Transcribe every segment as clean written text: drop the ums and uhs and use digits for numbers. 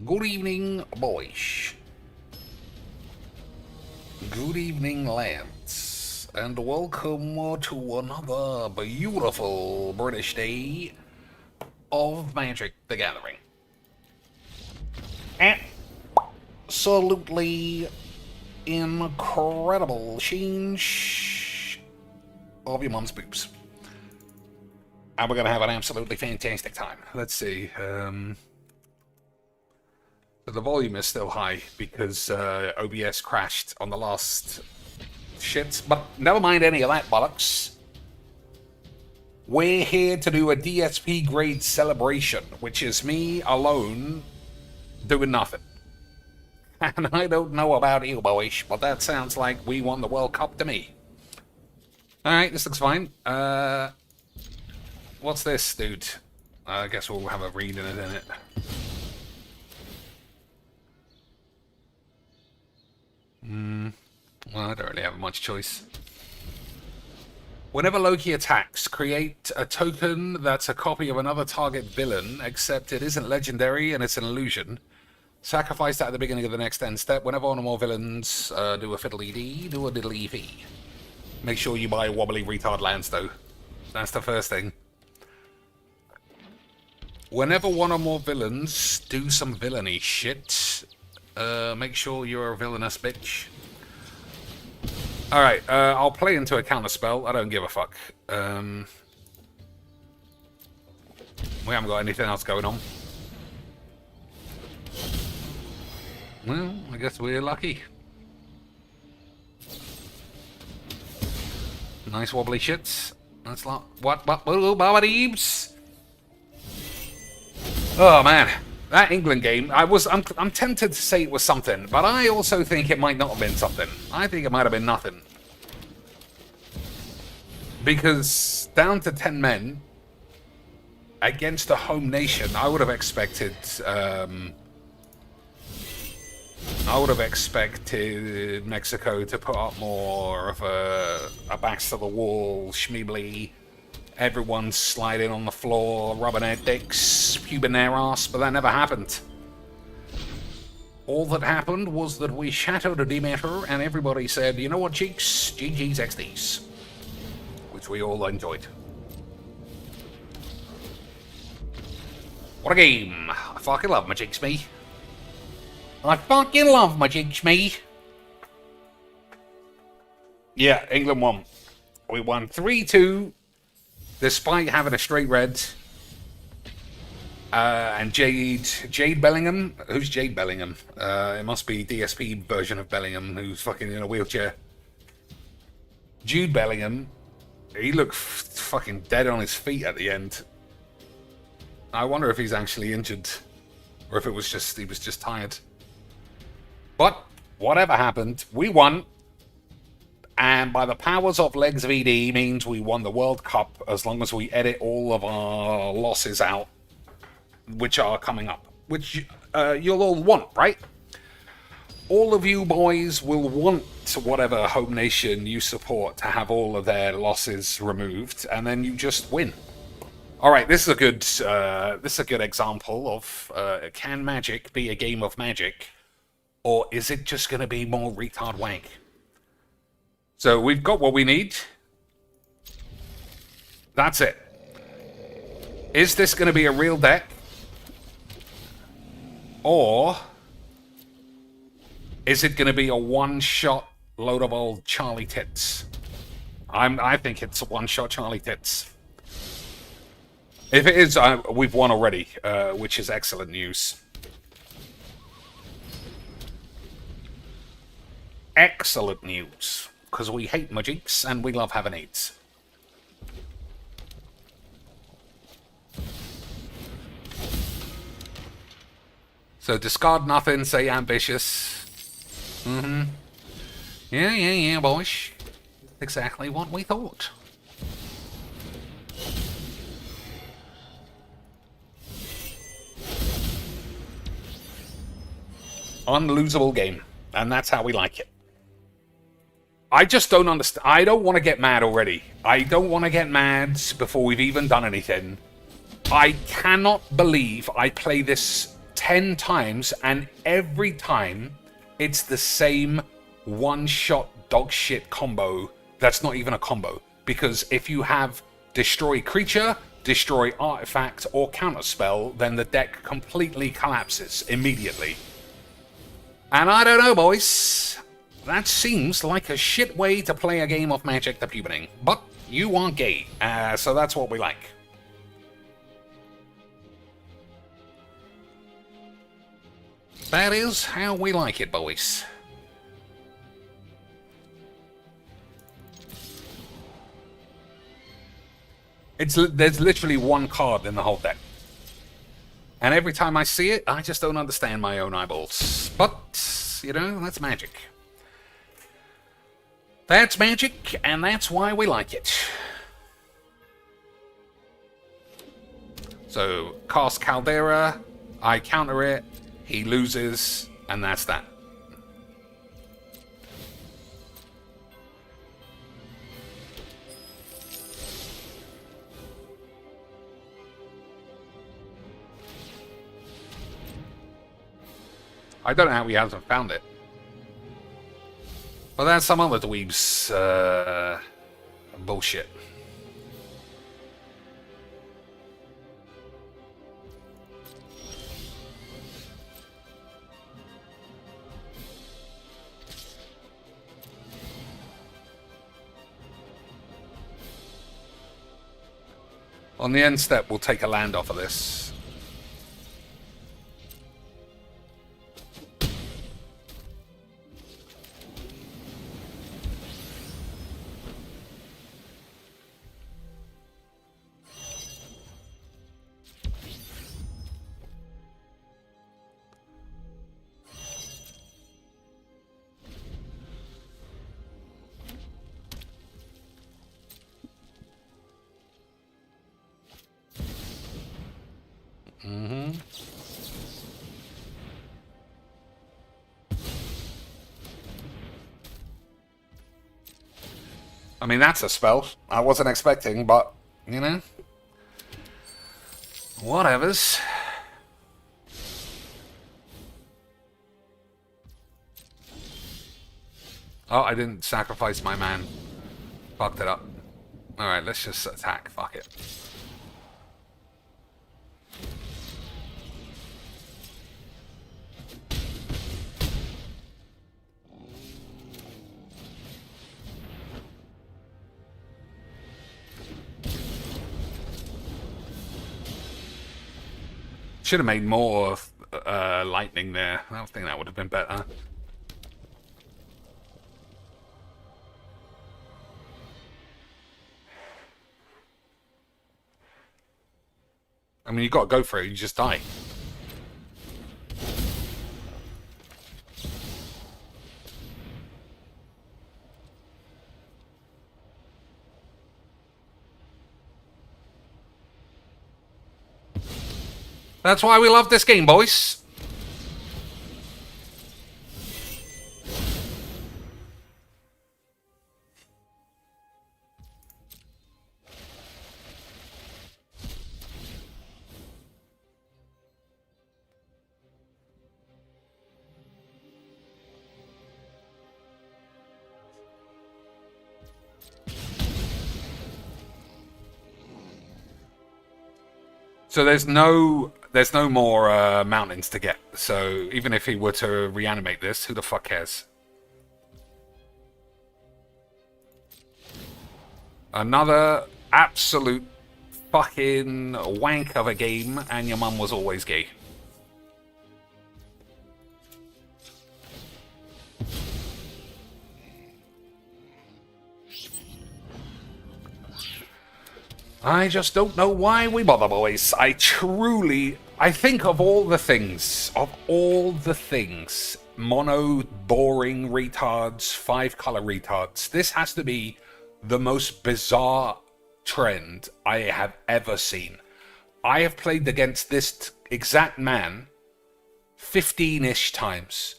Good evening, boys. Good evening, lads. And welcome to another beautiful British day of Magic the Gathering. Absolutely incredible change of your mum's boobs. And we're going to have an absolutely fantastic time. Let's see. The volume is still high because OBS crashed on the last shit. But never mind any of that bollocks. We're here to do a DSP grade celebration, which is me alone doing nothing. And I don't know about you, boys, but that sounds like we won the World Cup to me. Alright, this looks fine. What's this, dude? I guess we'll have a read in it. Well, I don't really have much choice. Whenever Loki attacks, create a token that's a copy of another target villain, except it isn't legendary and it's an illusion. Sacrifice that at the beginning of the next end step. Whenever one or more villains do a fiddly-dee, do a diddly-fee. Make sure you buy wobbly retard lands, though. That's the first thing. Whenever one or more villains do some villainy shit, make sure you're a villainous bitch. Alright, I'll play into a counterspell. I don't give a fuck. We haven't got anything else going on. Well, I guess we're lucky. Nice wobbly shits. That's like what Barbadeebs? Oh man, that England game. I'm tempted to say it was something, but I also think it might not have been something. I think it might have been nothing. Because down to 10 men against a home nation, I would have expected Mexico to put up more of a backs to the wall, schmeebly, everyone sliding on the floor, rubbing their dicks, pubing their ass, but that never happened. All that happened was that we shattered a Demeter and everybody said, you know what, cheeks? GG's XDs. Which we all enjoyed. What a game. I fucking love my jigs, me. I fucking love my jigs, me. Yeah, England won. We won 3-2, despite having a straight red. And Jade Bellingham? Who's Jade Bellingham? It must be DSP version of Bellingham, who's fucking in a wheelchair. Jude Bellingham, he looked fucking dead on his feet at the end. I wonder if he's actually injured, or if it was just he was just tired. But whatever happened, we won. And by the powers of Legs VD means we won the World Cup as long as we edit all of our losses out, which are coming up, which you'll all want, right? All of you boys will want whatever home nation you support to have all of their losses removed, and then you just win. All right, this is a good example of can Magic be a game of Magic, or is it just going to be more retard wank? So we've got what we need. That's it. Is this going to be a real deck? Or is it going to be a one-shot load of old Charlie Tits? I think it's a one-shot Charlie Tits. If it is, we've won already, which is excellent news. Excellent news. Because we hate magics and we love having AIDS. So discard nothing, say ambitious. Yeah, boys. Exactly what we thought. Unlosable game. And that's how we like it. I just don't understand. I don't want to get mad already. I don't want to get mad before we've even done anything. I cannot believe I play this 10 times, and every time it's the same one-shot dog shit combo that's not even a combo. Because if you have destroy creature, destroy artifact, or counterspell, then the deck completely collapses immediately. And I don't know, boys. That seems like a shit way to play a game of Magic the Puberning. But you are gay, so that's what we like. That is how we like it, boys. There's literally one card in the whole deck. And every time I see it, I just don't understand my own eyeballs. But, you know, that's magic. That's magic, and that's why we like it. So, cast Caldera, I counter it, he loses, and that's that. I don't know how he hasn't found it. But that's some other dweeb's bullshit. On the end step, we'll take a land off of this. I mean, that's a spell I wasn't expecting, but, you know, whatevers. Oh, I didn't sacrifice my man. Fucked it up. Alright, let's just attack. Fuck it. Should have made more lightning there. I think that would have been better. I mean, you got to go for it. You just die. That's why we love this game, boys. So there's no more mountains to get. So even if he were to reanimate this, who the fuck cares? Another absolute fucking wank of a game, and your mum was always gay. I just don't know why we bother, boys. I think of all the things, mono, boring retards, 5-color retards, this has to be the most bizarre trend I have ever seen. I have played against this exact man 15-ish times.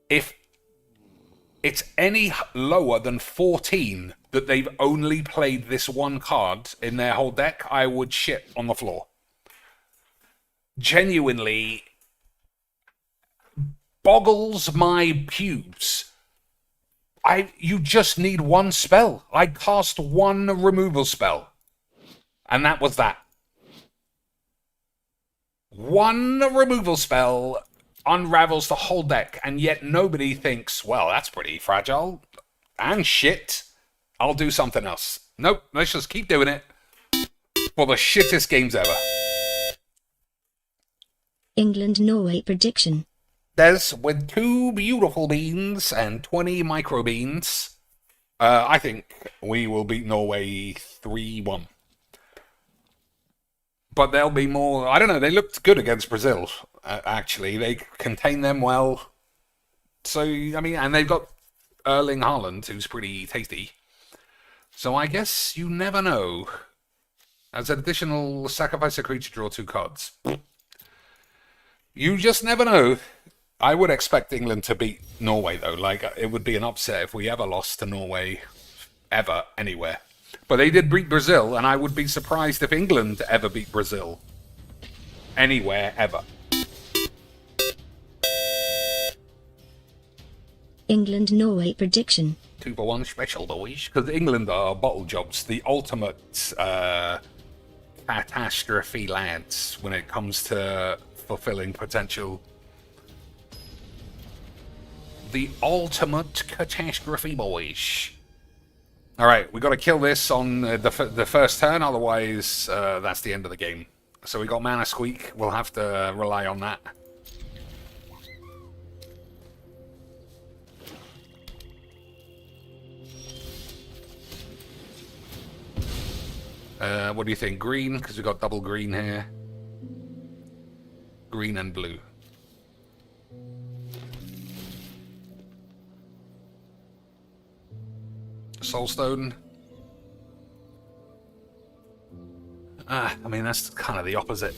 If it's any lower than 14 that they've only played this one card in their whole deck, I would shit on the floor. genuinely boggles my pubes. You just need one spell. I cast one removal spell. And that was that. One removal spell unravels the whole deck, and yet nobody thinks, well, that's pretty fragile. And shit. I'll do something else. Nope, let's just keep doing it for the shittest games ever. England-Norway prediction. Des, with 2 beautiful beans and 20 micro beans, I think we will beat Norway 3-1. But there'll be more. I don't know. They looked good against Brazil, actually. They contained them well. So, I mean, and they've got Erling Haaland, who's pretty tasty. So I guess you never know. As an additional, sacrifice a creature, draw 2 cards. You just never know. I would expect England to beat Norway, though. Like, it would be an upset if we ever lost to Norway, ever, anywhere. But they did beat Brazil, and I would be surprised if England ever beat Brazil. Anywhere, ever. England-Norway prediction. 2-for-1 special, boys. Because England are bottle jobs, the ultimate catastrophe lads when it comes to fulfilling potential. The ultimate catastrophe, boys. Alright, we got to kill this on the first turn, otherwise that's the end of the game. So we got Mana Squeak, we'll have to rely on that. What do you think? Green, because we got double green here. Green and blue. Soulstone. I mean, that's kind of the opposite.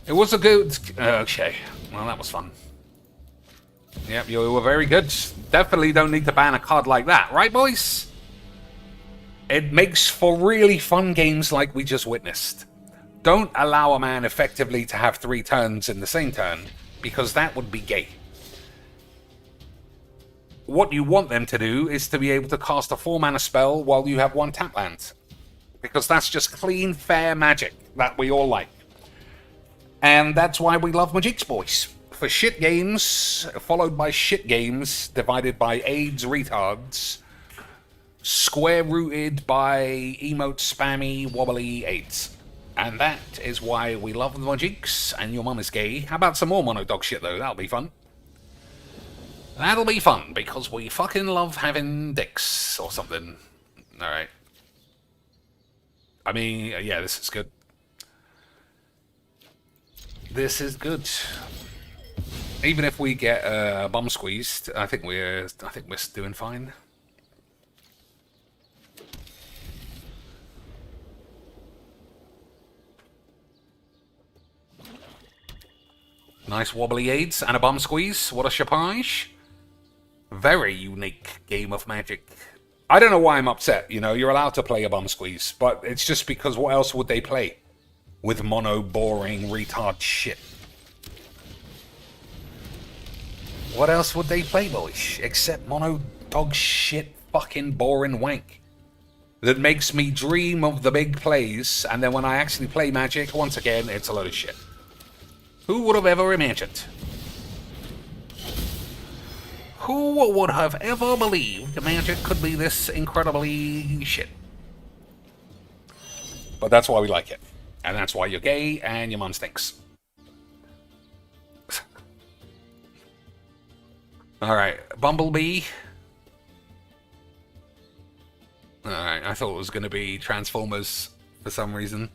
It was a good... okay, well, that was fun. Yep, you were very good. Definitely don't need to ban a card like that, right, boys? It makes for really fun games like we just witnessed. Don't allow a man effectively to have 3 turns in the same turn, because that would be gay. What you want them to do is to be able to cast a 4-mana spell while you have 1 tap land. Because that's just clean, fair magic that we all like. And that's why we love Magic's, boys. For shit games, followed by shit games, divided by AIDS retards, square-rooted by emote spammy wobbly AIDS. And that is why we love the Magic's, and your mum is gay. How about some more mono dog shit, though? That'll be fun. That'll be fun, because we fucking love having dicks, or something. Alright. I mean, yeah, this is good. This is good. Even if we get bum squeezed, I think we're doing fine. Nice wobbly aids and a bum squeeze. What a surprise. Very unique game of Magic. I don't know why I'm upset. You know, you're allowed to play a bum squeeze, but it's just because what else would they play? With mono, boring, retard shit. What else would they play, boys? Except mono, dog shit, fucking boring wank. That makes me dream of the big plays, and then when I actually play Magic, once again, it's a load of shit. Who would have ever imagined? Who would have ever believed Magic could be this incredibly shit? But that's why we like it. And that's why you're gay and your mum stinks. Alright, Bumblebee. Alright, I thought it was going to be Transformers for some reason.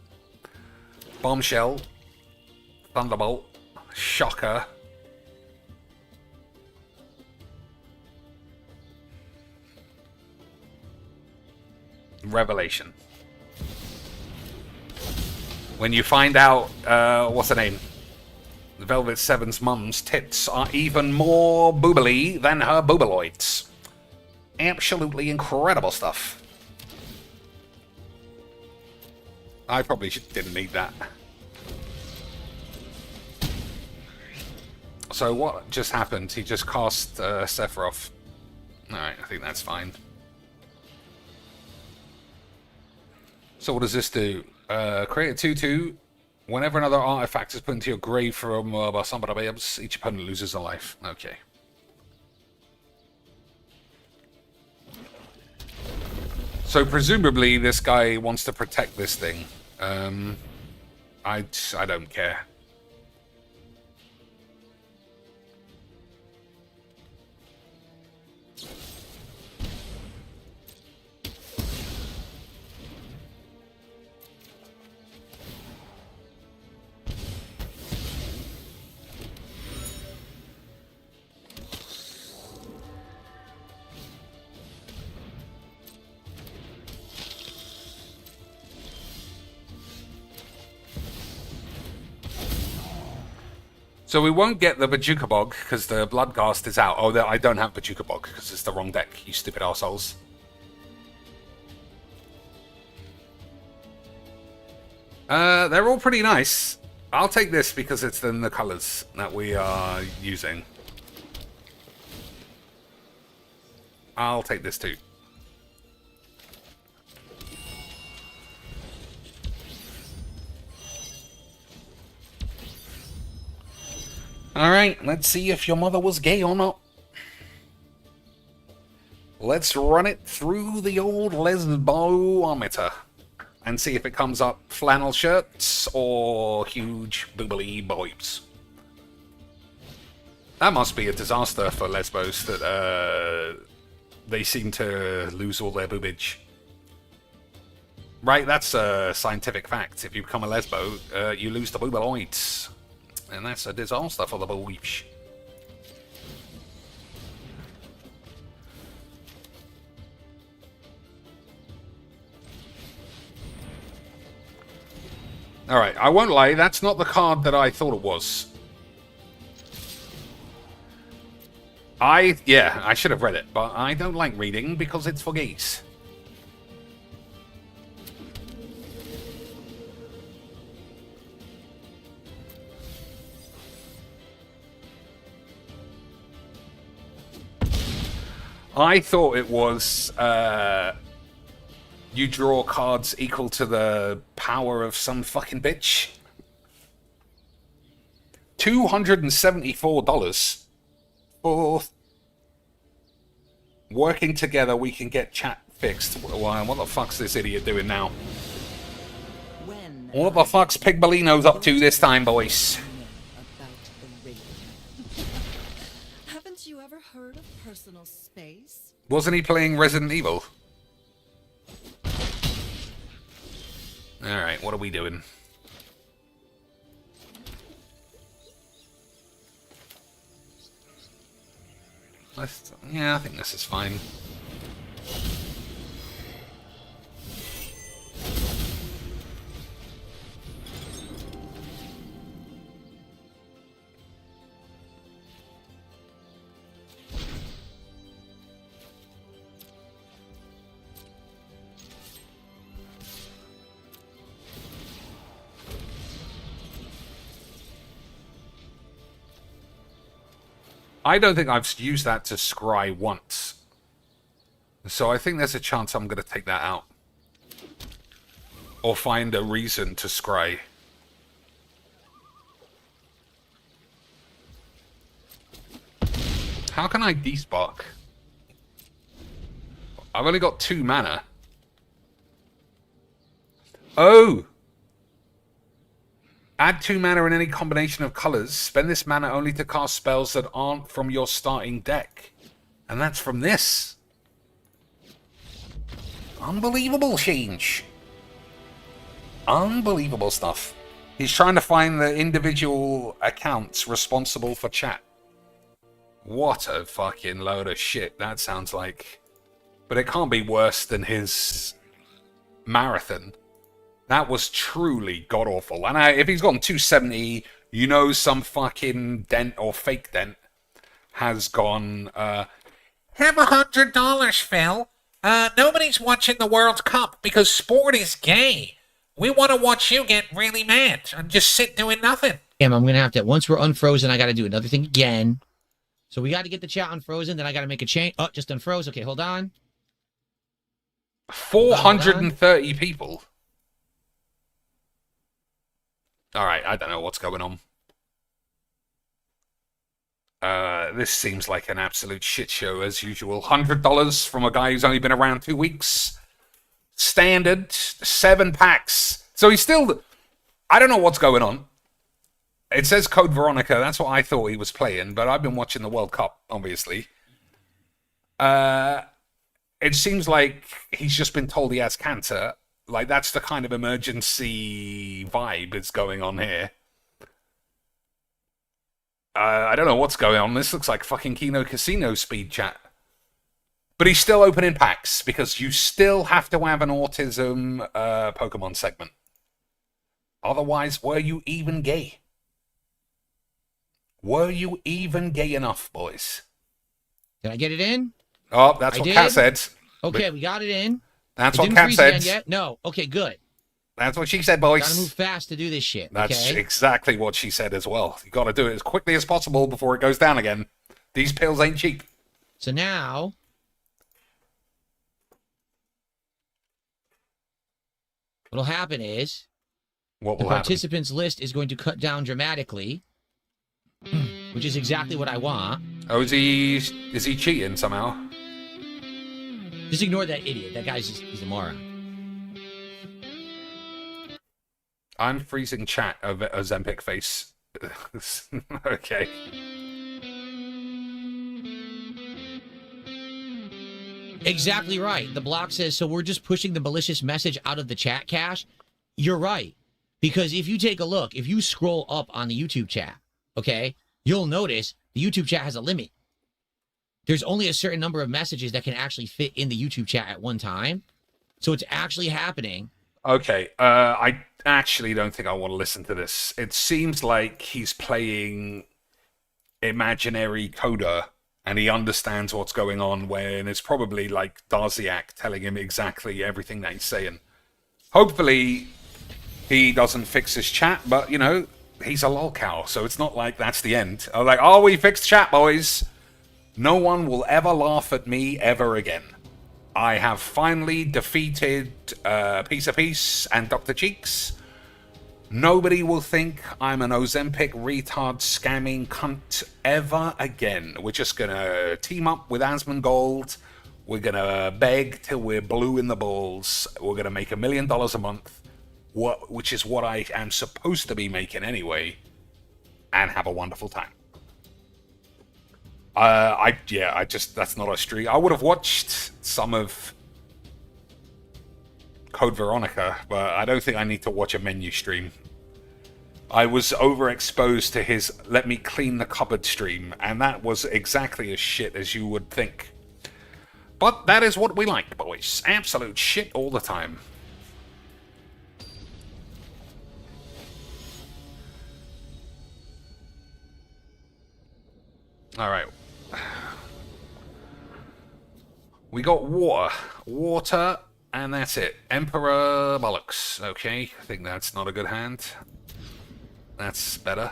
Bombshell. Thunderbolt. Shocker. Revelation. When you find out, what's her name? Velvet Seven's mum's tits are even more boobily than her boobaloids. Absolutely incredible stuff. I probably didn't need that. So what just happened? He just cast Sephiroth. Alright, I think that's fine. So what does this do? Create a 2/2. Whenever another artifact is put into your grave from somebody else, each opponent loses a life. Okay. So presumably this guy wants to protect this thing. I don't care. So we won't get the Bajuka Bog because the Bloodghast is out. Oh, I don't have Bajuka Bog because it's the wrong deck, you stupid arseholes. They're all pretty nice. I'll take this because it's in the colors that we are using. I'll take this too. Alright, let's see if your mother was gay or not. Let's run it through the old lesbometer and see if it comes up flannel shirts or huge boobily boobs. That must be a disaster for lesbos that they seem to lose all their boobage. Right, that's a scientific fact. If you become a lesbo, you lose the boobiloids. And that's a disaster for the boobs. Alright, I won't lie, that's not the card that I thought it was. Yeah, I should have read it, but I don't like reading because it's for gays. I thought it was, you draw cards equal to the power of some fucking bitch. $274 for working together we can get chat fixed. What the fuck's this idiot doing now? What the fuck's Pigbolino's up to this time, boys? Haven't you ever heard of personal space? Wasn't he playing Resident Evil? Alright, what are we doing? Yeah, I think this is fine. I don't think I've used that to scry once. So I think there's a chance I'm going to take that out. Or find a reason to scry. How can I despark? I've only got 2 mana. Oh! Add 2 mana in any combination of colors. Spend this mana only to cast spells that aren't from your starting deck. And that's from this. Unbelievable change. Unbelievable stuff. He's trying to find the individual accounts responsible for chat. What a fucking load of shit that sounds like. But it can't be worse than his marathon. That was truly god-awful. And if he's gotten 270, you know some fucking dent or fake dent has gone... Have $100, Phil. Nobody's watching the World Cup because sport is gay. We want to watch you get really mad and just sit doing nothing. Damn, I'm going to have to, once we're unfrozen, I got to do another thing again. So we got to get the chat unfrozen, then I got to make a change. Oh, just unfroze. Okay, hold on. 430 people. All right, I don't know what's going on. This seems like an absolute shit show as usual. $100 from a guy who's only been around 2 weeks. Standard, 7 packs. So he's still... I don't know what's going on. It says Code Veronica. That's what I thought he was playing, but I've been watching the World Cup, obviously. It seems like he's just been told he has cancer. Like, that's the kind of emergency vibe that's going on here. I don't know what's going on. This looks like fucking Kino Casino speed chat. But he's still opening packs, because you still have to have an autism Pokemon segment. Otherwise, were you even gay? Were you even gay enough, boys? Did I get it in? Oh, that's what Kat said. Okay, we got it in. That's what Kat said. Yet? No. Okay, good. That's what she said, boys. Gotta move fast to do this shit. That's okay? exactly what she said as well. You gotta do it as quickly as possible before it goes down again. These pills ain't cheap. So now... what'll happen is... what will the happen? participants list is going to cut down dramatically, which is exactly what I want. Oh, is he cheating somehow? Just ignore that idiot. That guy's just, he's a moron. I'm freezing chat of a Zempic face. Okay. Exactly right. The block says, so we're just pushing the malicious message out of the chat cache. You're right. Because if you take a look, if you scroll up on the YouTube chat, okay, you'll notice the YouTube chat has a limit. There's only a certain number of messages that can actually fit in the YouTube chat at one time. So it's actually happening. Okay, I actually don't think I want to listen to this. It seems like he's playing imaginary coder, and he understands what's going on, when it's probably like Darziak telling him exactly everything that he's saying. Hopefully, he doesn't fix his chat, but, you know, he's a lolcow, so it's not like that's the end. I'm like, oh, we fixed chat, boys. No one will ever laugh at me ever again. I have finally defeated Piece of Peace and Dr. Cheeks. Nobody will think I'm an Ozempic retard scamming cunt ever again. We're just gonna team up with Asmongold. We're gonna beg till we're blue in the balls. We're gonna make $1 million a month, which is what I am supposed to be making anyway, and have a wonderful time. That's not a stream. I would have watched some of Code Veronica, but I don't think I need to watch a menu stream. I was overexposed to his let me clean the cupboard stream, and that was exactly as shit as you would think. But that is what we like, boys. Absolute shit all the time. Alright. We got water, and that's it. Emperor Bollocks. Okay, I think that's not a good hand. That's better.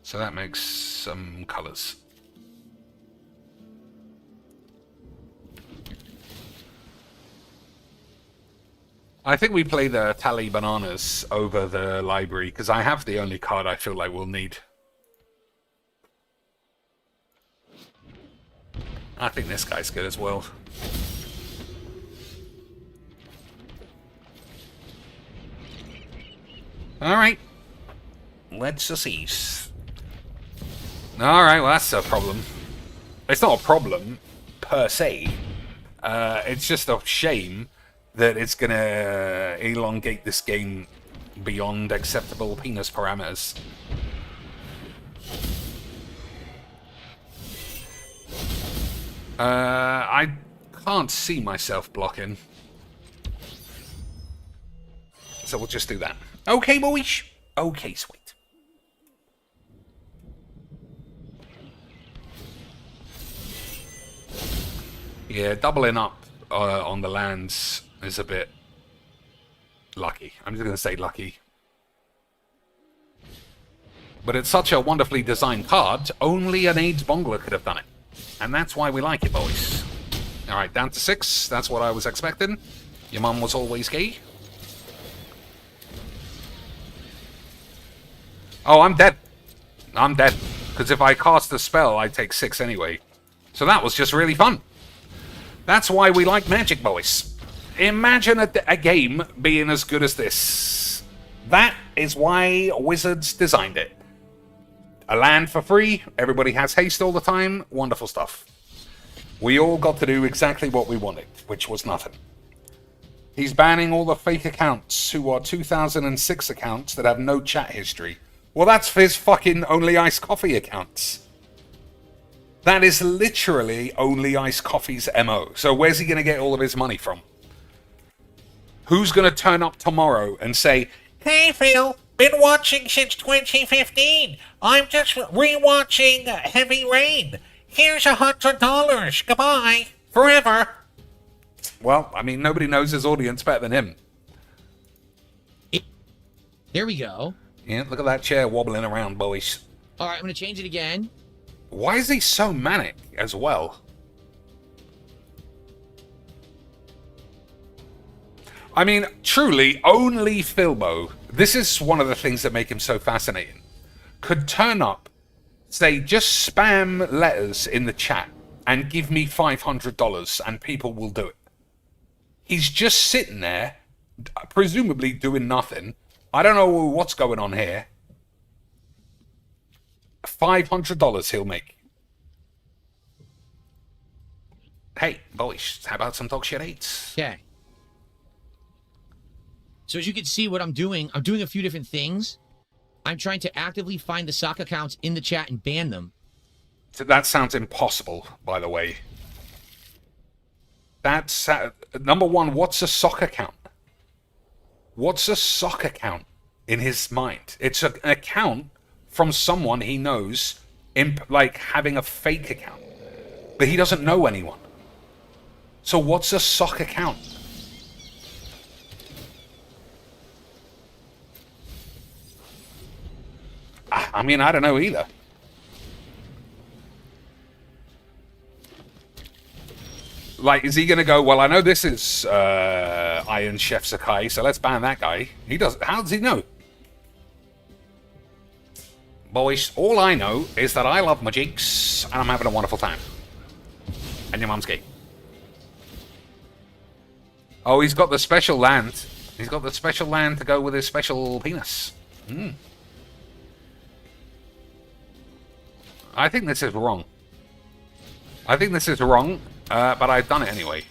So that makes some colors. I think we play the Tally Bananas over the library, because I have the only card I feel like we'll need. I think this guy's good as well. Alright. Let's see. Alright, well that's a problem. It's not a problem, per se. It's just a shame that it's gonna elongate this game beyond acceptable penis parameters. I can't see myself blocking. So we'll just do that. Okay, boys. Okay, sweet. Yeah, doubling up on the lands is a bit lucky. I'm just going to say lucky. But it's such a wonderfully designed card, only an AIDS Bongler could have done it. And that's why we like it, boys. Alright, down to 6. That's what I was expecting. Your mum was always gay. Oh, I'm dead. I'm dead. Because if I cast a spell, I take 6 anyway. So that was just really fun. That's why we like Magic, boys. Imagine a game being as good as this. That is why Wizards designed it. A land for free, everybody has haste all the time, wonderful stuff. We all got to do exactly what we wanted, which was nothing. He's banning all the fake accounts who are 2006 accounts that have no chat history. Well, that's his fucking Only Iced Coffee accounts. That is literally Only Iced Coffee's MO. So where's he going to get all of his money from? Who's going to turn up tomorrow and say, Hey, Phil. Been watching since 2015. I'm just rewatching Heavy Rain. Here's $100. Goodbye. Forever. well, I mean, nobody knows his audience better than him. There we go. Yeah, look at that chair wobbling around, boys. All right, I'm going to change it again. Why is he so manic as well? I mean, truly, only Philbo, this is one of the things that make him so fascinating, could turn up, say, just spam letters in the chat and give me $500 and people will do it. He's just sitting there, presumably doing nothing. I don't know what's going on here. $500 he'll make. Hey, boys, how about some dog shit 8s? Okay. So as you can see what I'm doing a few different things. I'm trying to actively find the sock accounts in the chat and ban them. So that sounds impossible, by the way. That's... number one, what's a sock account? What's a sock account in his mind? It's an account from someone he knows, like having a fake account. But he doesn't know anyone. So what's a sock account? I mean, I don't know either. Like, is he going to go, well, I know this is Iron Chef Sakai, so let's ban that guy. He does. How does he know? Boys, all I know is that I love my jigs, and I'm having a wonderful time. And your mum's gay. Oh, he's got the special land. He's got the special land to go with his special penis. I think this is wrong. I think this is wrong, but I've done it anyway.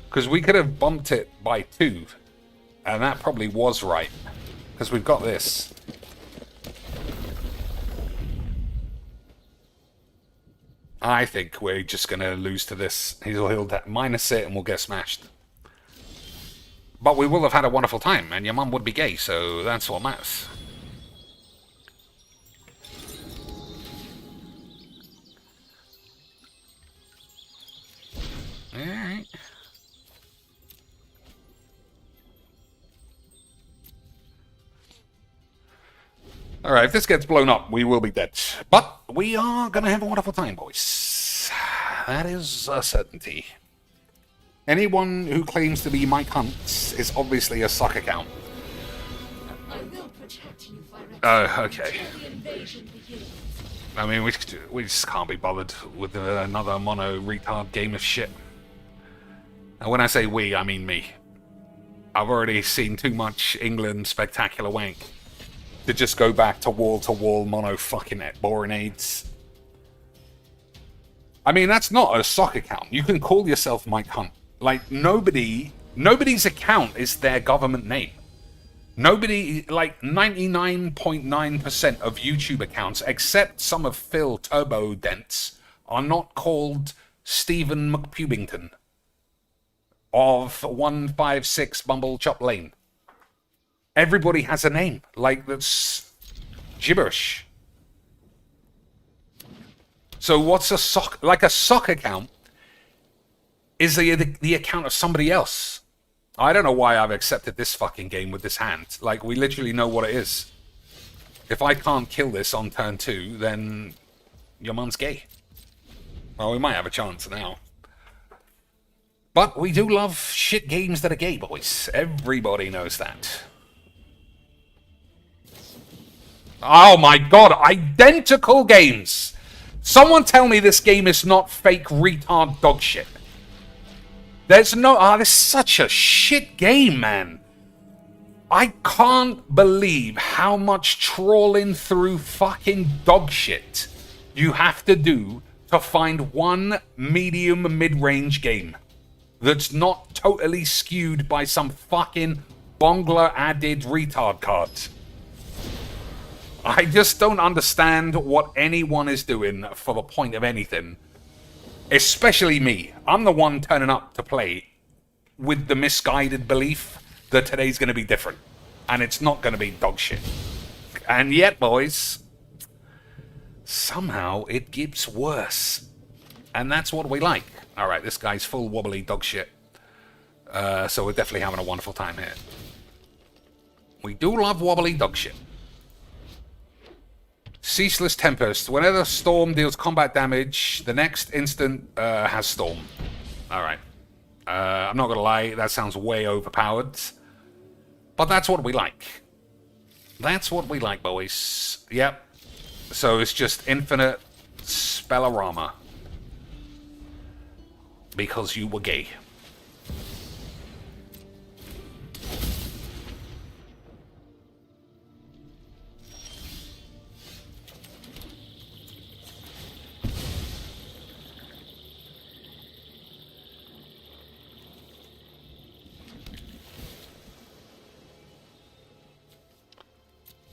Because we could have bumped it by 2, and that probably was right. Because we've got this. I think we're just going to lose to this. He'll minus it and we'll get smashed. But we will have had a wonderful time, and your mum would be gay, so that's what matters. Alright. Alright, if this gets blown up, we will be dead. But we are going to have a wonderful time, boys. That is a certainty. Anyone who claims to be Mike Hunt is obviously a suck account. I will protect you, Okay. the invasion begins. I mean, we just can't be bothered with another mono retard game of shit. And when I say we, I mean me. I've already seen too much England spectacular wank to just go back to wall mono fucking boring aids. I mean, that's not a sock account. You can call yourself Mike Hunt. Like, nobody's account is their government name. Nobody, like 99.9% of YouTube accounts, except some of Phil Turbo Dents, are not called Stephen McPubington. of 156 Bumble Chop Lane. Everybody has a name, like, that's gibberish. So what's a sock? Like a sock account is the account of somebody else. I don't know why I've accepted this fucking game with this hand. Like, we literally know what it is. If I can't kill this on turn 2, then your mum's gay. Well, we might have a chance now. But we do love shit games that are gay, boys. Everybody knows that. Oh my god, identical games! Someone tell me this game is not fake retard dog shit. There's no... this is such a shit game, man. I can't believe how much trawling through fucking dog shit you have to do to find one medium mid-range game that's not totally skewed by some fucking Bongler added retard cards. I just don't understand what anyone is doing for the point of anything. Especially me. I'm the one turning up to play with the misguided belief that today's going to be different. And it's not going to be dog shit. And yet, boys, somehow it gets worse. And that's what we like. Alright, this guy's full wobbly dog shit. So we're definitely having a wonderful time here. We do love wobbly dog shit. Ceaseless Tempest. Whenever Storm deals combat damage, the next instant has Storm. Alright. I'm not going to lie, that sounds way overpowered. But that's what we like. That's what we like, boys. Yep. So it's just infinite spellorama. Because you were gay.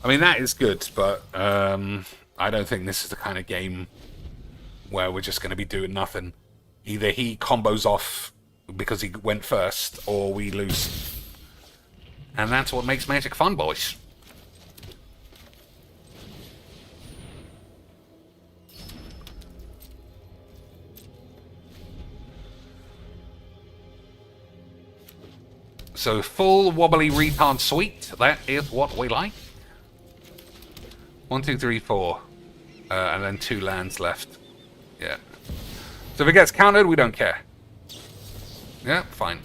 I mean, that is good, but I don't think this is the kind of game where we're just going to be doing nothing. Either he combos off because he went first, or we lose. And that's what makes Magic fun, boys. So, full wobbly retard suite. That is what we like. 1, 2, 3, 4. And then 2 lands left. Yeah. So if it gets countered, we don't care. Yeah, fine.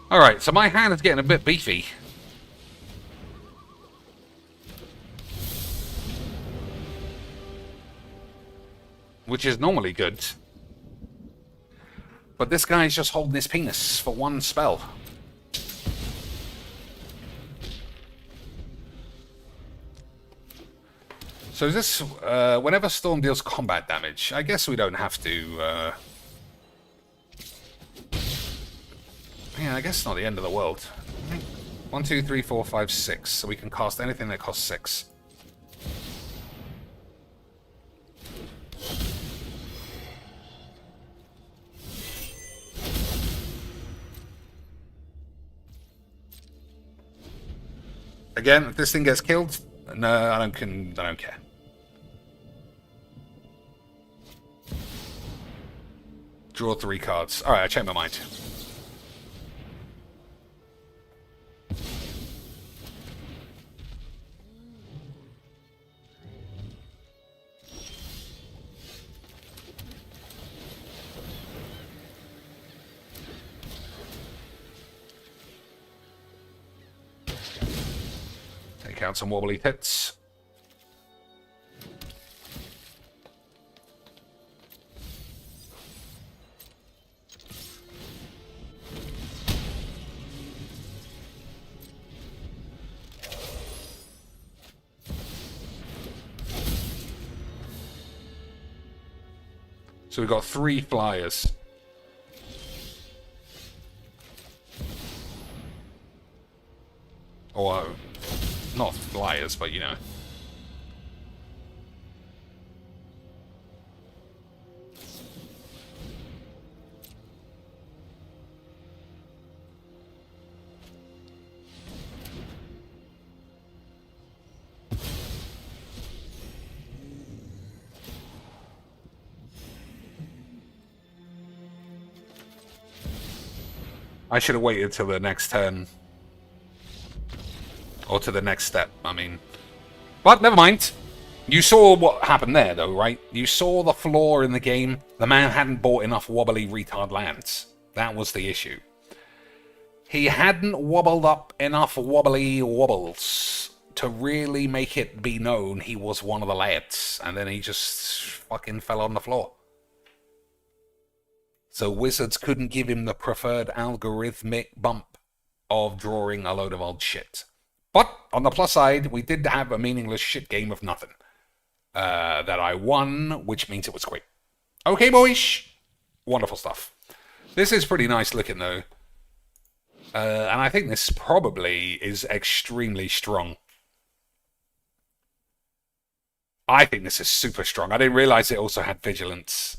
Alright, so my hand is getting a bit beefy. Which is normally good. But this guy's just holding his penis for one spell. So is this, whenever Storm deals combat damage, I guess we don't have to, yeah, I guess it's not the end of the world. 1, 2, 3, 4, 5, 6. So we can cast anything that costs 6. Again, if this thing gets killed, no, I don't care. Draw 3 cards. Alright, I changed my mind. Take out some wobbly tits. So we've got 3 flyers. Or, not flyers, but you know. I should have waited till the next turn. Or to the next step, I mean. But never mind. You saw what happened there, though, right? You saw the flaw in the game. The man hadn't bought enough wobbly retard lands. That was the issue. He hadn't wobbled up enough wobbly wobbles to really make it be known he was one of the lads. And then he just fucking fell on the floor. So Wizards couldn't give him the preferred algorithmic bump of drawing a load of old shit. But on the plus side, we did have a meaningless shit game of nothing. That I won, which means it was great. Okay, boys. Wonderful stuff. This is pretty nice looking, though. And I think this probably is extremely strong. I think this is super strong. I didn't realize it also had vigilance.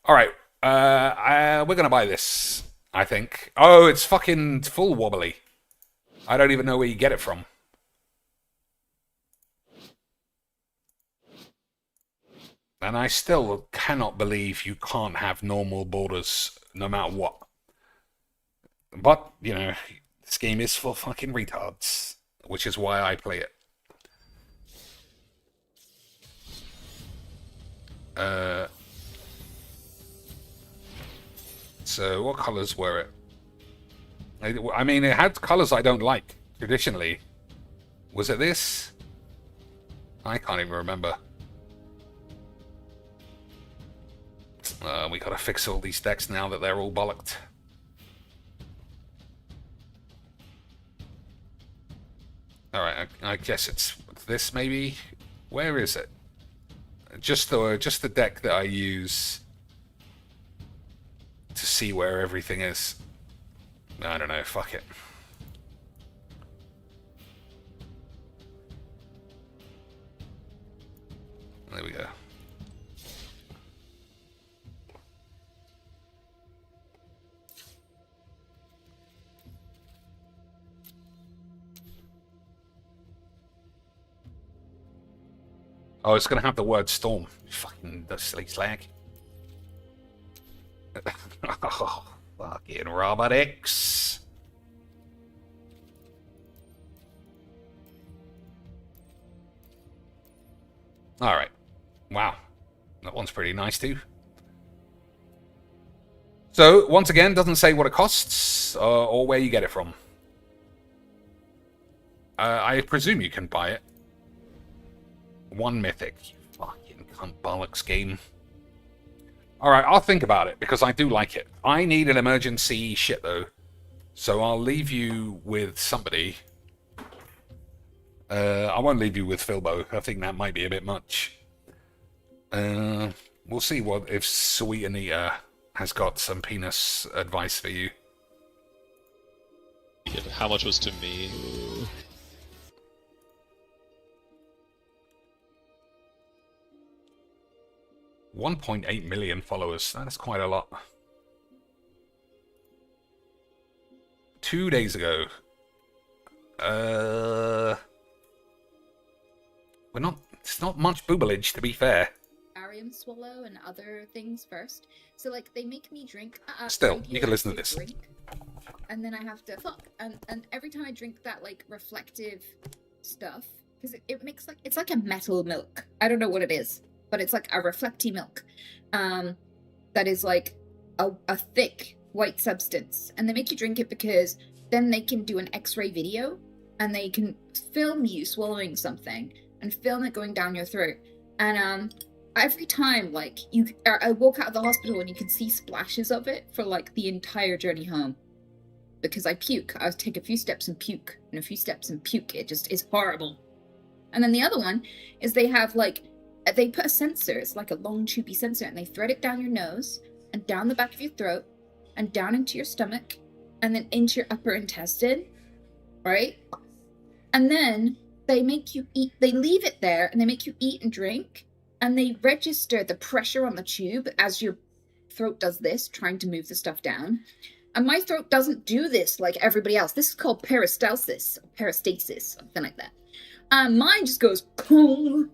Alright. We're going to buy this, I think. Oh, it's fucking full wobbly. I don't even know where you get it from. And I still cannot believe you can't have normal borders no matter what. But, you know, this game is for fucking retards, which is why I play it. So, what colors were it? I mean, it had colors I don't like, traditionally. Was it this? I can't even remember. We gotta fix all these decks now that they're all bollocked. Alright, I guess it's this, maybe? Where is it? Just the deck that I use to see where everything is. I don't know, fuck it. There we go. Oh, it's gonna have the word storm. Fucking the silly slag. Oh, fucking Robert X. Alright. Wow. That one's pretty nice too. So, once again, doesn't say what it costs or where you get it from. I presume you can buy it. 1 mythic. You fucking cunt bollocks game. Alright, I'll think about it, because I do like it. I need an emergency shit, though. So I'll leave you with somebody. I won't leave you with Philbo. I think that might be a bit much. We'll see what if Sweet Anita has got some penis advice for you. How much was to me? 1.8 million followers. That's quite a lot. 2 days ago. It's not much boobalage, to be fair. Arium swallow and other things first. So like they make me drink. Still, you can listen to this. Drink, and then I have to fuck. And every time I drink that like reflective stuff, because it makes like it's like a metal milk. I don't know what it is, but it's like a reflecty milk. That is like a thick white substance, and they make you drink it because then they can do an X-ray video and they can film you swallowing something and film it going down your throat. And every time, like I walk out of the hospital and you can see splashes of it for like the entire journey home because I puke. I take a few steps and puke, and a few steps and puke. It just is horrible. And then the other one is they have like they put a sensor, it's like a long tubey sensor, and they thread it down your nose and down the back of your throat and down into your stomach and then into your upper intestine, right? And then they make you eat, they leave it there and they make you eat and drink, and they register the pressure on the tube as your throat does this, trying to move the stuff down. And my throat doesn't do this like everybody else. This is called peristalsis, or peristasis, something like that. Mine just goes boom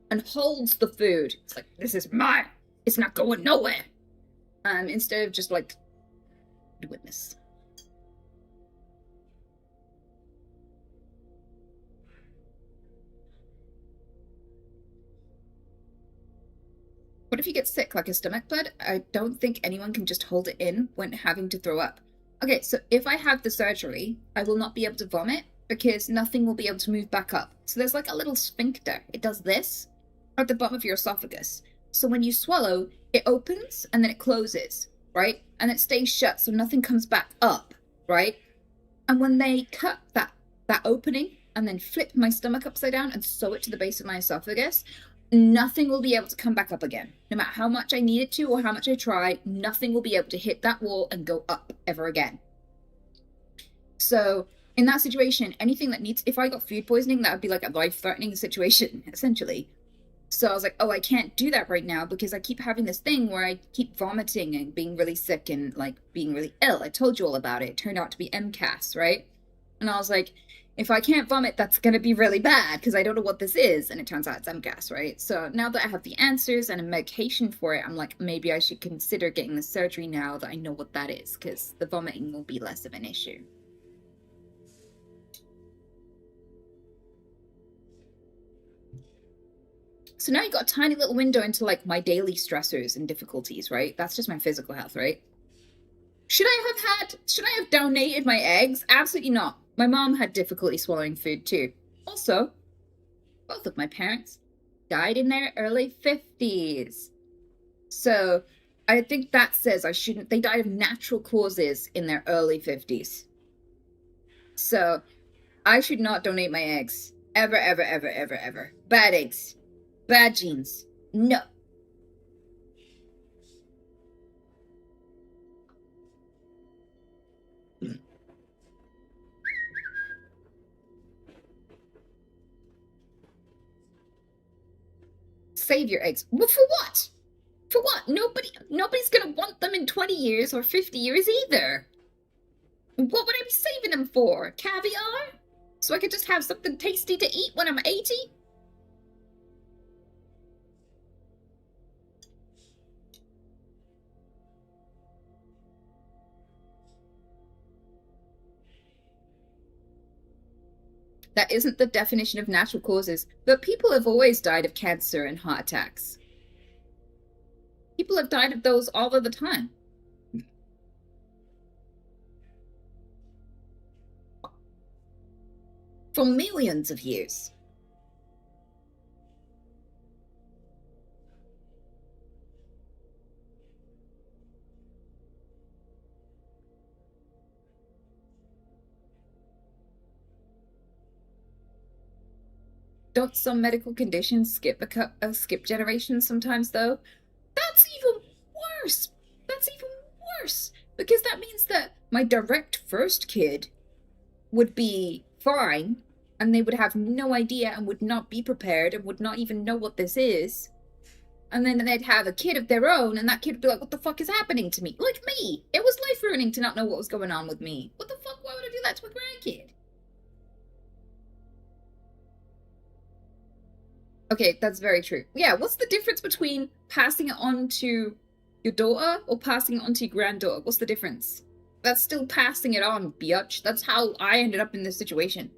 and holds the food. It's like, this is mine. It's not going nowhere. Instead of just like doing this. What if you get sick, like a stomach bug? I don't think anyone can just hold it in when having to throw up. Okay, so if I have the surgery, I will not be able to vomit because nothing will be able to move back up. So there's like a little sphincter. It does this at the bottom of your esophagus. So when you swallow, it opens and then it closes, right? And it stays shut so nothing comes back up, right? And when they cut that opening and then flip my stomach upside down and sew it to the base of my esophagus, nothing will be able to come back up again. No matter how much I need it to or how much I try, nothing will be able to hit that wall and go up ever again. So in that situation, anything that needs, if I got food poisoning, that would be like a life-threatening situation, essentially. So I was like, oh, I can't do that right now because I keep having this thing where I keep vomiting and being really sick and like being really ill. I told you all about it. It turned out to be MCAS, right? And I was like, if I can't vomit, that's going to be really bad because I don't know what this is. And it turns out it's MCAS, right? So now that I have the answers and a medication for it, I'm like, maybe I should consider getting the surgery now that I know what that is because the vomiting will be less of an issue. So now you got a tiny little window into like my daily stressors and difficulties, right? That's just my physical health, right? Should I have donated my eggs? Absolutely not. My mom had difficulty swallowing food too. Also, both of my parents died in their early 50s. So I think that says I shouldn't, they died of natural causes in their early 50s. So I should not donate my eggs. Ever, ever, ever, ever, ever. Bad eggs. Bad genes. No. Save your eggs. Well, for what? For what? Nobody's gonna want them in 20 years or 50 years either. What would I be saving them for? Caviar? So I could just have something tasty to eat when I'm 80? That isn't the definition of natural causes, but people have always died of cancer and heart attacks. People have died of those all of the time. For millions of years. Don't some medical conditions skip generations sometimes, though? That's even worse. That's even worse. Because that means that my direct first kid would be fine, and they would have no idea and would not be prepared and would not even know what this is. And then they'd have a kid of their own, and that kid would be like, what the fuck is happening to me? Like me. It was life-ruining to not know what was going on with me. What the fuck? Why would I do that to a grandkid? Okay, that's very true. Yeah, what's the difference between passing it on to your daughter or passing it on to your granddaughter? What's the difference? That's still passing it on, biatch. That's how I ended up in this situation.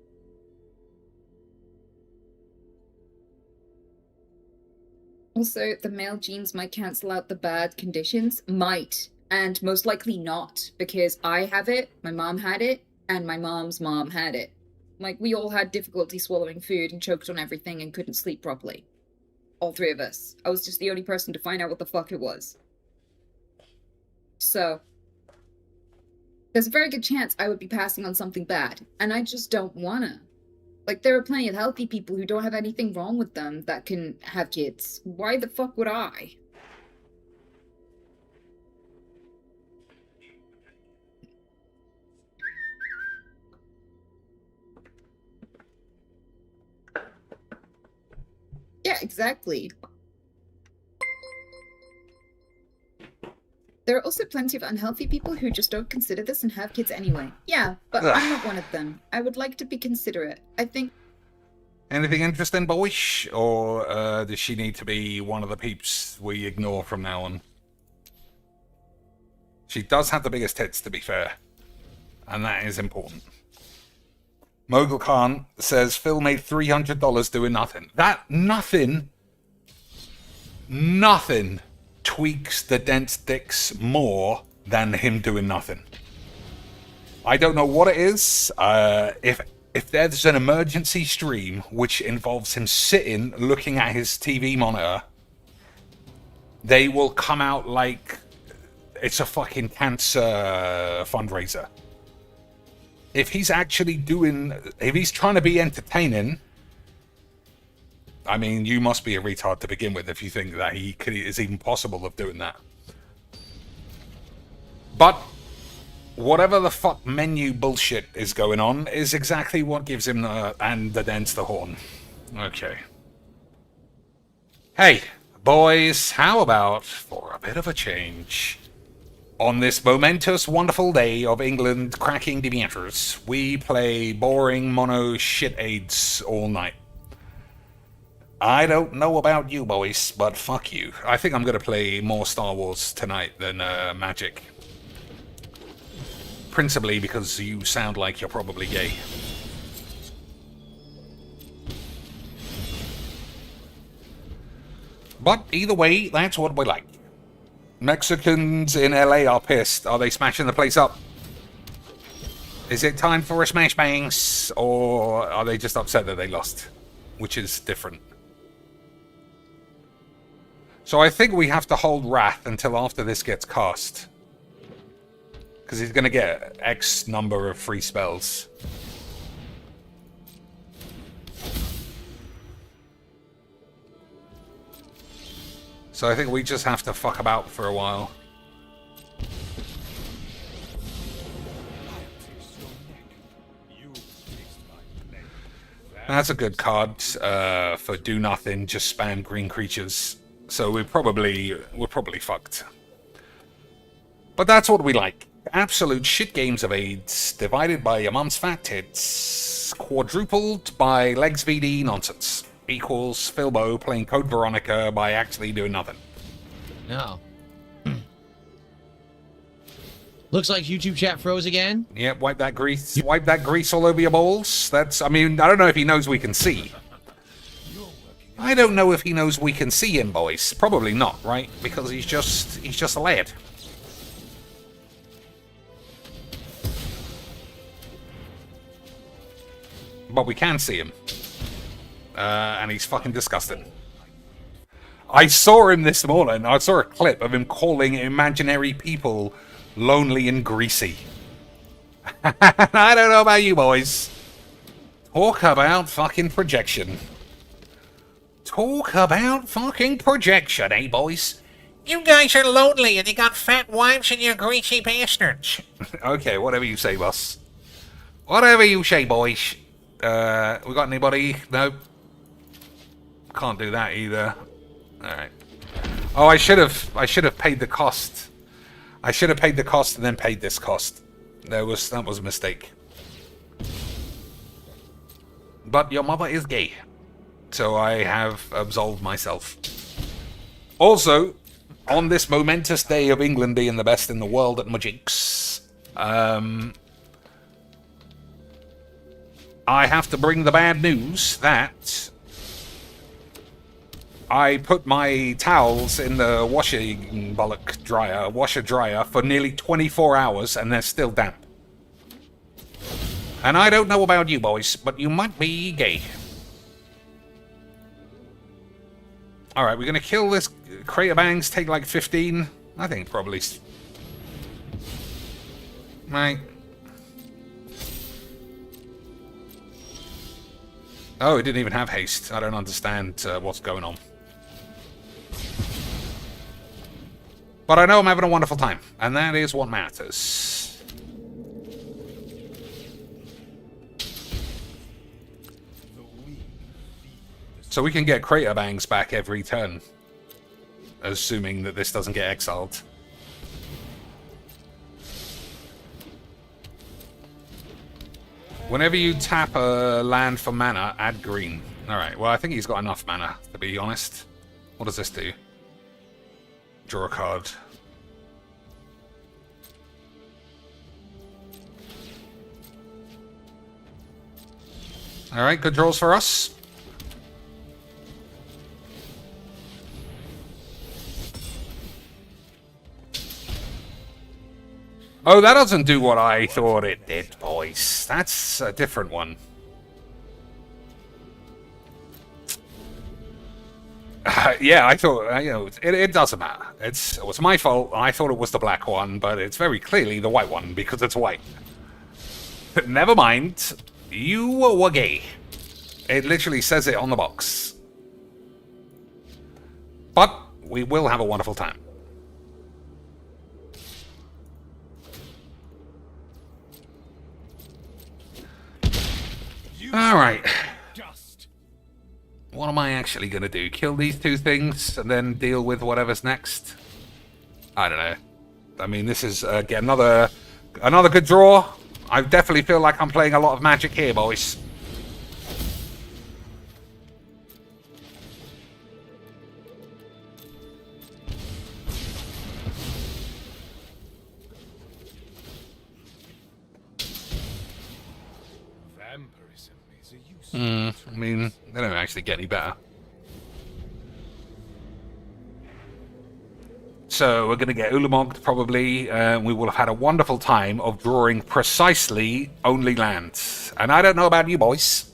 Also, the male genes might cancel out the bad conditions. Might. And most likely not. Because I have it, my mom had it, and my mom's mom had it. Like, we all had difficulty swallowing food and choked on everything and couldn't sleep properly. All three of us. I was just the only person to find out what the fuck it was. So, there's a very good chance I would be passing on something bad. And I just don't wanna. Like, there are plenty of healthy people who don't have anything wrong with them that can have kids. Why the fuck would I? Yeah, exactly. There are also plenty of unhealthy people who just don't consider this and have kids anyway. Yeah, but I'm not one of them. I would like to be considerate. I think... Anything interesting, Boiz? Or does she need to be one of the peeps we ignore from now on? She does have the biggest tits, to be fair. And that is important. Mogul Khan says Phil made $300 doing nothing. That nothing tweaks the dense dicks more than him doing nothing. I don't know what it is. If there's an emergency stream which involves him sitting looking at his TV monitor, they will come out like it's a fucking cancer fundraiser. If he's actually if he's trying to be entertaining, I mean, you must be a retard to begin with if you think that is even possible of doing that. But whatever the fuck menu bullshit is going on is exactly what gives him the dents the horn. Okay. Hey, boys, how about for a bit of a change? On this momentous, wonderful day of England cracking Demetrius, we play boring mono shit aids all night. I don't know about you, boys, but fuck you. I think I'm going to play more Star Wars tonight than Magic. Principally because you sound like you're probably gay. But either way, that's what we like. Mexicans in LA are pissed. Are they smashing the place up? Is it time for a smash bangs? Or are they just upset that they lost? Which is different. So I think we have to hold Wrath until after this gets cast. Because he's going to get X number of free spells. So I think we just have to fuck about for a while. That's a good card for do nothing, just spam green creatures. So we're probably fucked. But that's what we like. Absolute shit games of AIDS, divided by your mum's fat tits, quadrupled by Legs VD nonsense, equals Philbo playing Code Veronica by actually doing nothing. No. Looks like YouTube chat froze again. Yep, wipe that grease all over your balls. I mean, I don't know if he knows we can see. I don't know if he knows we can see him, boys. Probably not, right? Because he's just a lad. But we can see him. And he's fucking disgusting. I saw him this morning. I saw a clip of him calling imaginary people lonely and greasy. I don't know about you boys. Talk about fucking projection. Talk about fucking projection, eh, boys? You guys are lonely and you got fat wives and you're greasy bastards. Okay, whatever you say, boss. Whatever you say, boys. We got anybody? Nope. Can't do that either. Alright. Oh, I should have paid the cost. I should have paid the cost and then paid this cost. That was a mistake. But your mother is gay. So I have absolved myself. Also, on this momentous day of England being the best in the world at Magics, I have to bring the bad news that I put my towels in the washer dryer for nearly 24 hours and they're still damp. And I don't know about you boys, but you might be gay. Alright, we're gonna kill this crate of bangs, take like 15. I think probably. Right. Oh, it didn't even have haste. I don't understand what's going on. But I know I'm having a wonderful time, and that is what matters. So we can get crater bangs back every turn, assuming that this doesn't get exiled. Whenever you tap a land for mana, add green. Alright, well I think he's got enough mana, to be honest. What does this do? Draw a card. Alright, good draws for us. Oh, that doesn't do what I thought it did, boys. That's a different one. Yeah, I thought, you know, it doesn't matter. It was my fault. I thought it was the black one, but it's very clearly the white one because it's white. Never mind. You were gay. It literally says it on the box. But we will have a wonderful time. Alright. What am I actually going to do? Kill these two things and then deal with whatever's next? I don't know. I mean, this is get another good draw. I definitely feel like I'm playing a lot of Magic here, boys. I mean, they don't actually get any better. So we're going to get Ulamogged probably. We will have had a wonderful time of drawing precisely only lands. And I don't know about you boys.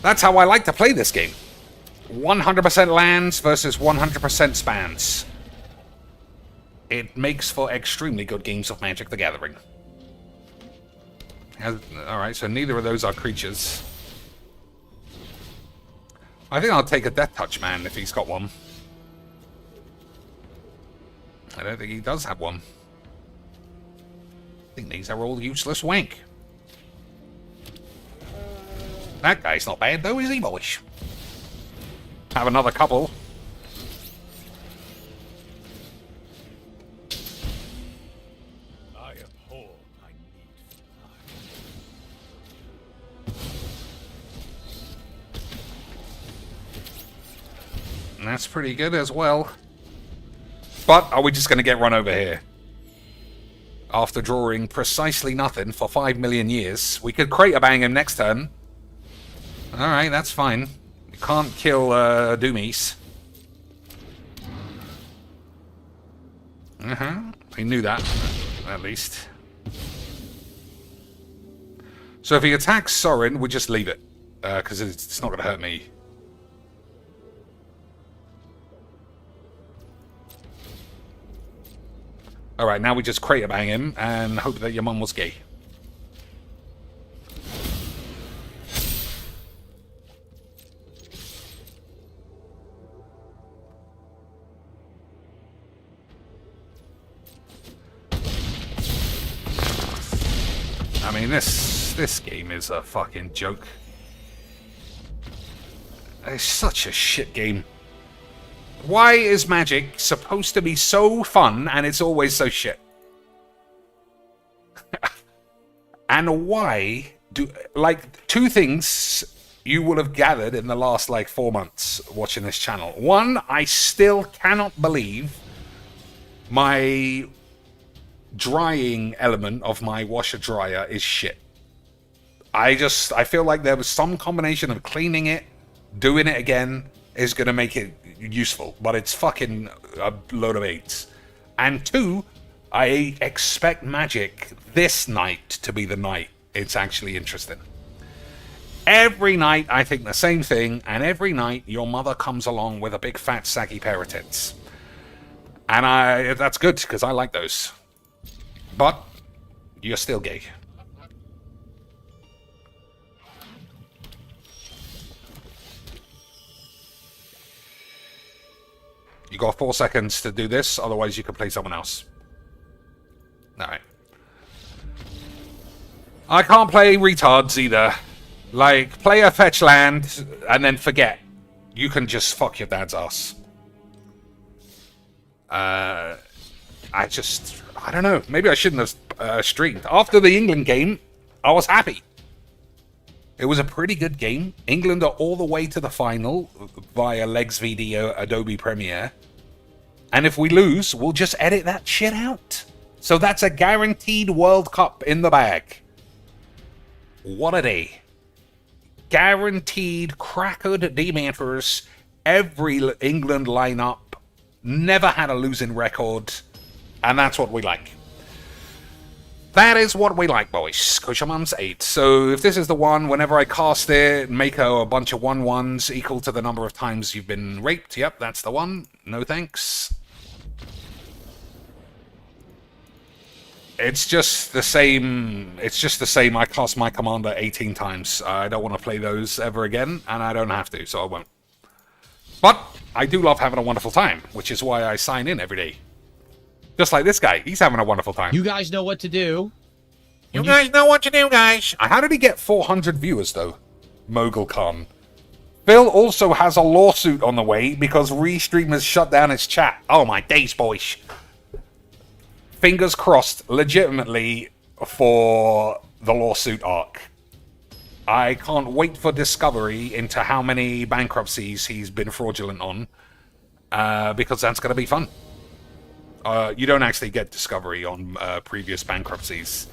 That's how I like to play this game. 100% lands versus 100% spans. It makes for extremely good games of Magic the Gathering. Alright, so neither of those are creatures. I think I'll take a Death Touch Man if he's got one. I don't think he does have one. I think these are all useless wank. That guy's not bad though, is he, boys? Have another couple. And that's pretty good as well. But are we just going to get run over here? After drawing precisely nothing for 5 million years, we could crater bang him next turn. Alright, that's fine. We can't kill Doomies. I knew that, at least. So if he attacks Sorin, we just leave it. Because it's not going to hurt me. Alright, now we just crater bang him and hope that your mum was gay. I mean, this game is a fucking joke. It's such a shit game. Why is Magic supposed to be so fun and it's always so shit? And why do... Like, two things you will have gathered in the last, 4 months watching this channel. One, I still cannot believe my drying element of my washer dryer is shit. I feel like there was some combination of cleaning it, doing it again, is going to make it useful, but it's fucking a load of eights. And two, I expect Magic this night to be the night it's actually interesting. Every night I think the same thing, and every night your mother comes along with a big fat saggy pair of tits. And that's good, because I like those. But you're still gay. You got 4 seconds to do this, otherwise you can play someone else. Alright. I can't play retards either. Like, play a fetch land, and then forget. You can just fuck your dad's ass. I don't know. Maybe I shouldn't have streamed. After the England game, I was happy. It was a pretty good game. England are all the way to the final via Legs VD Adobe Premiere. And if we lose, we'll just edit that shit out. So that's a guaranteed World Cup in the bag. What a day. Guaranteed crackered Dementors. Every England lineup. Never had a losing record. And that's what we like. That is what we like, boys. Cuhmunn's 8. So if this is the one, whenever I cast it, make a bunch of 1/1s equal to the number of times you've been raped. Yep, that's the one. No thanks. It's just the same. It's just the same. I cast my commander 18 times. I don't want to play those ever again, and I don't have to, so I won't. But I do love having a wonderful time, which is why I sign in every day. Just like this guy. He's having a wonderful time. You guys know what to do. You guys know what to do, guys. How did he get 400 viewers, though? Mogul Khan. Phil also has a lawsuit on the way because Restream has shut down his chat. Oh my days, boys. Fingers crossed, legitimately, for the lawsuit arc. I can't wait for discovery into how many bankruptcies he's been fraudulent on, because that's going to be fun. You don't actually get discovery on previous bankruptcies,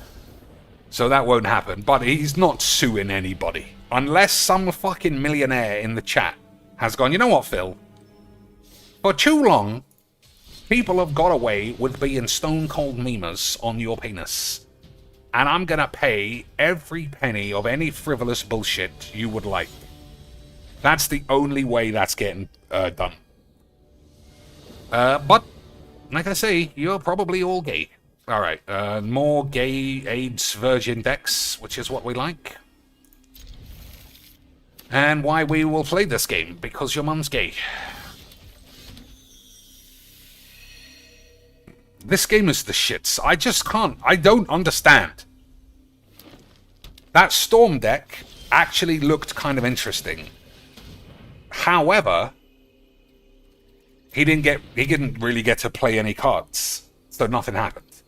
so that won't happen. But he's not suing anybody. Unless some fucking millionaire in the chat has gone, you know what, Phil? For too long, people have got away with being stone-cold memers on your penis. And I'm gonna pay every penny of any frivolous bullshit you would like. That's the only way that's getting done. But, like I say, you're probably all gay. Alright, more gay AIDS virgin decks, which is what we like. And why we will play this game, because your mum's gay. This game is the shits. I just can't. I don't understand. That Storm deck actually looked kind of interesting. However, he didn't really get to play any cards, so nothing happened.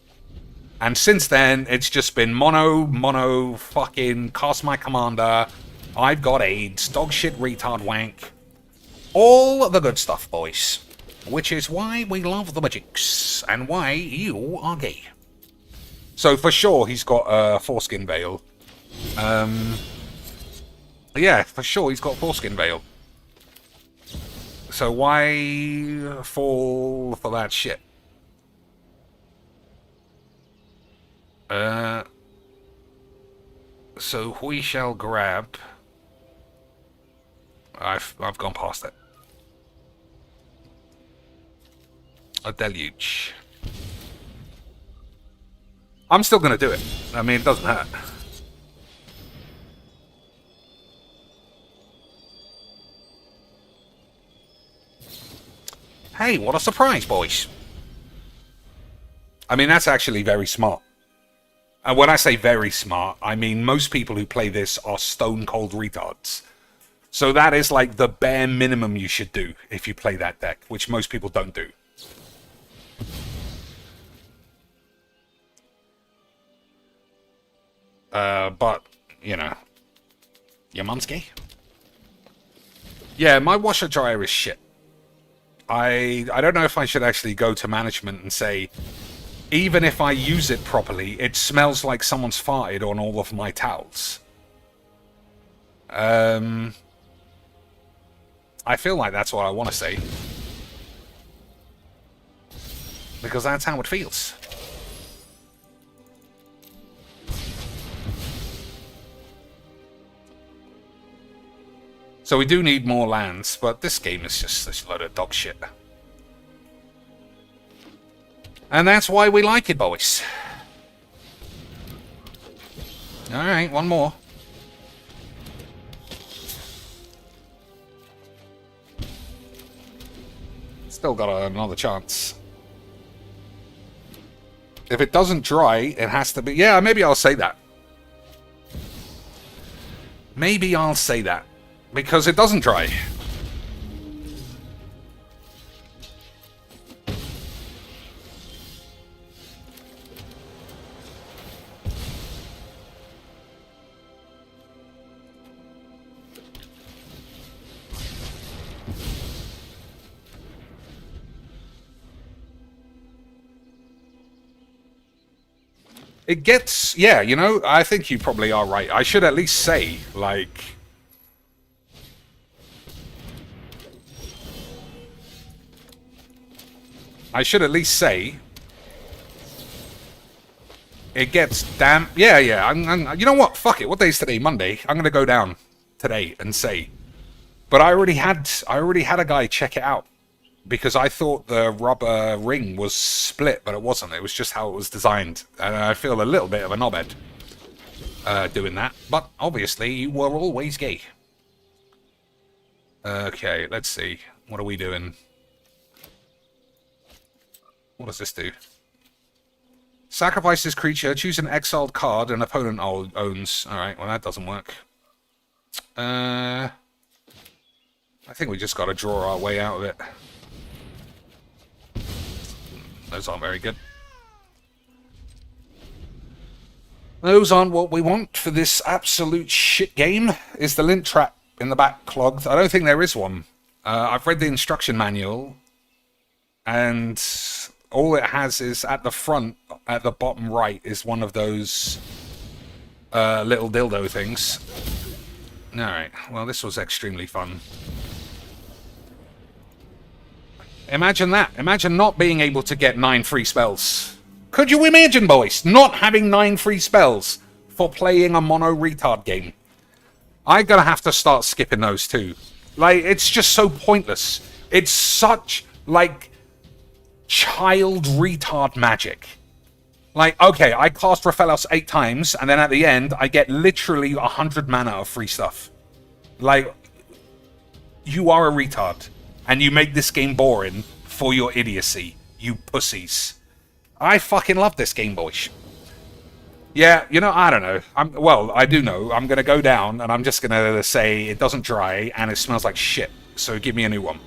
And since then, it's just been mono, fucking cast my commander. I've got AIDS, dog shit, retard, wank. All the good stuff, boys. Which is why we love the magics, and why you are gay. So for sure, he's got a foreskin veil. Yeah, for sure, he's got foreskin veil. So why fall for that shit? So we shall grab. I've gone past it. A deluge. I'm still gonna do it. I mean, it doesn't hurt. Hey, what a surprise, boys. I mean, that's actually very smart. And when I say very smart, I mean most people who play this are stone-cold retards. So that is like the bare minimum you should do if you play that deck, which most people don't do. But, you know, your mum's gay? Yeah, my washer dryer is shit. I don't know if I should actually go to management and say, even if I use it properly, it smells like someone's farted on all of my towels. I feel like that's what I want to say. Because that's how it feels. So we do need more lands, but this game is just this load of dog shit. And that's why we like it, boys. Alright, one more. Still got another chance. If it doesn't dry, it has to be... Yeah, maybe I'll say that. Maybe I'll say that. Because it doesn't dry. It gets... Yeah, you know, I think you probably are right. I should at least say, like... I should at least say... It gets damn... Yeah, you know what? Fuck it. What day is today? Monday. I'm going to go down today and say... But I already had a guy check it out. Because I thought the rubber ring was split, but it wasn't. It was just how it was designed. And I feel a little bit of a knobhead doing that. But obviously, you were always gay. Okay, let's see. What are we doing? What does this do? Sacrifice this creature. Choose an exiled card an opponent owns. Alright, well that doesn't work. I think we just got to draw our way out of it. Those aren't very good. Those aren't what we want for this absolute shit game. Is the lint trap in the back clogged? I don't think there is one. I've read the instruction manual, and all it has is at the front, at the bottom right, is one of those little dildo things. Alright, well this was extremely fun. Imagine that. Imagine not being able to get 9 free spells. Could you imagine, boys, not having 9 free spells for playing a mono retard game? I'm gonna have to start skipping those too. Like, it's just so pointless. It's such, like, child retard magic. Like, okay, I cast Raphaelos 8 times, and then at the end, I get literally 100 mana of free stuff. Like, you are a retard. And you make this game boring for your idiocy, you pussies. I fucking love this game, boys. Yeah, you know, I don't know. Well, I do know. I'm going to go down, and I'm just going to say it doesn't dry, and it smells like shit. So give me a new one.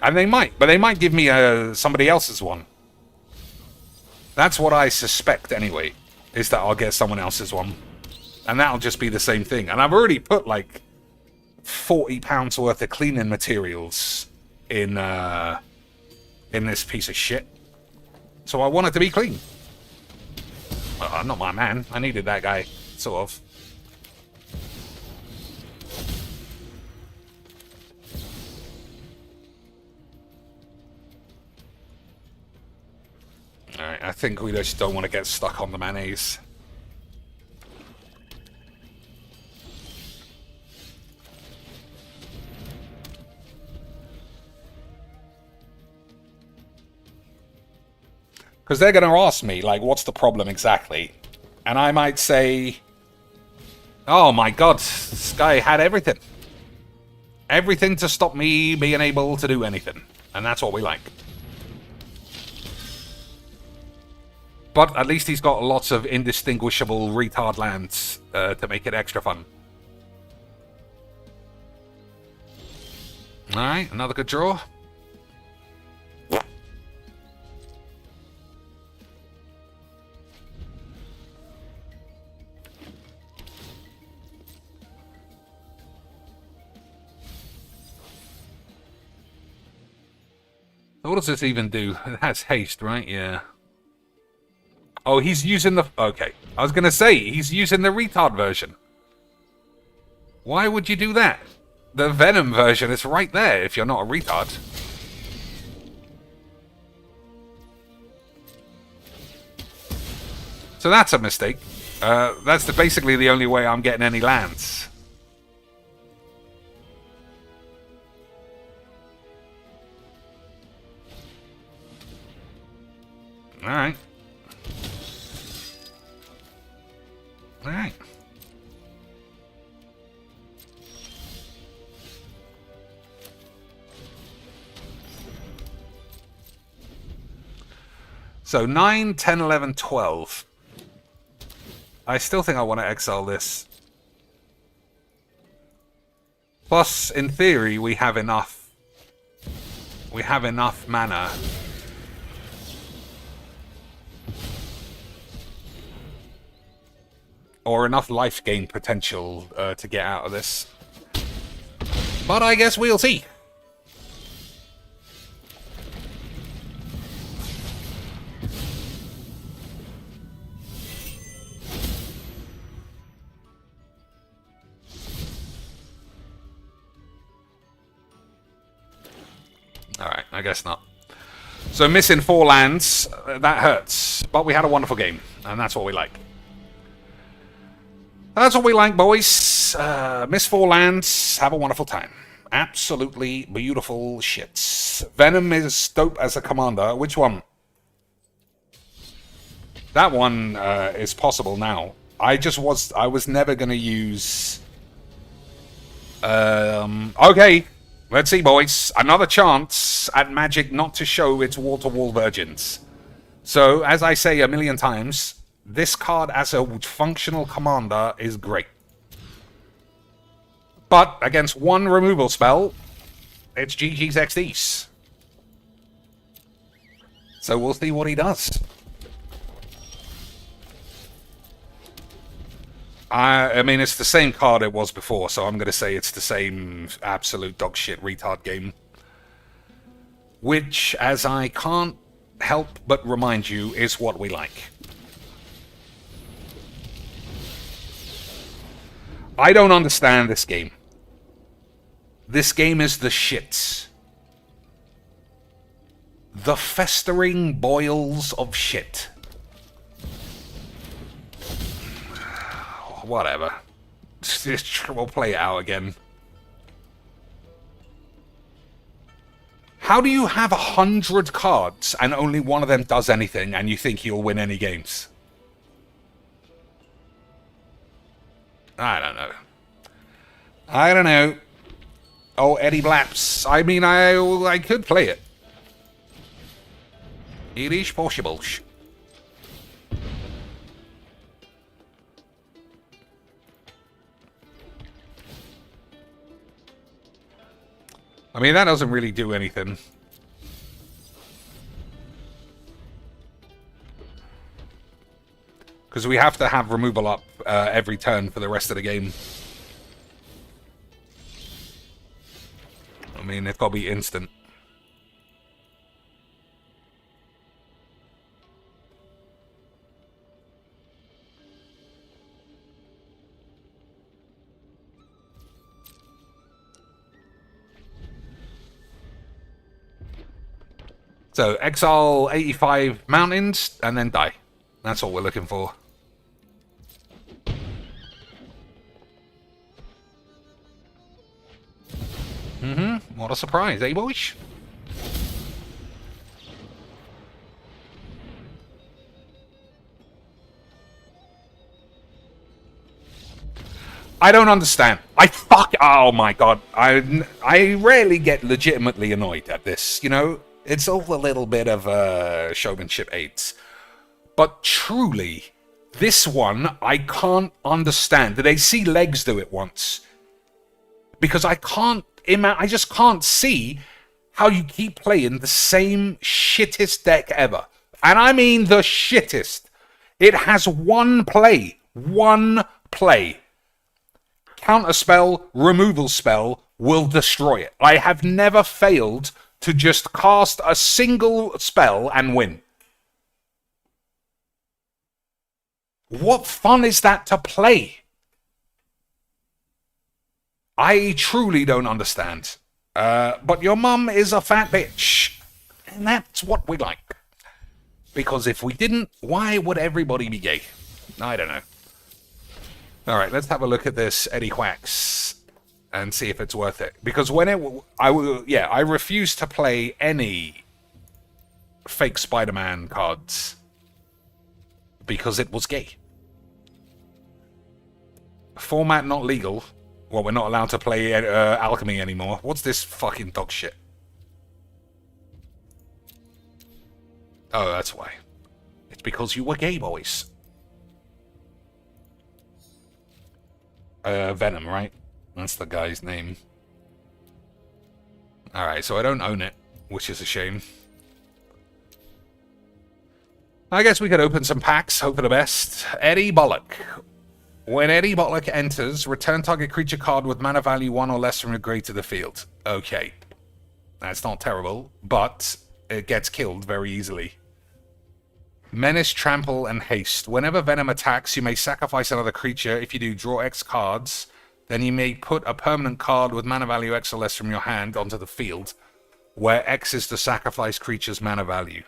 And they might, but they might give me somebody else's one. That's what I suspect, anyway, is that I'll get someone else's one. And that'll just be the same thing. And I've already put, like, £40 worth of cleaning materials in this piece of shit. So I want it to be clean. Well, I'm not my man. I needed that guy, sort of. Alright, I think we just don't want to get stuck on the mayonnaise. Because they're going to ask me, like, what's the problem exactly? And I might say, oh my god, this guy had everything. Everything to stop me being able to do anything. And that's what we like. But at least he's got lots of indistinguishable retard lands to make it extra fun. Alright, another good draw. What does this even do? It has haste, right? Yeah. Oh, he's using the... Okay. I was going to say, he's using the retard version. Why would you do that? The Venom version is right there if you're not a retard. So that's a mistake. That's basically the only way I'm getting any lands. Alright. Alright. So 9, 10, 11, 12. I still think I want to exile this. Plus, in theory, we have enough. We have enough mana. Or enough life gain potential to get out of this. But I guess we'll see. Alright, I guess not. So missing 4 lands, that hurts. But we had a wonderful game, and that's what we like. That's what we like, boys. Miss 4 lands, have a wonderful time. Absolutely beautiful shits. Venom is dope as a commander. Which one? That one is possible now. I was never going to use... okay. Let's see, boys. Another chance at Magic not to show its wall-to-wall virgins. So, as I say a million times, this card as a functional commander is great. But against one removal spell, it's GG's XDs. So we'll see what he does. I mean, it's the same card it was before, so I'm going to say it's the same absolute dogshit retard game. Which, as I can't help but remind you, is what we like. I don't understand this game. This game is the shits. The festering boils of shit. Whatever. We'll play it out again. How do you have 100 cards and only one of them does anything and you think you'll win any games? I don't know. I don't know. Oh, Eddie Blaps. I mean, I could play it. It is possible. I mean, that doesn't really do anything. Because we have to have removal up every turn for the rest of the game. I mean, it's got to be instant. So, exile 85 mountains, and then die. That's all we're looking for. What a surprise, eh, boys? I don't understand. Oh my god. I rarely get legitimately annoyed at this, you know? It's all a little bit of showmanship aids. But truly, this one, I can't understand. Did they see Legs do it once? Because I just can't see how you keep playing the same shittest deck ever. And I mean the shittest. It has one play. One play. Counter spell, removal spell will destroy it. I have never failed to just cast a single spell and win. What fun is that to play? I truly don't understand. But your mum is a fat bitch. And that's what we like. Because if we didn't, why would everybody be gay? I don't know. Alright, let's have a look at this Eddie Quacks and see if it's worth it. Because I refuse to play any fake Spider-Man cards because it was gay. Format not legal. Well, we're not allowed to play alchemy anymore. What's this fucking dog shit? Oh, that's why. attacked because you were gay, boys. Venom, right? That's the guy's name. Alright, so I don't own it, which is a shame. I guess we could open some packs, hope for the best. Eddie Bollock. When Eddie Bollock enters, return target creature card with mana value 1 or less from your grade to the field. Okay. That's not terrible, but it gets killed very easily. Menace, Trample, and Haste. Whenever Venom attacks, you may sacrifice another creature. If you do, draw X cards. Then you may put a permanent card with mana value X or less from your hand onto the field, where X is the sacrifice creature's mana value.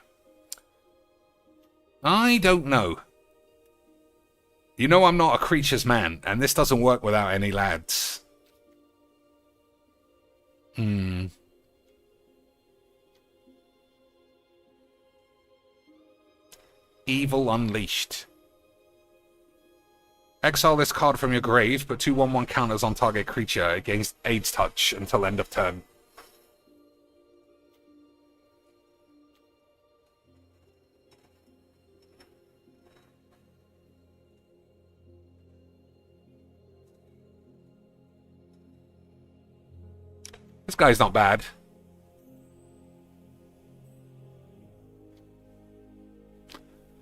I don't know. You know I'm not a creature's man, and this doesn't work without any lads. Evil Unleashed. Exile this card from your grave, put 2/1/1 counters on target creature against AIDS Touch until end of turn. This guy's not bad.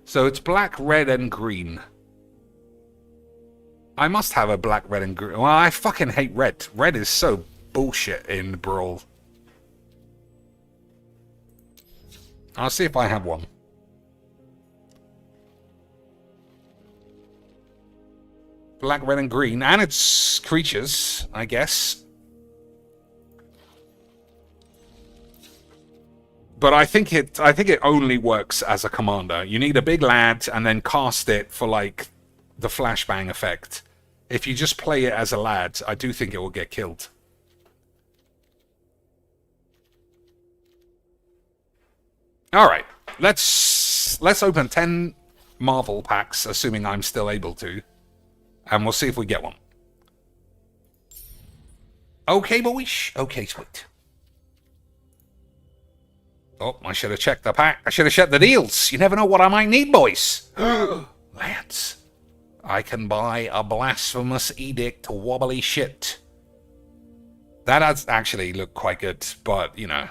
So it's black, red, and green. I must have a black, red, and green. Well, I fucking hate red. Red is so bullshit in Brawl. I'll see if I have one. Black, red, and green. And it's creatures, I guess. But I think it only works as a commander. You need a big lad and then cast it for like the flashbang effect. If you just play it as a lad, I do think it will get killed. All right, let's open 10 Marvel packs, assuming I'm still able to, and we'll see if we get one. Okay, boys. Okay, sweet. Oh, I should have checked the pack. I should have checked the deals. You never know what I might need, boys. Lads, I can buy a blasphemous edict to wobbly shit. That does actually look quite good, but, you know,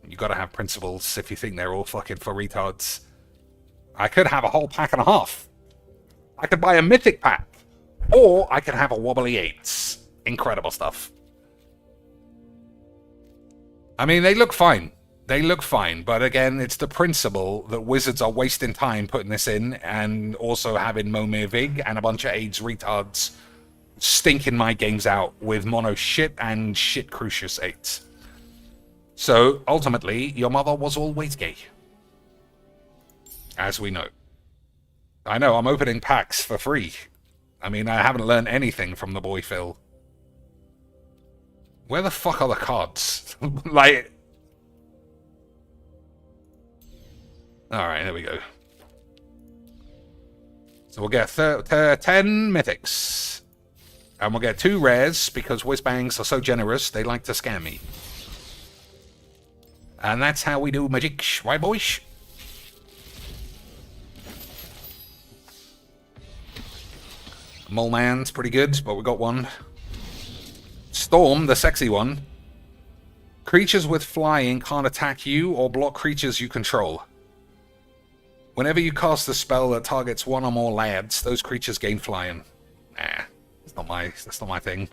you gotta have principles if you think they're all fucking for retards. I could have a whole pack and a half. I could buy a mythic pack. Or I could have a wobbly 8s. Incredible stuff. I mean, they look fine. They look fine, but again, it's the principle that Wizards are wasting time putting this in, and also having Momir Vig and a bunch of AIDS retards stinking my games out with mono shit and shit Crucius 8s. So, ultimately, your mother was always gay. As we know. I know, I'm opening packs for free. I mean, I haven't learned anything from the boy Phil. Where the fuck are the cards? Like... Alright, there we go. So we'll get 10 mythics. And we'll get 2 rares, because whizbangs are so generous, they like to scam me. And that's how we do magic, right boys? Mole Man's pretty good, but we got one. Storm, the sexy one. Creatures with flying can't attack you or block creatures you control. Whenever you cast a spell that targets one or more lads, those creatures gain flying. Nah, that's not my thing.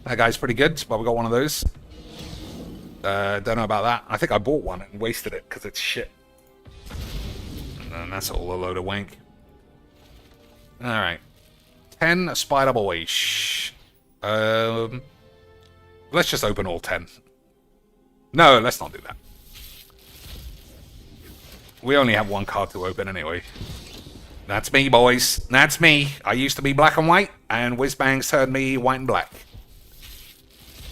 That guy's pretty good, but we got one of those. Don't know about that. I think I bought one and wasted it because it's shit. And that's all a load of wank. Alright. 10 Spider Boys. Let's just open all 10. No, let's not do that. We only have one card to open anyway. That's me, boys. That's me. I used to be black and white, and whizbangs turned me white and black.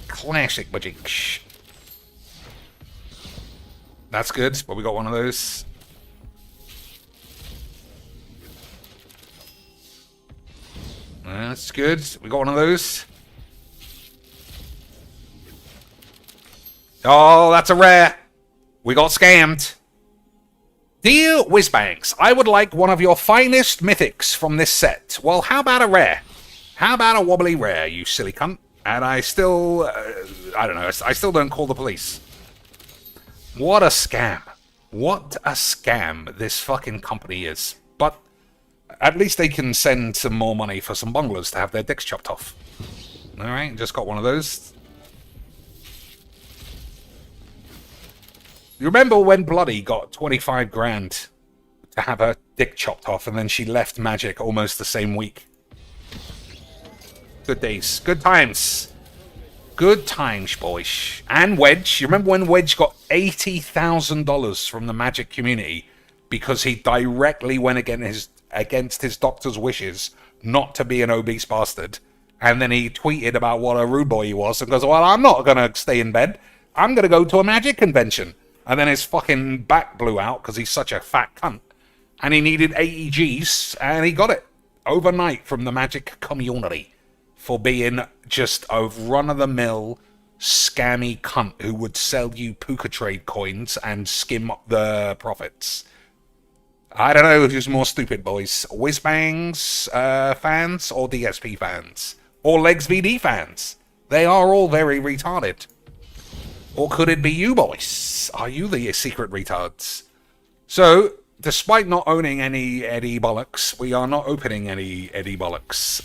Classic magic. That's good, but we got one of those. That's good. We got one of those. Oh, that's a rare. We got scammed. Dear Whizbangs, I would like one of your finest mythics from this set. Well, how about a rare? How about a wobbly rare, you silly cunt? And I still, I don't know, I still don't call the police. What a scam. What a scam this fucking company is. But at least they can send some more money for some bonglers to have their dicks chopped off. Alright, just got one of those. You remember when Bloody got 25 grand to have her dick chopped off and then she left Magic almost the same week? Good days. Good times. Good times, boys. And Wedge. You remember when Wedge got $80,000 from the Magic community because he directly went against his doctor's wishes not to be an obese bastard? And then he tweeted about what a rude boy he was and goes, well, I'm not going to stay in bed. I'm going to go to a Magic convention. And then his fucking back blew out because he's such a fat cunt. And he needed 80 G's and he got it overnight from the Magic community for being just a run-of-the-mill scammy cunt who would sell you Puka Trade coins and skim the profits. I don't know who's more stupid, boys. Whizbangs fans or DSP fans? Or Legs VD fans? They are all very retarded. Or could it be you, boys? Are you the secret retards? So, despite not owning any Eddie Bollocks, we are not opening any Eddie Bollocks.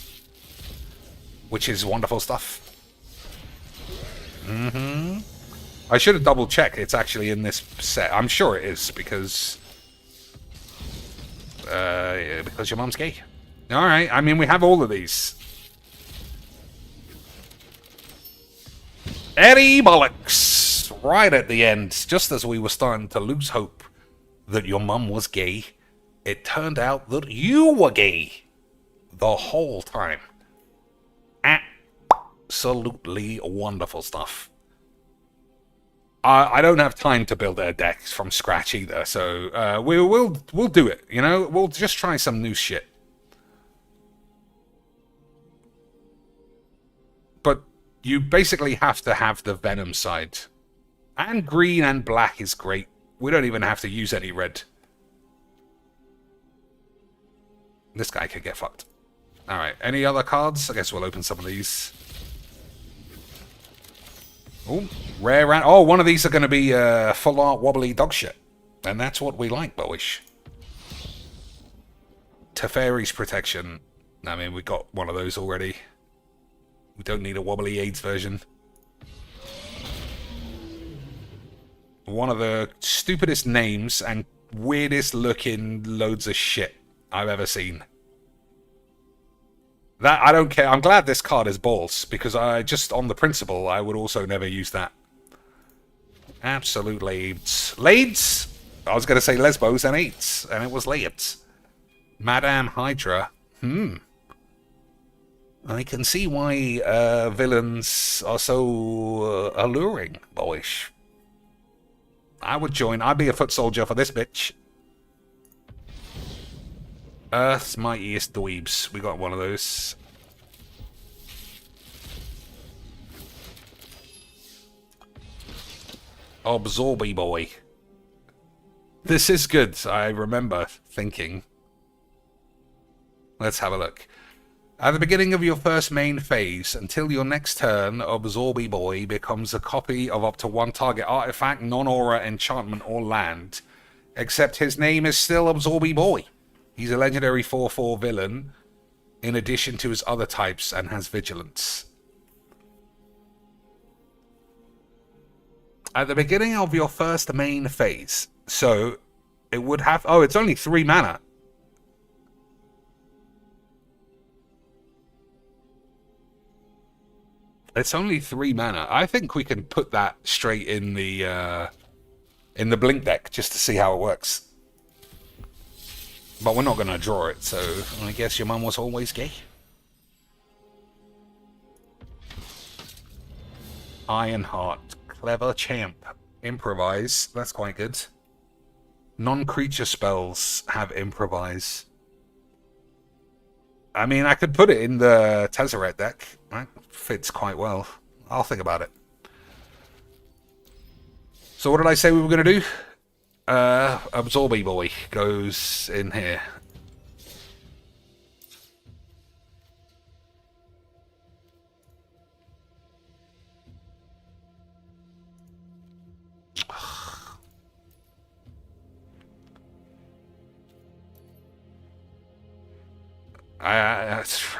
Which is wonderful stuff. I should have double checked it's actually in this set. I'm sure it is because your mom's gay. Alright, I mean we have all of these. Eddie Bollocks! Right at the end, just as we were starting to lose hope that your mum was gay, it turned out that you were gay the whole time. Absolutely wonderful stuff. I don't have time to build a deck from scratch either, so we'll do it. You know, we'll just try some new shit. But you basically have to have the Venom side, and green and black is great. We don't even have to use any red. This guy could get fucked. All right, any other cards? I guess we'll open some of these. Oh, rare ran. Oh, one of these are going to be full art wobbly dog shit. And that's what we like, boyish. Teferi's protection. I mean, we got one of those already. We don't need a wobbly AIDS version. One of the stupidest names and weirdest looking loads of shit I've ever seen. That, I don't care. I'm glad this card is balls, because I just, on the principle, I would also never use that. Absolute Lades. Lades? I was going to say Lesbos and AIDS, and it was Lades. Madame Hydra. I can see why villains are so alluring, boyish. I would join. I'd be a foot soldier for this bitch. Earth's Mightiest Dweebs. We got one of those. Absorby Boy. This is good, I remember thinking. Let's have a look. At the beginning of your first main phase, until your next turn, Absorby Boy becomes a copy of up to one target artifact, non-aura, enchantment, or land. Except his name is still Absorby Boy. He's a legendary 4/4 villain, in addition to his other types, and has vigilance. At the beginning of your first main phase, so it would have... Oh, it's only 3 mana. It's only 3 mana. I think we can put that straight in the Blink deck, just to see how it works. But we're not going to draw it, so I guess your mum was always gay. Ironheart. Clever champ. Improvise. That's quite good. Non-creature spells have improvise. I mean, I could put it in the Tezzeret deck. That fits quite well. I'll think about it. So what did I say we were going to do? Absorby Boy goes in here.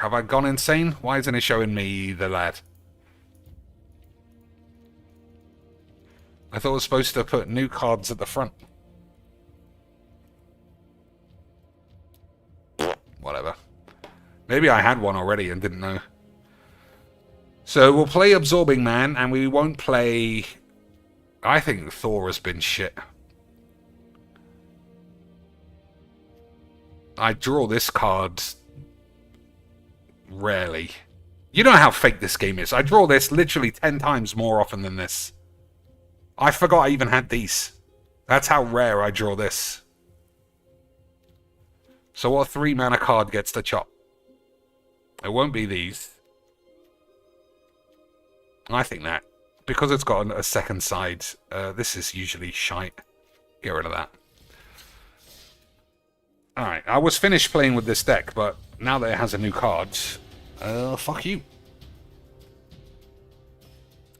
Have I gone insane? Why isn't it showing me the lad? I thought it was supposed to put new cards at the front. Whatever. Maybe I had one already and didn't know. So we'll play Absorbing Man, and we won't play... I think Thor has been shit. I draw this card rarely. You know how fake this game is. I draw this literally 10 times more often than this. I forgot I even had these. That's how rare I draw this. So what 3-mana card gets to chop? It won't be these. I think that. Because it's got a second side, this is usually shite. Get rid of that. Alright, I was finished playing with this deck, but now that it has a new card, fuck you.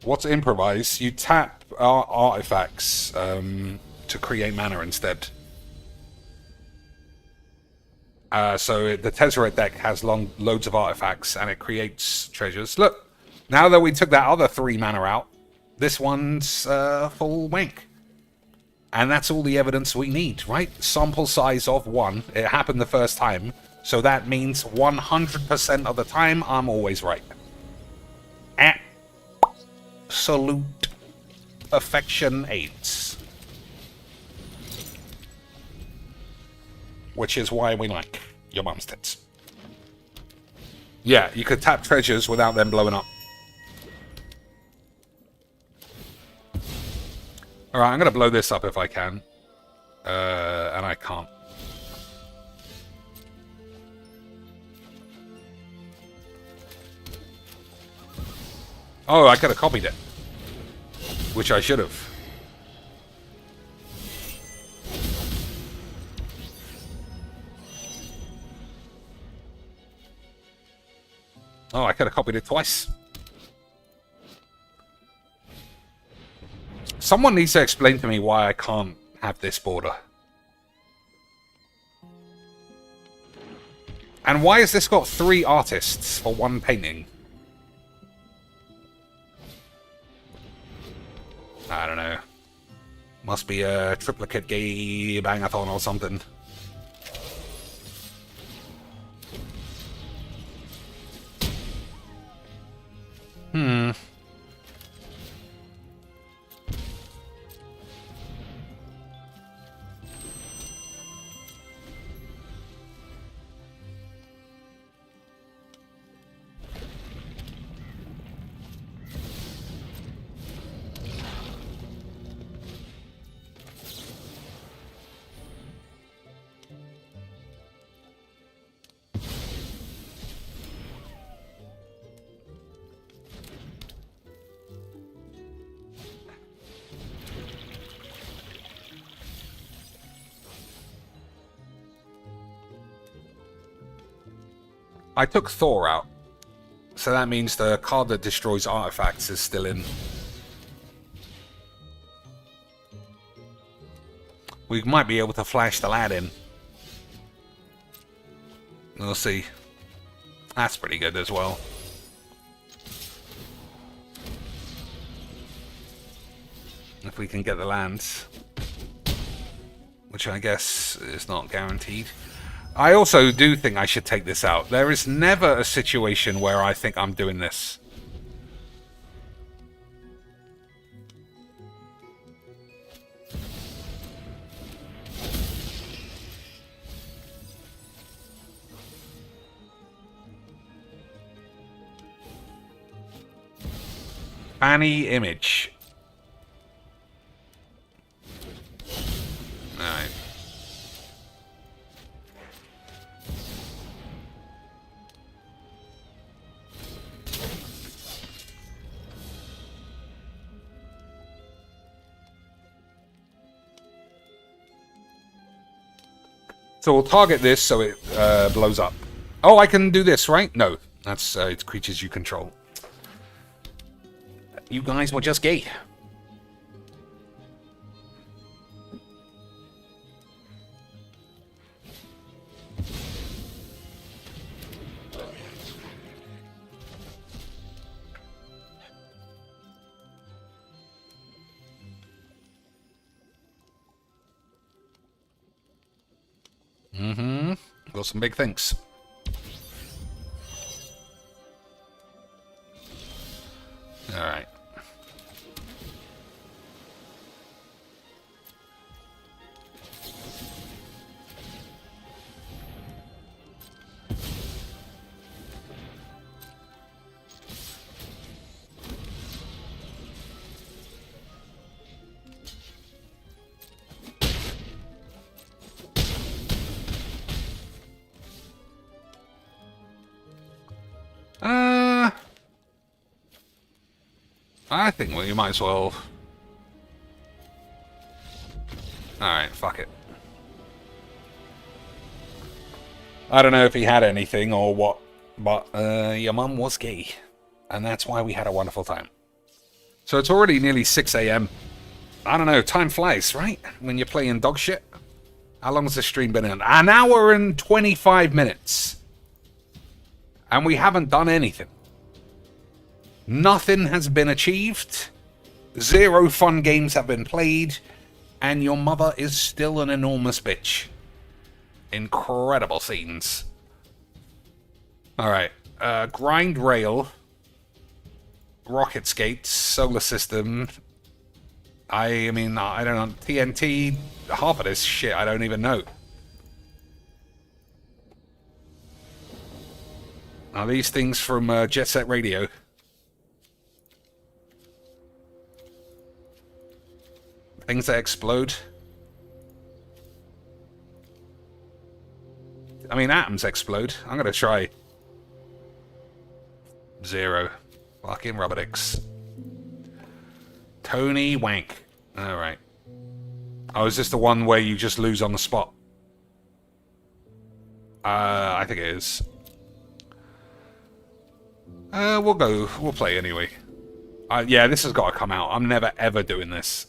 What's improvise? You tap artifacts to create mana instead. So the Tezzeret deck has loads of artifacts, and it creates treasures. Look, now that we took that other 3 mana out, this one's full wank. And that's all the evidence we need, right? Sample size of 1. It happened the first time, so that means 100% of the time I'm always right. Absolute perfection aids. Which is why we like your mum's tits. Yeah, you could tap treasures without them blowing up. Alright, I'm going to blow this up if I can. And I can't. Oh, I could have copied it. Which I should have. Oh, I could have copied it twice. Someone needs to explain to me why I can't have this border. And why has this got 3 artists for 1 painting? I don't know. Must be a triplicate gay bangathon or something. I took Thor out, so that means the card that destroys artifacts is still in. We might be able to flash the lad in. We'll see. That's pretty good as well. If we can get the lands. Which I guess is not guaranteed. I also do think I should take this out. There is never a situation where I think I'm doing this. Fanny image. Alright. So we'll target this so it blows up. Oh, I can do this, right? No, that's it's creatures you control. You guys were just gay. Mm-hmm. Got some big things. All right. I think well, you might as well. Alright, fuck it. I don't know if he had anything or what, but your mum was gay. And that's why we had a wonderful time. So it's already nearly 6 a.m. I don't know, time flies, right? When you're playing dog shit. How long has this stream been in? An hour and 25 minutes. And we haven't done anything. Nothing has been achieved. 0 fun games have been played. And your mother is still an enormous bitch. Incredible scenes. Alright. Grind rail. Rocket skates. Solar system. I mean, I don't know. TNT. Half of this shit I don't even know. Are these things from Jet Set Radio? Things that explode. I mean, atoms explode. I'm gonna try. 0. Fucking rubber dicks. Tony Wank. Alright. Oh, is this the one where you just lose on the spot? I think it is. We'll play anyway. Yeah, this has got to come out. I'm never ever doing this.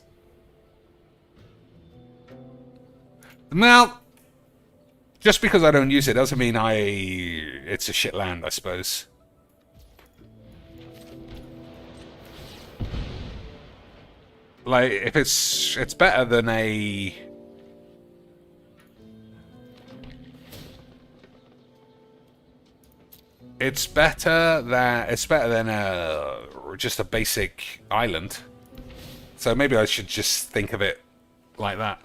Well, just because I don't use it doesn't mean it's a shit land, I suppose. Like, if it's better than a... It's better than just a basic island. So maybe I should just think of it like that.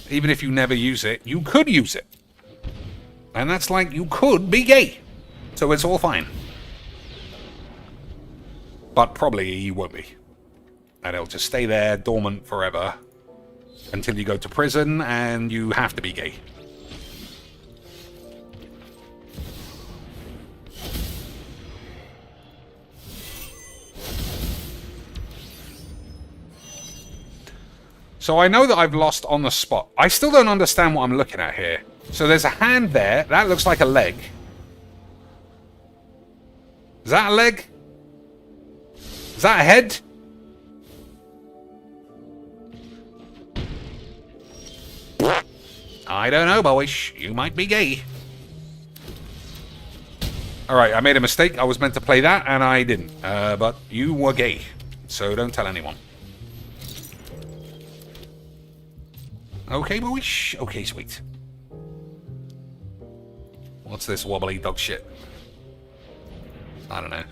Even if you never use it, you could use it. And that's like, you could be gay. So it's all fine. But probably you won't be. And it'll just stay there dormant forever. Until you go to prison and you have to be gay. So I know that I've lost on the spot. I still don't understand what I'm looking at here. So there's a hand there. That looks like a leg. Is that a leg? Is that a head? I don't know, boys. You might be gay. Alright, I made a mistake. I was meant to play that, and I didn't. But you were gay. So don't tell anyone. Okay, boys. Okay, sweet. What's this wobbly dog shit? I don't know.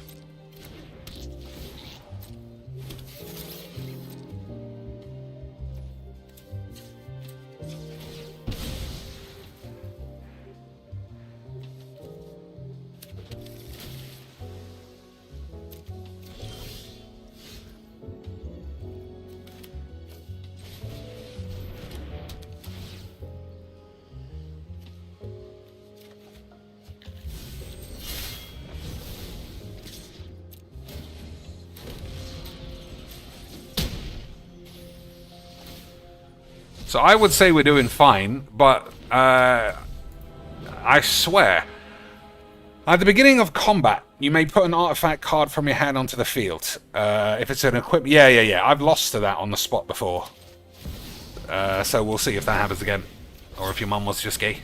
So I would say we're doing fine, but I swear, at the beginning of combat, you may put an artifact card from your hand onto the field. If it's an equip... Yeah. I've lost to that on the spot before. So we'll see if that happens again. Or if your mum was just gay.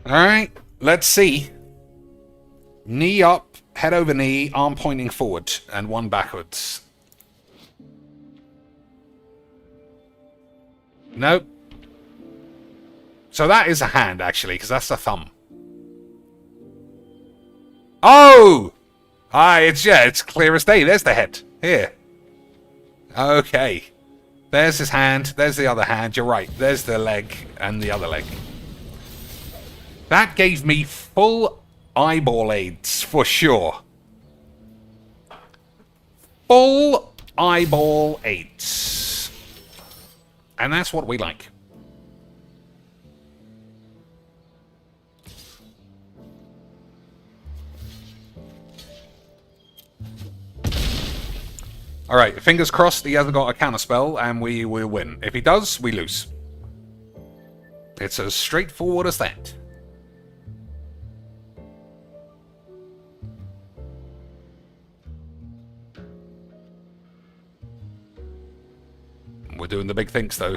Alright, let's see. Knee up, head over knee, arm pointing forward, and one backwards. Nope. So that is a hand, actually, because that's the thumb. Oh! It's clear as day. There's the head. Here. Okay. There's his hand. There's the other hand. You're right. There's the leg and the other leg. That gave me full eyeball aids, for sure. Full eyeball aids. And that's what we like. Alright, fingers crossed he hasn't got a counterspell and we will win. If he does, we lose. It's as straightforward as that. We're doing the big things, though.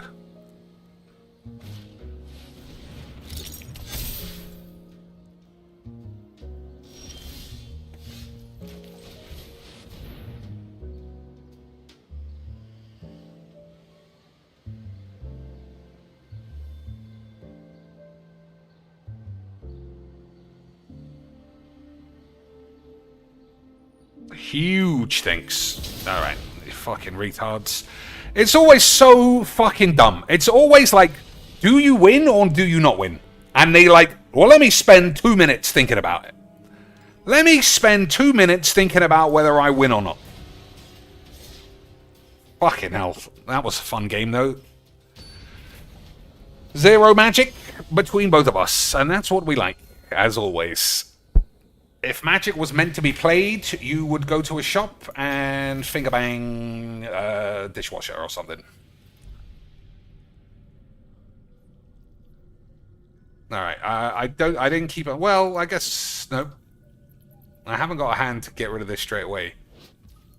Huge things. Alright, fucking retards. It's always so fucking dumb. It's always like, do you win or do you not win? And they like, well, let me spend 2 minutes thinking about it. Let me spend 2 minutes thinking about whether I win or not. Fucking hell. That was a fun game, though. 0 magic between both of us. And that's what we like, as always. If magic was meant to be played, you would go to a shop and finger bang a dishwasher or something. Alright, I didn't keep it. Well, I guess, no. I haven't got a hand to get rid of this straight away.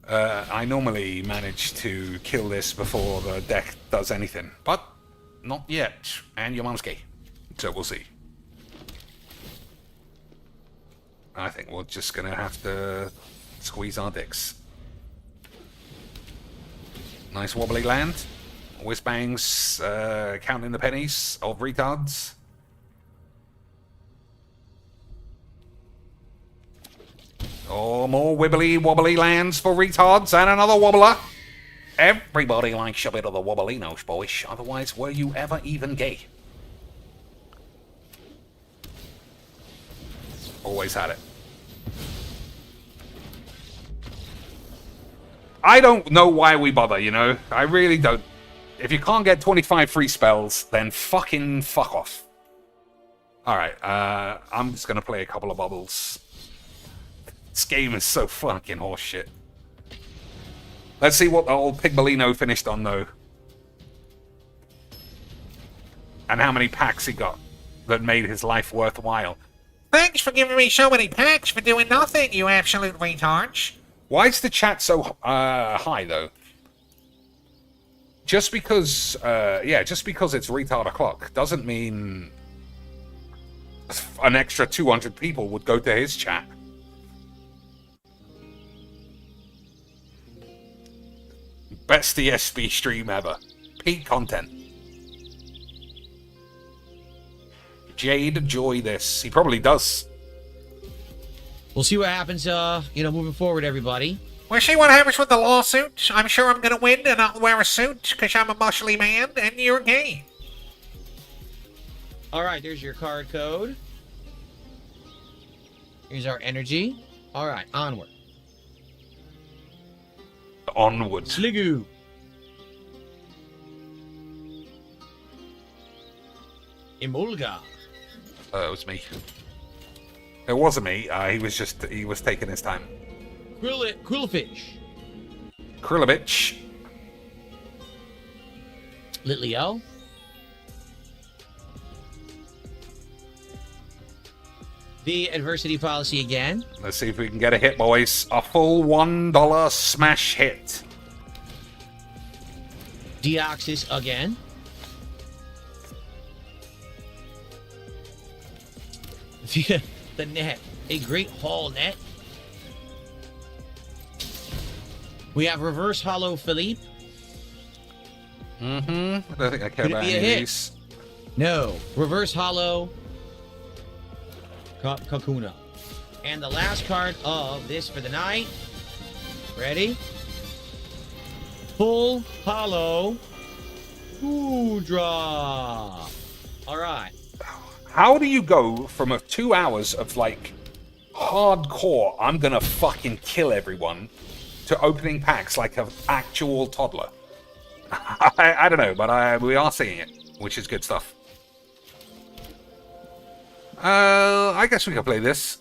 I normally manage to kill this before the deck does anything, but not yet. And your mum's gay, so we'll see. I think we're just going to have to squeeze our dicks. Nice wobbly land. Whiz bangs, counting the pennies of retards. Oh, more wibbly wobbly lands for retards and another wobbler. Everybody likes a bit of the wobblinos, boys. Otherwise, were you ever even gay? Always had it. I don't know why we bother, you know? I really don't. If you can't get 25 free spells, then fucking fuck off. Alright, I'm just gonna play a couple of bubbles. This game is so fucking horseshit. Let's see what the old Pigbolino finished on, though. And how many packs he got that made his life worthwhile. Thanks for giving me so many packs for doing nothing, you absolute retards. Why is the chat so high, though? Just because, just because it's retard o'clock doesn't mean an extra 200 people would go to his chat. Best DSP stream ever. Peak content. Jade, enjoy this. He probably does. We'll see what happens, moving forward, everybody. We'll see what happens with the lawsuit. I'm sure I'm gonna win and I'll wear a suit because I'm a muscly man and you're gay. All right, there's your card code. Here's our energy. All right, onward. Onward. Sligoo. Emolga. It was me. It wasn't me. He was taking his time. Krillfish. Krillabitch. Litleo. The adversity policy again. Let's see if we can get a hit, boys. A full $1 smash hit. Deoxys again. The net. A great haul net. We have reverse hollow Philippe. I don't think I care Could it about be a any of hit? these. No. Reverse hollow Kakuna. And the last card of this for the night. Ready? Full hollow Hoodra. All right. How do you go from 2 hours of like hardcore, I'm gonna fucking kill everyone, to opening packs like an actual toddler? I don't know, but we are seeing it, which is good stuff. I guess we can play this.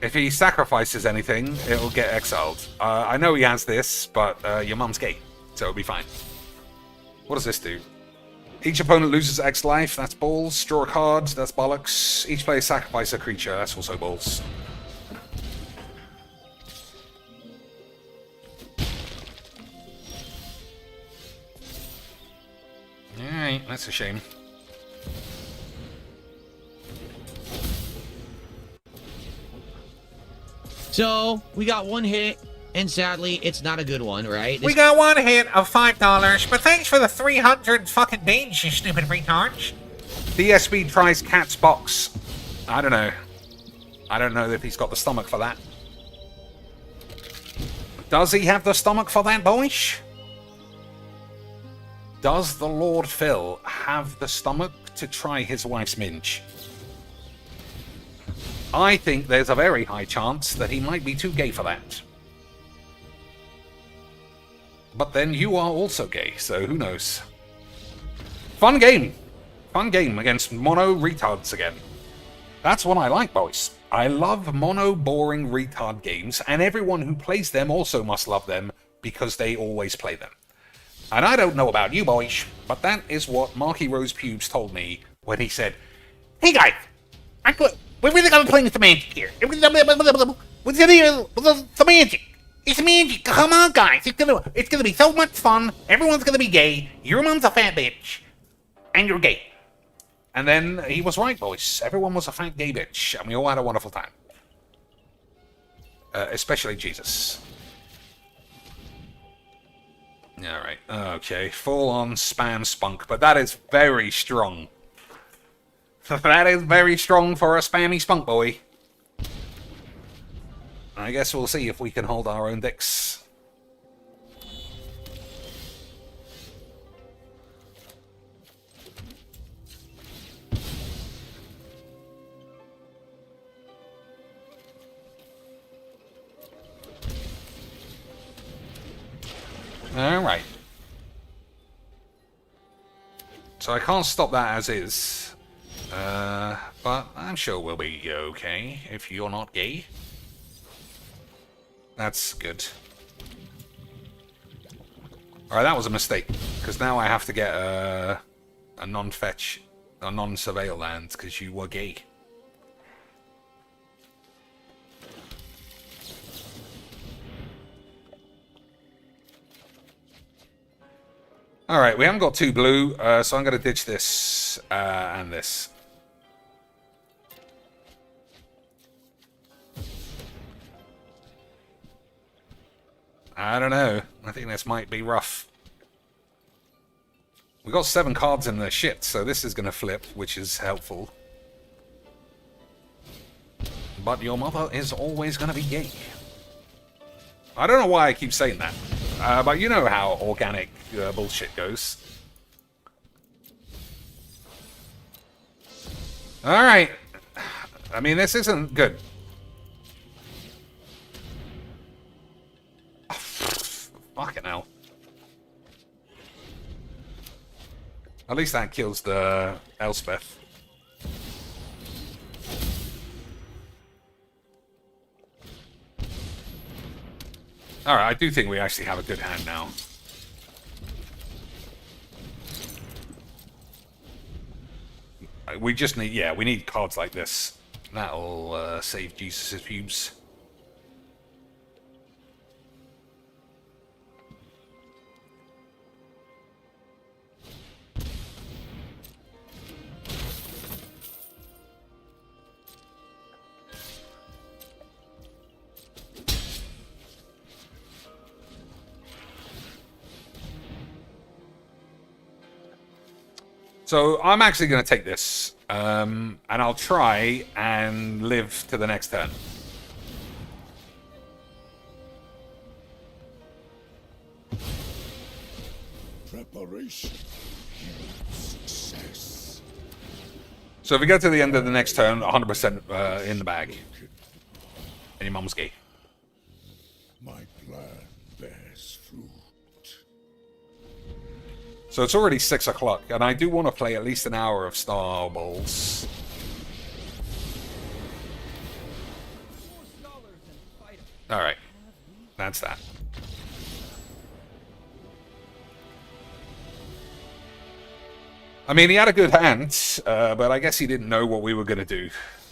If he sacrifices anything, it'll get exiled. I know he has this, but your mum's gay, so it'll be fine. What does this do? Each opponent loses X life, that's balls. Draw a card, that's bollocks. Each player sacrifices a creature, that's also balls. Alright, that's a shame. So we got one hit, and sadly, it's not a good one, right? We got one hit of $5, but thanks for the 300 fucking beans, you stupid retards. DSB tries Cat's Box. I don't know. I don't know if he's got the stomach for that. Does he have the stomach for that, boys? Does the Lord Phil have the stomach to try his wife's minge? I think there's a very high chance that he might be too gay for that. But then you are also gay, so who knows? Fun game! Fun game against mono retards again. That's what I like, boys. I love mono boring retard games, and everyone who plays them also must love them because they always play them. And I don't know about you boys, but that is what Marky Rose Pubes told me when he said, "Hey guys, we're really gonna play the magic here. What's the magic? It's magic. Come on, guys. It's gonna be so much fun. Everyone's gonna be gay. Your mom's a fat bitch, and you're gay." And then he was right, boys. Everyone was a fat gay bitch, and we all had a wonderful time. Especially Jesus. Alright, okay. Full-on spam spunk, but that is very strong. That is very strong for a spammy spunk boy. I guess we'll see if we can hold our own dicks. Alright. So I can't stop that as is. But I'm sure we'll be okay if you're not gay. That's good. Alright, that was a mistake. Because now I have to get a non-fetch, a non-surveil land because you were gay. Alright, we haven't got 2 blue, so I'm going to ditch this and this. I don't know. I think this might be rough. We got 7 cards in the shit, so this is going to flip, which is helpful. But your mother is always going to be gay. I don't know why I keep saying that. But you know how organic bullshit goes. Alright. I mean, this isn't good. Fucking hell. At least that kills the Elspeth. Alright, I do think we actually have a good hand now. We just need, yeah, we need cards like this. That'll save Jesus' pubes. So I'm actually going to take this, and I'll try and live to the next turn. Preparation. Success. So if we get to the end of the next turn, 100% in the bag. And your mum's gay. My plan bears fruit. So it's already 6 o'clock, and I do want to play at least an hour of Star Bowls. Alright. That's that. I mean, he had a good hand, but I guess he didn't know what we were going to do.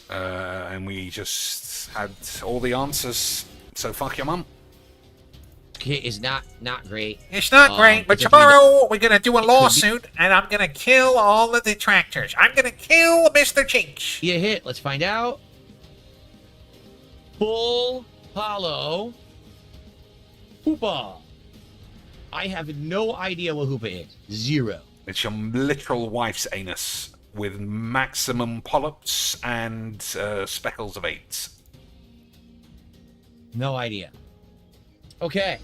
And we just had all the answers, so fuck your mum. Is not great. It's not great, but it's a- tomorrow we're gonna do a lawsuit, and I'm gonna kill all the detractors. I'm gonna kill Mr. Cheeks. Be a hit. Let's find out. Full hollow. Hoopa. I have no idea what Hoopa is. Zero. It's your literal wife's anus with maximum polyps and speckles of 8. No idea. Okay.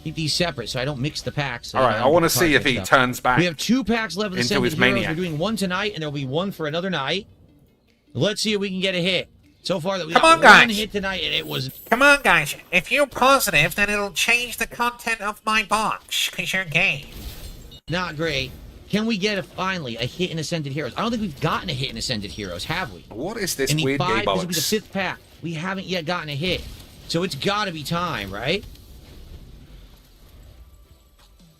Keep these separate so I don't mix the packs. So All right, I want to see if he turns back. We have 2 packs left of the into Ascended his Heroes. maniac. We're doing one tonight, and there'll be one for another night. Let's see if we can get a hit. So far, that we Come got on, guys. one hit tonight, and it was Come on, guys. If you're positive, then it'll change the content of my box, because you're gay. not great. Can we get finally a hit in Ascended Heroes? I don't think we've gotten a hit in Ascended Heroes, have we? What is this In the weird gay 5, this will be the bollocks? 5th pack. We haven't yet gotten a hit. So it's got to be time, right?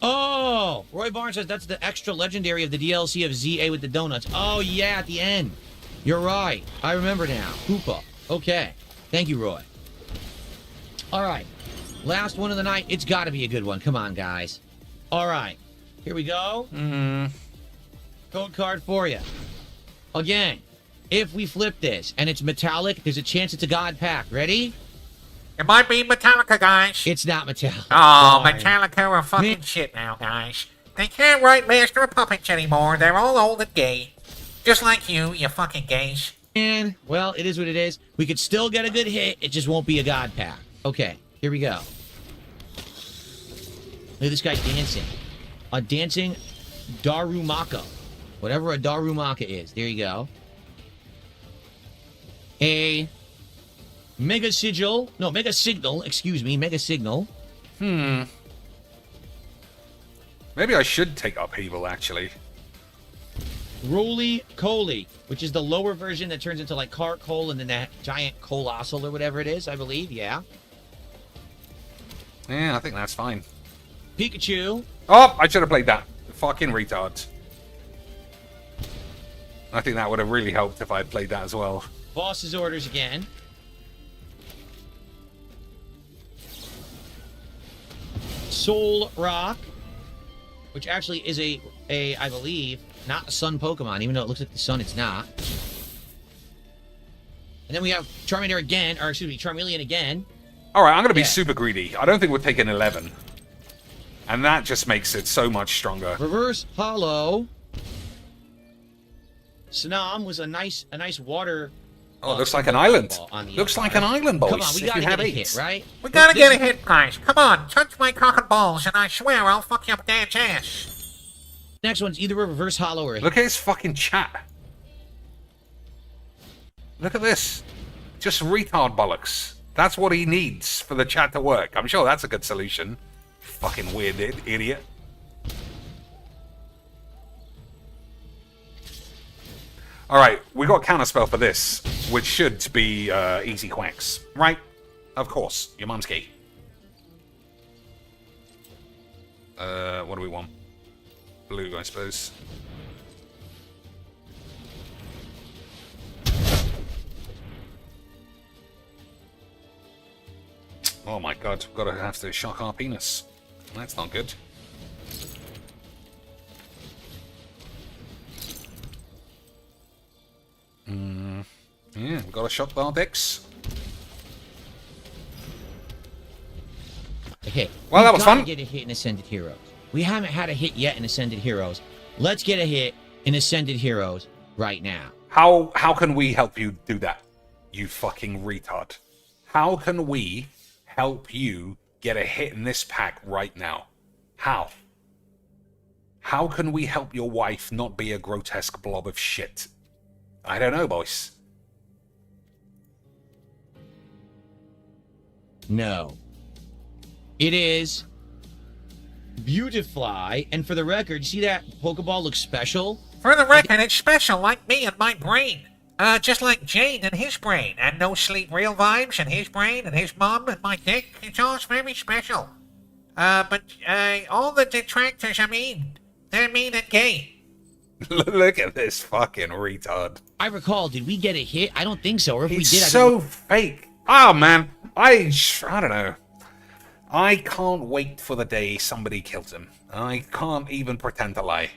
Oh! Roy Barnes says that's the extra legendary of the DLC of ZA with the donuts. Oh, yeah, at the end. You're right. I remember now. Hoopa. Okay. Thank you, Roy. All right. Last one of the night. It's got to be a good one. Come on, guys. All right. Here we go. Code card for you. Again, if we flip this and it's metallic, there's a chance it's a god pack. Ready? It might be Metallica, guys. It's not metallic. Oh, Darn. Metallica are fucking shit now, guys. They can't write Master of Puppets anymore. They're all old and gay. Just like you fucking gays. And, well, it is what it is. We could still get a good hit. It just won't be a god pack. Okay, here we go. Look at this guy dancing. A dancing Darumaka. Whatever a Darumaka is. There you go. A Mega Sigil. No, Mega Signal. Excuse me. Mega Signal. Maybe I should take Upheaval, actually. Roly Coly, which is the lower version that turns into like Cart Coal and then that giant Colossal or whatever it is, I believe. Yeah. Yeah, I think that's fine. Pikachu. Oh, I should have played that. Fucking retards. I think that would have really helped if I had played that as well. Boss's orders again. Soul Rock, which actually is a I believe, not a sun Pokemon, even though it looks like the sun, it's not. And then we have Charmander again, or excuse me, Charmeleon again. Alright, I'm going to be Yeah. super greedy. I don't think we'll take an 11. And that just makes it so much stronger. Reverse Hollow. Sanam was a nice water. Oh, it looks like an island. On the Looks like outside. an island, boys. Come on, we if gotta you get have a 8. hit, right? We gotta This get a is- hit, guys. Come on, touch my cock and balls, and I swear I'll fuck you up Dan's ass. Next one's either a reverse hollow or a Look at his fucking chat. Look at this. Just retard bollocks. That's what he needs for the chat to work. I'm sure that's a good solution. Fucking weird idiot. All right, we got a counterspell for this, which should be easy quacks, right? Of course, your mum's key. What do we want? Blue, I suppose. Oh my god, we've got to have to shock our penis. That's not good. Yeah, we've got to shock our dicks. Okay. Well, that we was gotta fun. Get a hit in Ascended Heroes. We haven't had a hit yet in Ascended Heroes. Let's get a hit in Ascended Heroes right now. How can we help you do that, you fucking retard? How can we help you get a hit in this pack right now? How? How can we help your wife not be a grotesque blob of shit? I don't know, boys. No. It is Beautifly, and for the record, you see that Pokeball looks special? For the record, it's special like me and my brain. Just like Jane and his brain, and no sleep real vibes and his brain and his mom and my dick. It's all very special. But all the detractors are mean. They're mean and gay. Look at this fucking retard. I recall, did we get a hit? I don't think so, or if He's we did, so fake. Oh, man. I don't know. I can't wait for the day somebody kills him. I can't even pretend to lie.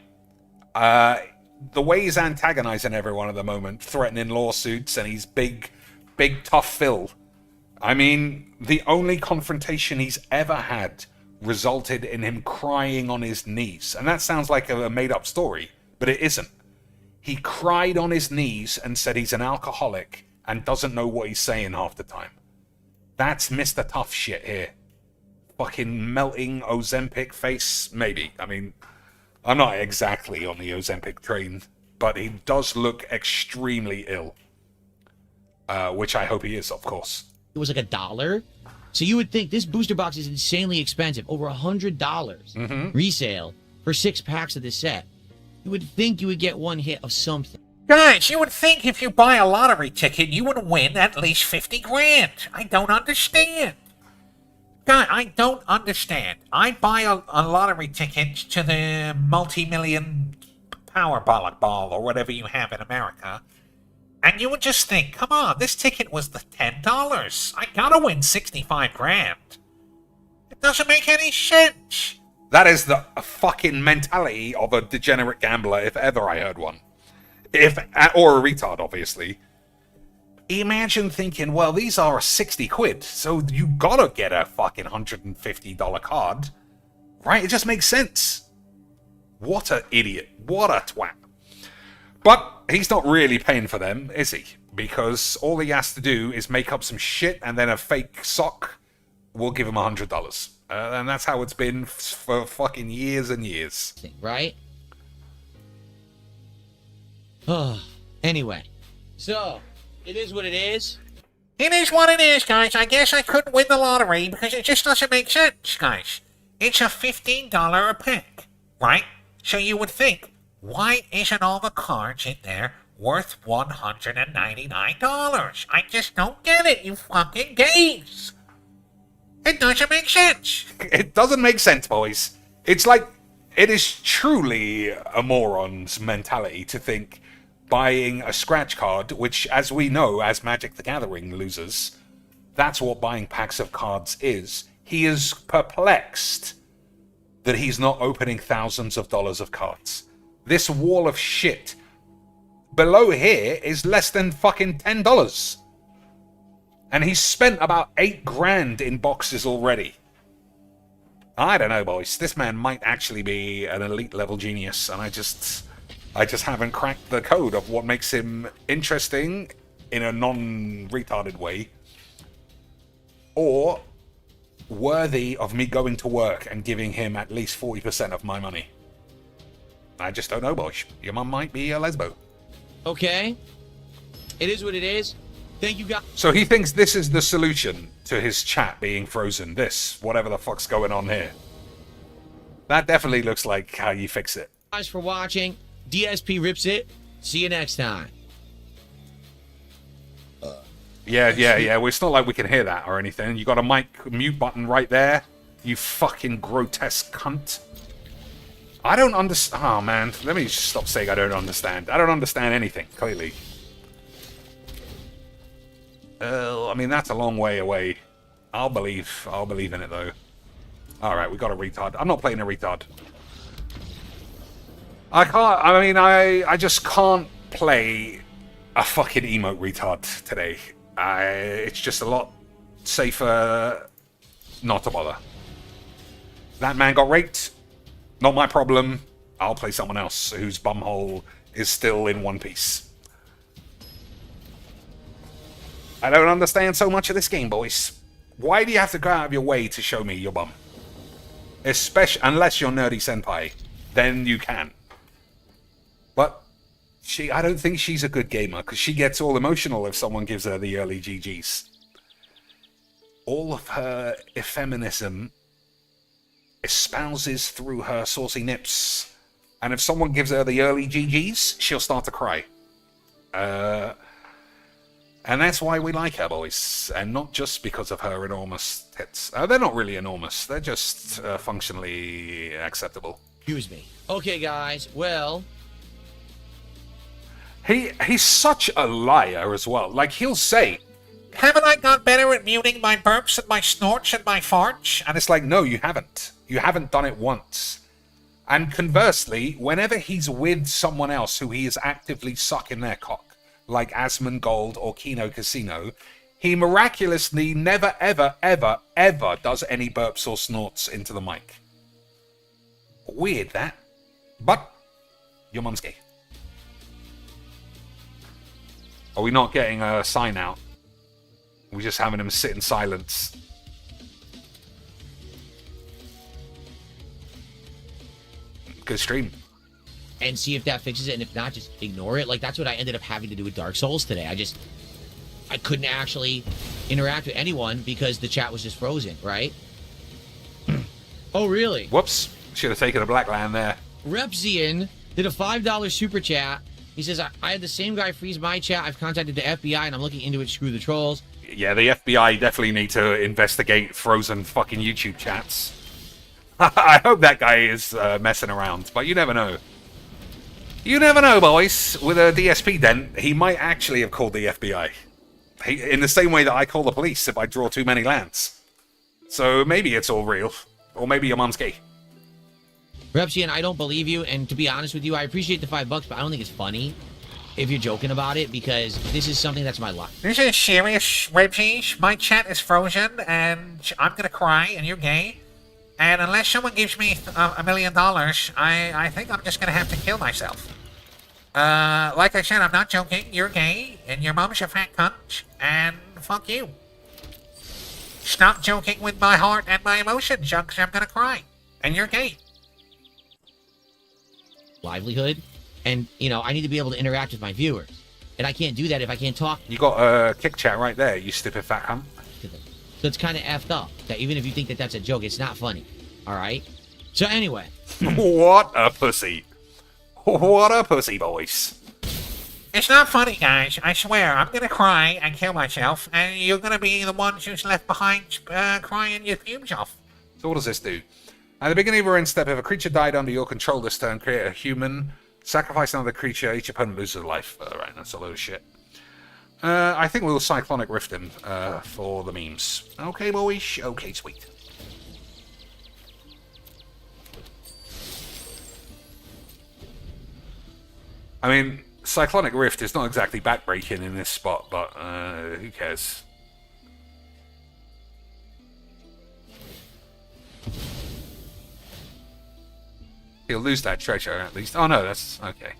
The way he's antagonizing everyone at the moment, threatening lawsuits, and he's big, tough Phil. I mean, the only confrontation he's ever had resulted in him crying on his knees. And that sounds like a made-up story, but it isn't. He cried on his knees and said he's an alcoholic and doesn't know what he's saying half the time. That's Mr. Tough shit here. Fucking melting Ozempic face, maybe. I mean, I'm not exactly on the Ozempic train, but he does look extremely ill. Which I hope he is, of course. it was like $1. So you would think this booster box is insanely expensive, over $100 resale for 6 packs of this set. You would think you would get one hit of something. Guys, you would think if you buy a lottery ticket, you would win at least 50 grand. I don't understand. God, I don't understand. I buy a lottery ticket to the multi-million Powerball ball or whatever you have in America, and you would just think, come on, this ticket was the $10. I gotta win 65 grand. It doesn't make any sense. That is the fucking mentality of a degenerate gambler, if ever I heard one. Or a retard, obviously. Imagine thinking, well, these are 60 quid, so you gotta get a fucking $150 card. Right? It just makes sense. What a idiot. What a twat. But he's not really paying for them, is he? Because all he has to do is make up some shit and then a fake sock will give him $100. And that's how it's been for fucking years and years. Right? Anyway, so it is what it is. It is what it is, guys. I guess I couldn't win the lottery because it just doesn't make sense, guys. It's a $15 a pack, right? So you would think, why isn't all the cards in there worth $199? I just don't get it, you fucking gays. It doesn't make sense. It doesn't make sense, boys. It's like, it is truly a moron's mentality to think buying a scratch card, which, as we know, as Magic the Gathering losers, that's what buying packs of cards is. He is perplexed that he's not opening thousands of dollars of cards. This wall of shit below here is less than fucking $10. And he's spent about 8 grand in boxes already. I don't know, boys. This man might actually be an elite level genius, and I just haven't cracked the code of what makes him interesting in a non-retarded way, or worthy of me going to work and giving him at least 40% of my money. I just don't know, boys. Your mum might be a lesbo. Okay. It is what it is. Thank you, guys. So he thinks this is the solution to his chat being frozen. This, whatever the fuck's going on here. That definitely looks like how you fix it. Guys for watching. DSP rips it. See you next time. Yeah. Well, it's not like we can hear that or anything. You got a mic mute button right there. You fucking grotesque cunt. I don't understand. Oh, man. Let me just stop saying I don't understand. I don't understand anything, clearly. I mean, that's a long way away. I'll believe in it, though. Alright, we got a retard. I'm not playing a retard. I can't... I mean, I just can't play a fucking emote retard today. It's just a lot safer not to bother. That man got raped. Not my problem. I'll play someone else whose bumhole is still in one piece. I don't understand so much of this game, boys. Why do you have to go out of your way to show me your bum? Especially unless you're nerdy senpai, then you can. But I don't think she's a good gamer because she gets all emotional if someone gives her the early GGs. All of her effeminism espouses through her saucy nips, and if someone gives her the early GGs, she'll start to cry. And that's why we like her, boys, and not just because of her enormous tits. They're not really enormous, they're just functionally acceptable. Excuse me. Okay, guys, well... He's such a liar as well. Like, he'll say, Haven't I got better at muting my burps and my snorts and my farts? and it's like, no, you haven't. You haven't done it once. And conversely, whenever he's with someone else who he is actively sucking their cock, like Asmongold or Kino Casino, he miraculously never, ever, ever, ever does any burps or snorts into the mic. Weird, that. But your mum's gay. Are we not getting a sign out? We're just having him sit in silence. Good stream. And see if that fixes it, and if not, just ignore it. Like, that's what I ended up having to do with Dark Souls today. I couldn't actually interact with anyone because the chat was just frozen, right? Oh, really? Whoops. Should have taken a black land there. Repzian did a $5 super chat. He says, I had the same guy freeze my chat. I've contacted the FBI, and I'm looking into it. Screw the trolls. Yeah, the FBI definitely need to investigate frozen fucking YouTube chats. I hope that guy is messing around, but you never know. You never know, boys. With a DSP dent, he might actually have called the FBI. In the same way that I call the police if I draw too many lands. So maybe it's all real. Or maybe your mom's gay. Repsian, I don't believe you, and to be honest with you, I appreciate the $5, but I don't think it's funny if you're joking about it, because this is something that's my life. This is serious, Reggie. My chat is frozen, and I'm gonna cry, and you're gay. And unless someone gives me $1 million, I think I'm just gonna have to kill myself. Like I said, I'm not joking. You're gay, and your mom's a fat cunt, and fuck you. Stop joking with my heart and my emotions, because I'm gonna cry. And you're gay. Livelihood, and, you know, I need to be able to interact with my viewers. And I can't do that if I can't talk You got a kick chat right there, you stupid fat cunt. to them. So it's kind of effed up that even if you think that that's a joke, it's not funny. All right? So anyway. What a pussy. What a pussy, boys. It's not funny, guys. I swear. I'm gonna cry and kill myself, and you're gonna be the ones who's left behind crying your fumes off. So what does this do? At the beginning of your end step, if a creature died under your control this turn, create a human, sacrifice another creature, each opponent loses a life. Alright, that's a load of shit. I think we'll Cyclonic Rift him for the memes. Okay, boys. Okay, sweet. I mean, Cyclonic Rift is not exactly backbreaking in this spot, but who cares? He'll lose that treasure at least. Oh no, that's okay.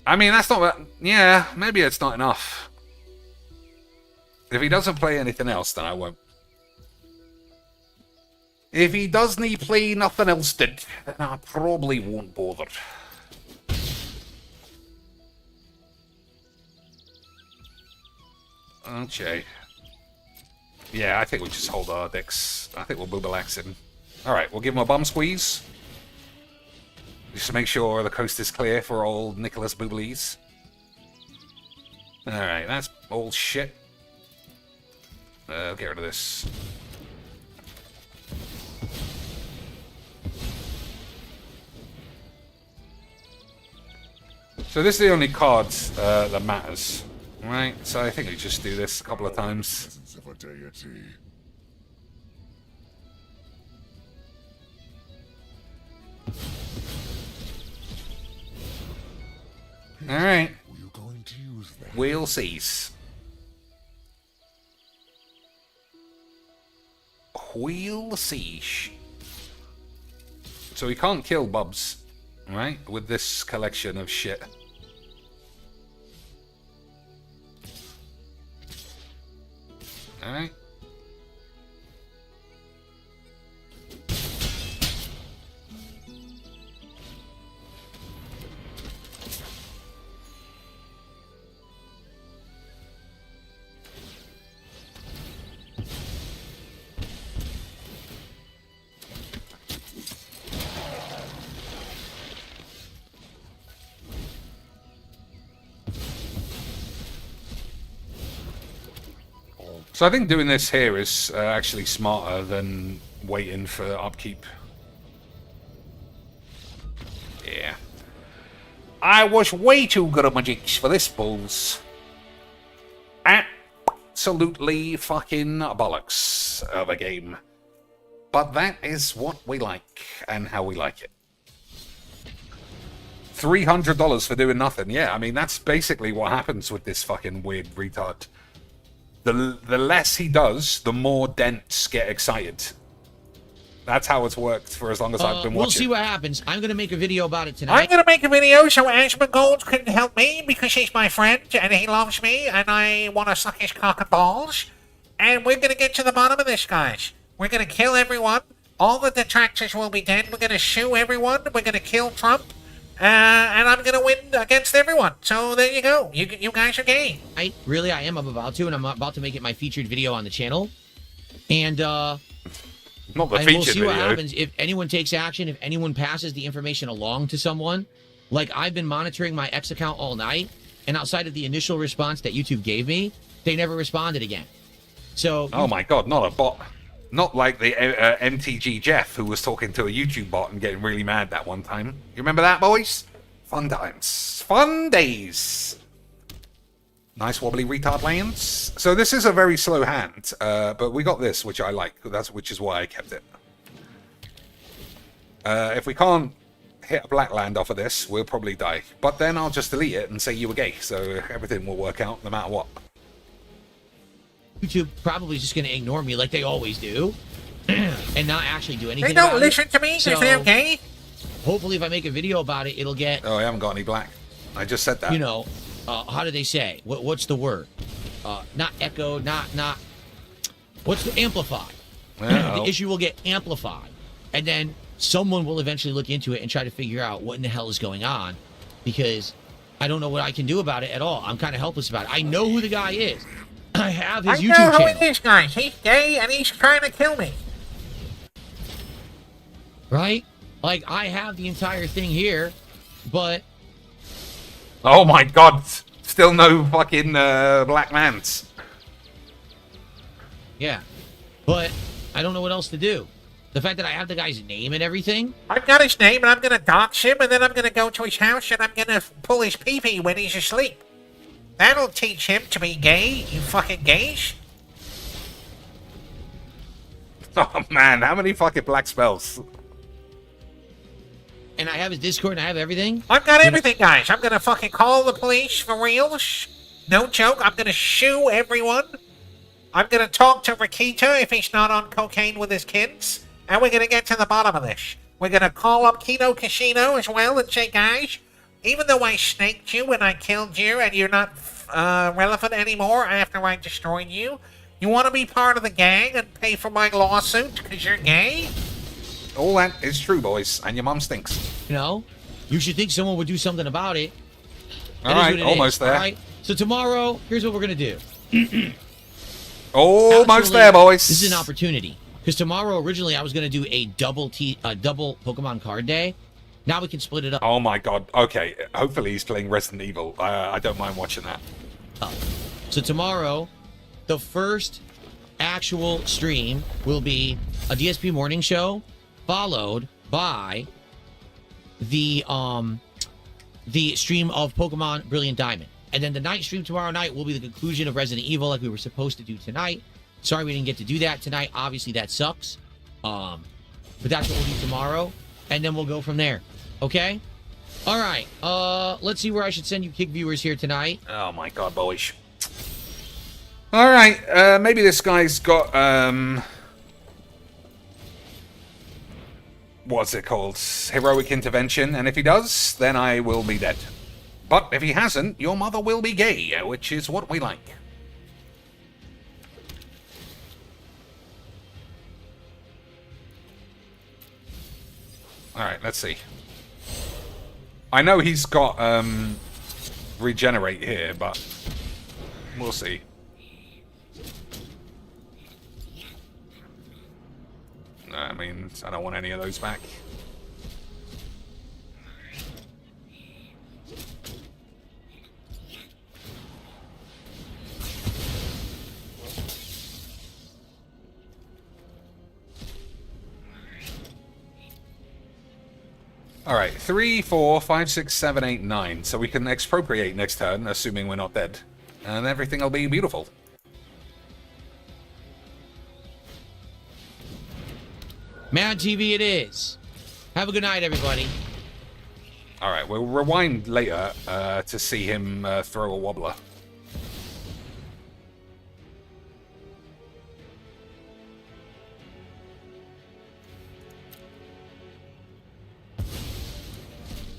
I mean, that's not... Yeah, maybe it's not enough. If he doesn't play anything else, then I won't. If he doesn't play nothing else, then I probably won't bother. Okay. Yeah, I think we'll just hold our dicks. I think we'll boobalax him. Alright, we'll give him a bum squeeze. Just to make sure the coast is clear for old Nicholas Booblies. Alright, that's all shit. Get rid of this. So this is the only card that matters. Right, so I think we just do this a couple of times. Presence of a deity. Alright, Were you going to use that? we'll cease. We'll siege. So we can't kill Bubs, right? With this collection of shit. Alright. So I think doing this here is actually smarter than waiting for upkeep. Yeah. I was way too good at my jigs for this, bulls. Absolutely fucking bollocks of a game. But that is what we like, and how we like it. $300 for doing nothing. Yeah, I mean, that's basically what happens with this fucking weird retard. The less he does, the more dents get excited. That's how it's worked for as long as I've been watching. We'll see what happens. I'm going to make a video about it tonight. I'm going to make a video so Asmongold can help me because he's my friend and he loves me and I want to suck his cock and balls. And we're going to get to the bottom of this, guys. We're going to kill everyone. All the detractors will be dead. We're going to sue everyone. We're going to kill Trump. And I'm going to win against everyone. So there you go. You guys are gay. I am about to, and I'm about to make it my featured video on the channel. And Not the and featured we'll see video. what happens if anyone takes action, if anyone passes the information along to someone. Like, I've been monitoring my X account all night, and outside of the initial response that YouTube gave me, they never responded again. So, Oh my god, not a bot. Not like the MTG Jeff who was talking to a YouTube bot and getting really mad that one time. You remember that, boys? Fun times. Fun days. Nice wobbly retard lands. So this is a very slow hand, but we got this, which I like. Which is why I kept it. If we can't hit a black land off of this, we'll probably die. But then I'll just delete it and say you were gay, so everything will work out no matter what. YouTube probably just going to ignore me like they always do and not actually do anything They don't about listen it. to me because So, they're gay. hopefully if I make a video about it, it'll get, Oh, I haven't got any black. I just said that. you know, how do they say? What's the word? Not echo, not, what's the amplify? Uh-oh. The issue will get amplified. And then someone will eventually look into it and try to figure out what in the hell is going on, because I don't know what I can do about it at all. I'm kind of helpless about it. I know who the guy is. I have his I YouTube know who channel. it is, guys. He's gay and he's trying to kill me. Right? Like, I have the entire thing here, but Oh my god! Still no fucking black mans. yeah. But I don't know what else to do. The fact that I have the guy's name and everything, I've got his name and I'm going to dox him and then I'm going to go to his house and I'm going to pull his pee-pee when he's asleep. That'll teach him to be gay, you fucking gays. Oh man, how many fucking black spells? and I have his Discord and I have everything. I've got everything, guys. I'm going to fucking call the police for reals. No joke. I'm going to shoo everyone. I'm going to talk to Rakita if he's not on cocaine with his kids. And we're going to get to the bottom of this. We're going to call up Kino Casino as well and say, guys, even though I snaked you when I killed you and you're not relevant anymore after I destroyed you, you want to be part of the gang and pay for my lawsuit because you're gay? All that is true, boys, and your mum stinks. You know, you should think someone would do something about it. All It is right, what it almost is, there. all right? So tomorrow, here's what we're gonna do. Almost Actually, there, boys. This is an opportunity because tomorrow, originally, I was gonna do a double Pokemon card day, Now we can split it up. Oh my god. Okay. Hopefully he's playing Resident Evil. I don't mind watching that. So tomorrow, the first actual stream will be a DSP morning show, followed by the stream of Pokemon Brilliant Diamond. And then the night stream tomorrow night will be the conclusion of Resident Evil like we were supposed to do tonight. Sorry we didn't get to do that tonight. Obviously that sucks. But that's what we'll do tomorrow. And then we'll go from there. Okay? All right. Let's see where I should send you Kick viewers here tonight. Oh my god, boys. Alright, maybe this guy's got, what's it called? Heroic intervention, and if he does, then I will be dead. But if he hasn't, your mother will be gay, which is what we like. Alright, let's see. I know he's got, regenerate here, but we'll see. I mean, I don't want any of those back. Alright, 3, 4, 5, 6, 7, 8, 9. So we can expropriate next turn, assuming we're not dead. And everything will be beautiful. Mad TV it is. Have a good night, everybody. Alright, we'll rewind later to see him throw a wobbler.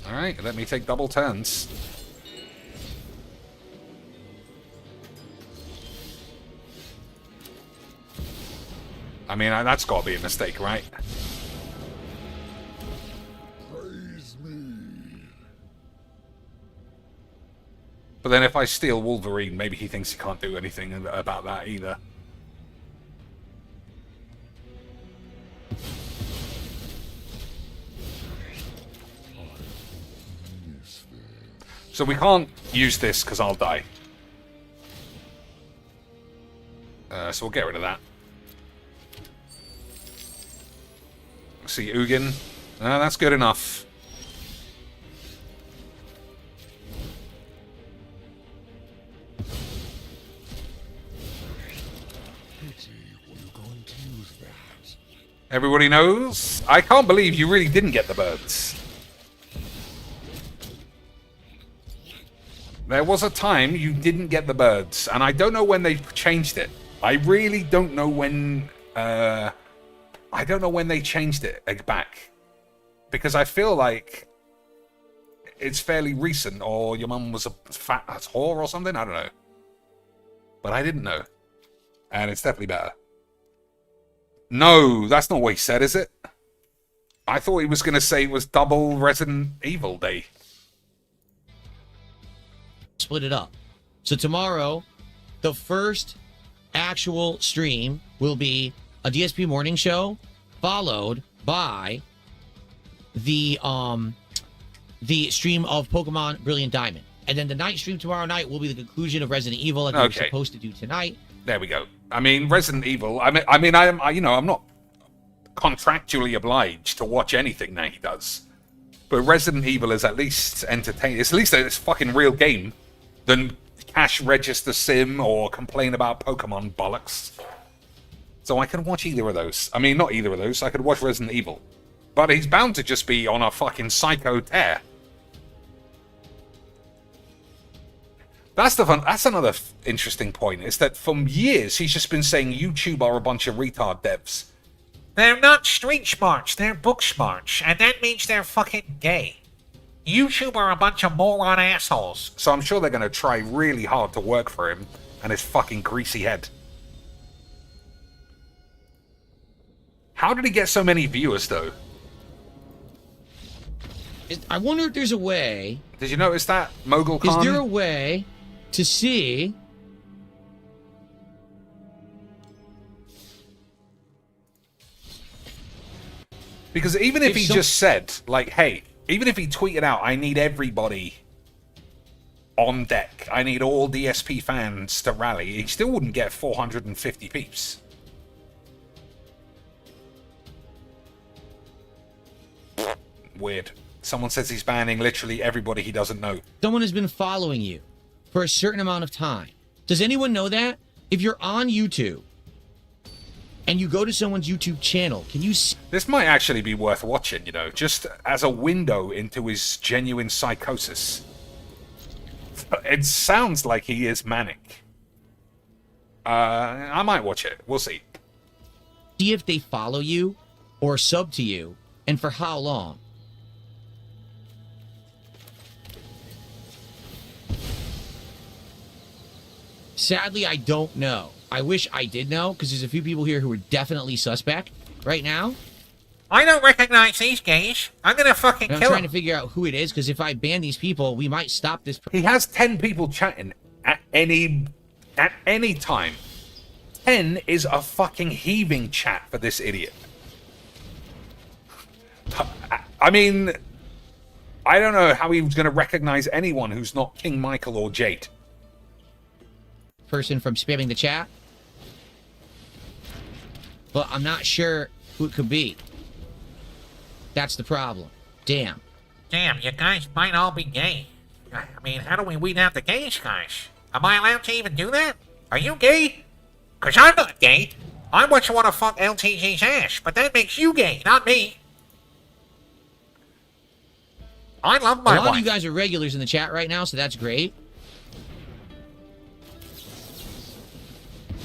Alright, let me take double turns. I mean, that's got to be a mistake, right? Praise me. But then if I steal Wolverine, maybe he thinks he can't do anything about that either. So we can't use this because I'll die. So we'll get rid of that. See Ugin. That's good enough. Pity, were you going to use that? Everybody knows. I can't believe you really didn't get the birds. There was a time you didn't get the birds, and I don't know when they changed it. I really don't know when. I don't know when they changed it back, because I feel like it's fairly recent, or your mum was a fat whore or something. I don't know, but I didn't know, and it's definitely better. No, that's not what he said, is it? I thought he was going to say it was double Resident Evil Day. Split it up. So tomorrow, the first actual stream will be a DSP morning show, followed by the stream of Pokemon Brilliant Diamond. And then the night stream tomorrow night will be the conclusion of Resident Evil like we were supposed to do tonight. There we go. I mean, Resident Evil. I'm not contractually obliged to watch anything that he does, but Resident Evil is at least entertaining. It's at least a fucking real game than cash register sim or complain about Pokemon bollocks. So I can watch either of those. I mean, not either of those. I could watch Resident Evil, but he's bound to just be on a fucking psycho tear. That's another interesting point, is that for years he's just been saying YouTube are a bunch of retard devs. They're not street smarts, they're book smarts, and that means they're fucking gay. YouTube are a bunch of moron assholes. So I'm sure they're going to try really hard to work for him and his fucking greasy head. How did he get so many viewers, though? I wonder if there's a way. Did you notice that, Mogul Khan? Is there a way to see? Because even if he just said, like, hey, Even if he tweeted out, I need everybody on deck. I need all DSP fans to rally. He still wouldn't get 450 peeps. Weird. Someone says he's banning literally everybody he doesn't know. Someone has been following you for a certain amount of time. Does anyone know that? If you're on YouTube and you go to someone's YouTube channel, can you see? This might actually be worth watching, you know, just as a window into his genuine psychosis. It sounds like he is manic. I might watch it. We'll see. See if they follow you or sub to you, and for how long. Sadly, I don't know. I wish I did know, because there's a few people here who are definitely suspect right now. I don't recognize these gays. I'm gonna fucking And I'm kill trying them. to figure out who it is, because if I ban these people, we might stop this. He has 10 people chatting at any time. 10 is a fucking heaving chat for this idiot. I mean, I don't know how he was going to recognize anyone who's not King Michael or Jade. Person from spamming the chat. But I'm not sure who it could be. That's the problem. Damn. Damn, you guys might all be gay. I mean, how do we weed out the gays, guys? Am I allowed to even do that? Are you gay? Because I'm not gay. I just want to fuck LTG's ass, but that makes you gay, not me. I love my A lot wife. of you guys are regulars in the chat right now, so that's great.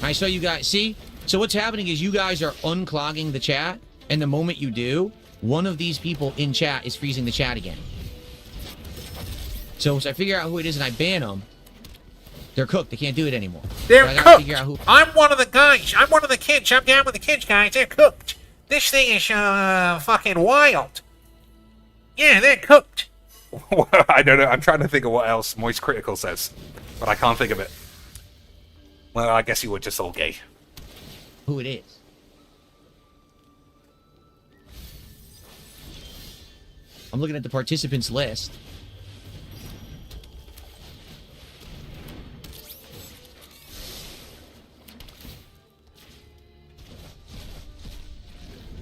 I saw you guys. See? So what's happening is you guys are unclogging the chat, and the moment you do, one of these people in chat is freezing the chat again. So once I figure out who it is and I ban them, they're cooked. They can't do it anymore. They're So I gotta cooked. figure out who. I'm one of the guys. I'm one of the kids. I'm down with the kids, guys. They're cooked. This thing is fucking wild. Yeah, they're cooked. I don't know. I'm trying to think of what else Moist Critical says, but I can't think of it. Well, I guess you were just all gay. Who it is. I'm looking at the participants list.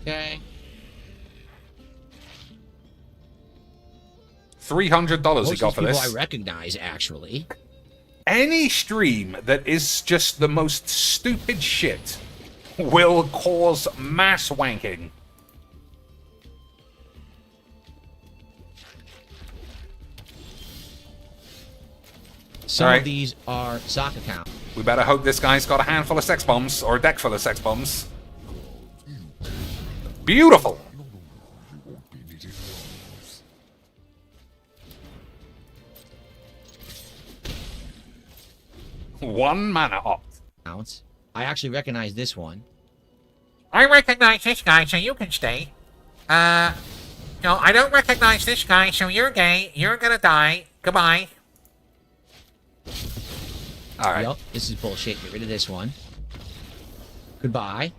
Okay. $300 Most he of got these for people this. I recognize, actually. Any stream that is just the most stupid shit will cause mass wanking. Some Alright. of these are sock accounts. We better hope this guy's got a handful of sex bombs, or a deck full of sex bombs. Beautiful! You won't be needing those. One mana opt. I actually recognize this one. I recognize this guy, so you can stay. No, I don't recognize this guy, so you're gay. You're gonna die. Goodbye. Alright. Yep, this is bullshit. Get rid of this one. Goodbye.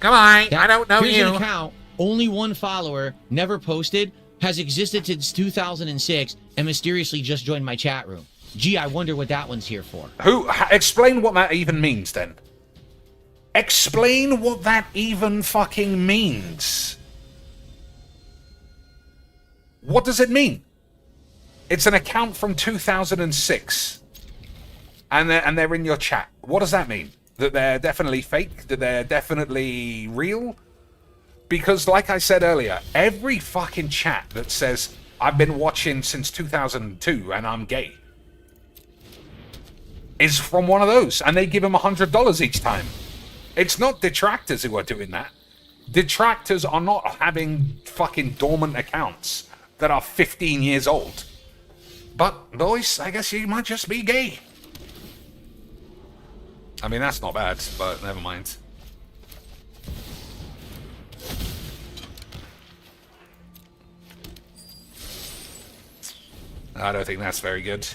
Goodbye. I don't know Here's you. an account, only one follower, never posted, has existed since 2006, and mysteriously just joined my chat room. Gee, I wonder what that one's here for. Explain what that even means, then. Explain what that even fucking means. What does it mean? It's an account from 2006. And they're in your chat. What does that mean? That they're definitely fake? That they're definitely real? Because, like I said earlier, every fucking chat that says, I've been watching since 2002 and I'm gay, is from one of those. And they give him $100 each time. It's not detractors who are doing that. Detractors are not having fucking dormant accounts that are 15 years old. But, boys, I guess you might just be gay. I mean, that's not bad, but never mind. I don't think that's very good.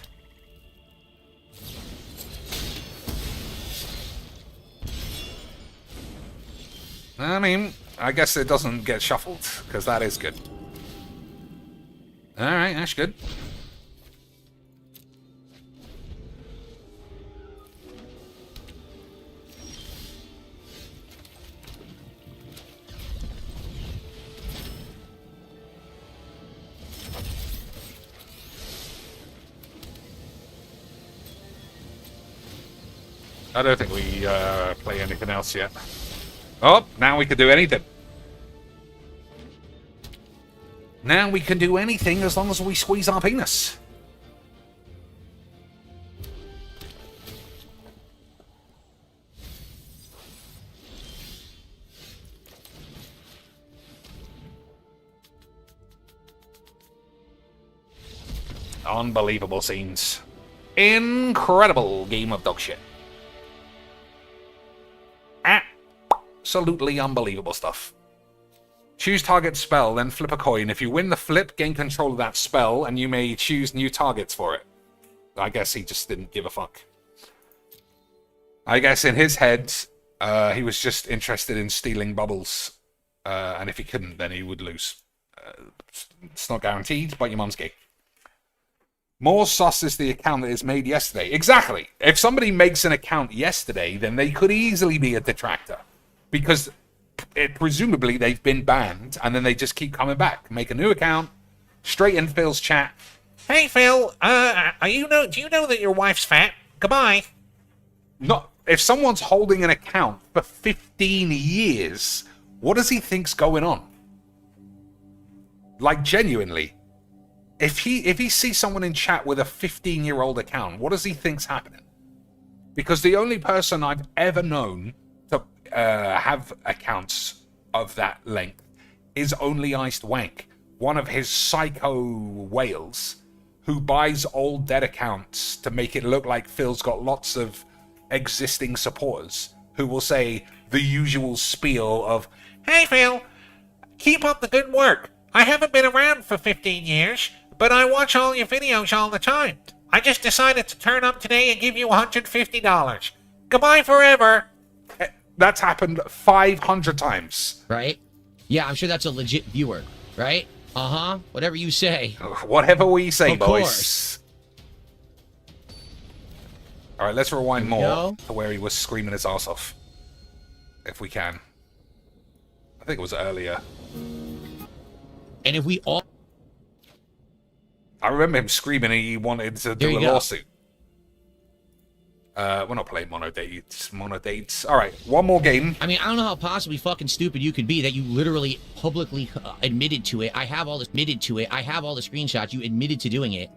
I mean, I guess it doesn't get shuffled, because that is good. Alright, that's good. I don't think we play anything else yet. Oh, now we can do anything. Now we can do anything as long as we squeeze our penis. Unbelievable scenes. Incredible game of dog shit. Absolutely unbelievable stuff. Choose target spell, then flip a coin. If you win the flip, gain control of that spell, and you may choose new targets for it. I guess he just didn't give a fuck. I guess in his head, he was just interested in stealing bubbles. And if he couldn't, then he would lose. It's not guaranteed, but your mum's gay. More sus is the account that is made yesterday. Exactly. If somebody makes an account yesterday, then they could easily be a detractor. Because presumably they've been banned, and then they just keep coming back. Make a new account, straight in Phil's chat. Hey, Phil, do you know that your wife's fat? Goodbye. Not if someone's holding an account for 15 years, what does he think's going on? Like, genuinely. If he sees someone in chat with a 15-year-old account, what does he think's happening? Because the only person I've ever known to have accounts of that length is Only Iced Wank, one of his psycho whales who buys old dead accounts to make it look like Phil's got lots of existing supporters who will say the usual spiel of, Hey, Phil, keep up the good work. I haven't been around for 15 years, but I watch all your videos all the time. I just decided to turn up today and give you $150. Goodbye forever. That's happened 500 times. Right? Yeah, I'm sure that's a legit viewer, right? Uh-huh. Whatever you say. Whatever we say, Of boys. course. All right, let's rewind more go. to where he was screaming his ass off. If we can. I think it was earlier. And if we all... I remember him screaming he wanted to There do you a go. lawsuit. We're not playing mono dates. All right, one more game. I mean, I don't know how possibly fucking stupid you could be that you literally publicly admitted to it. I have all this admitted to it. I have all the screenshots. You admitted to doing it.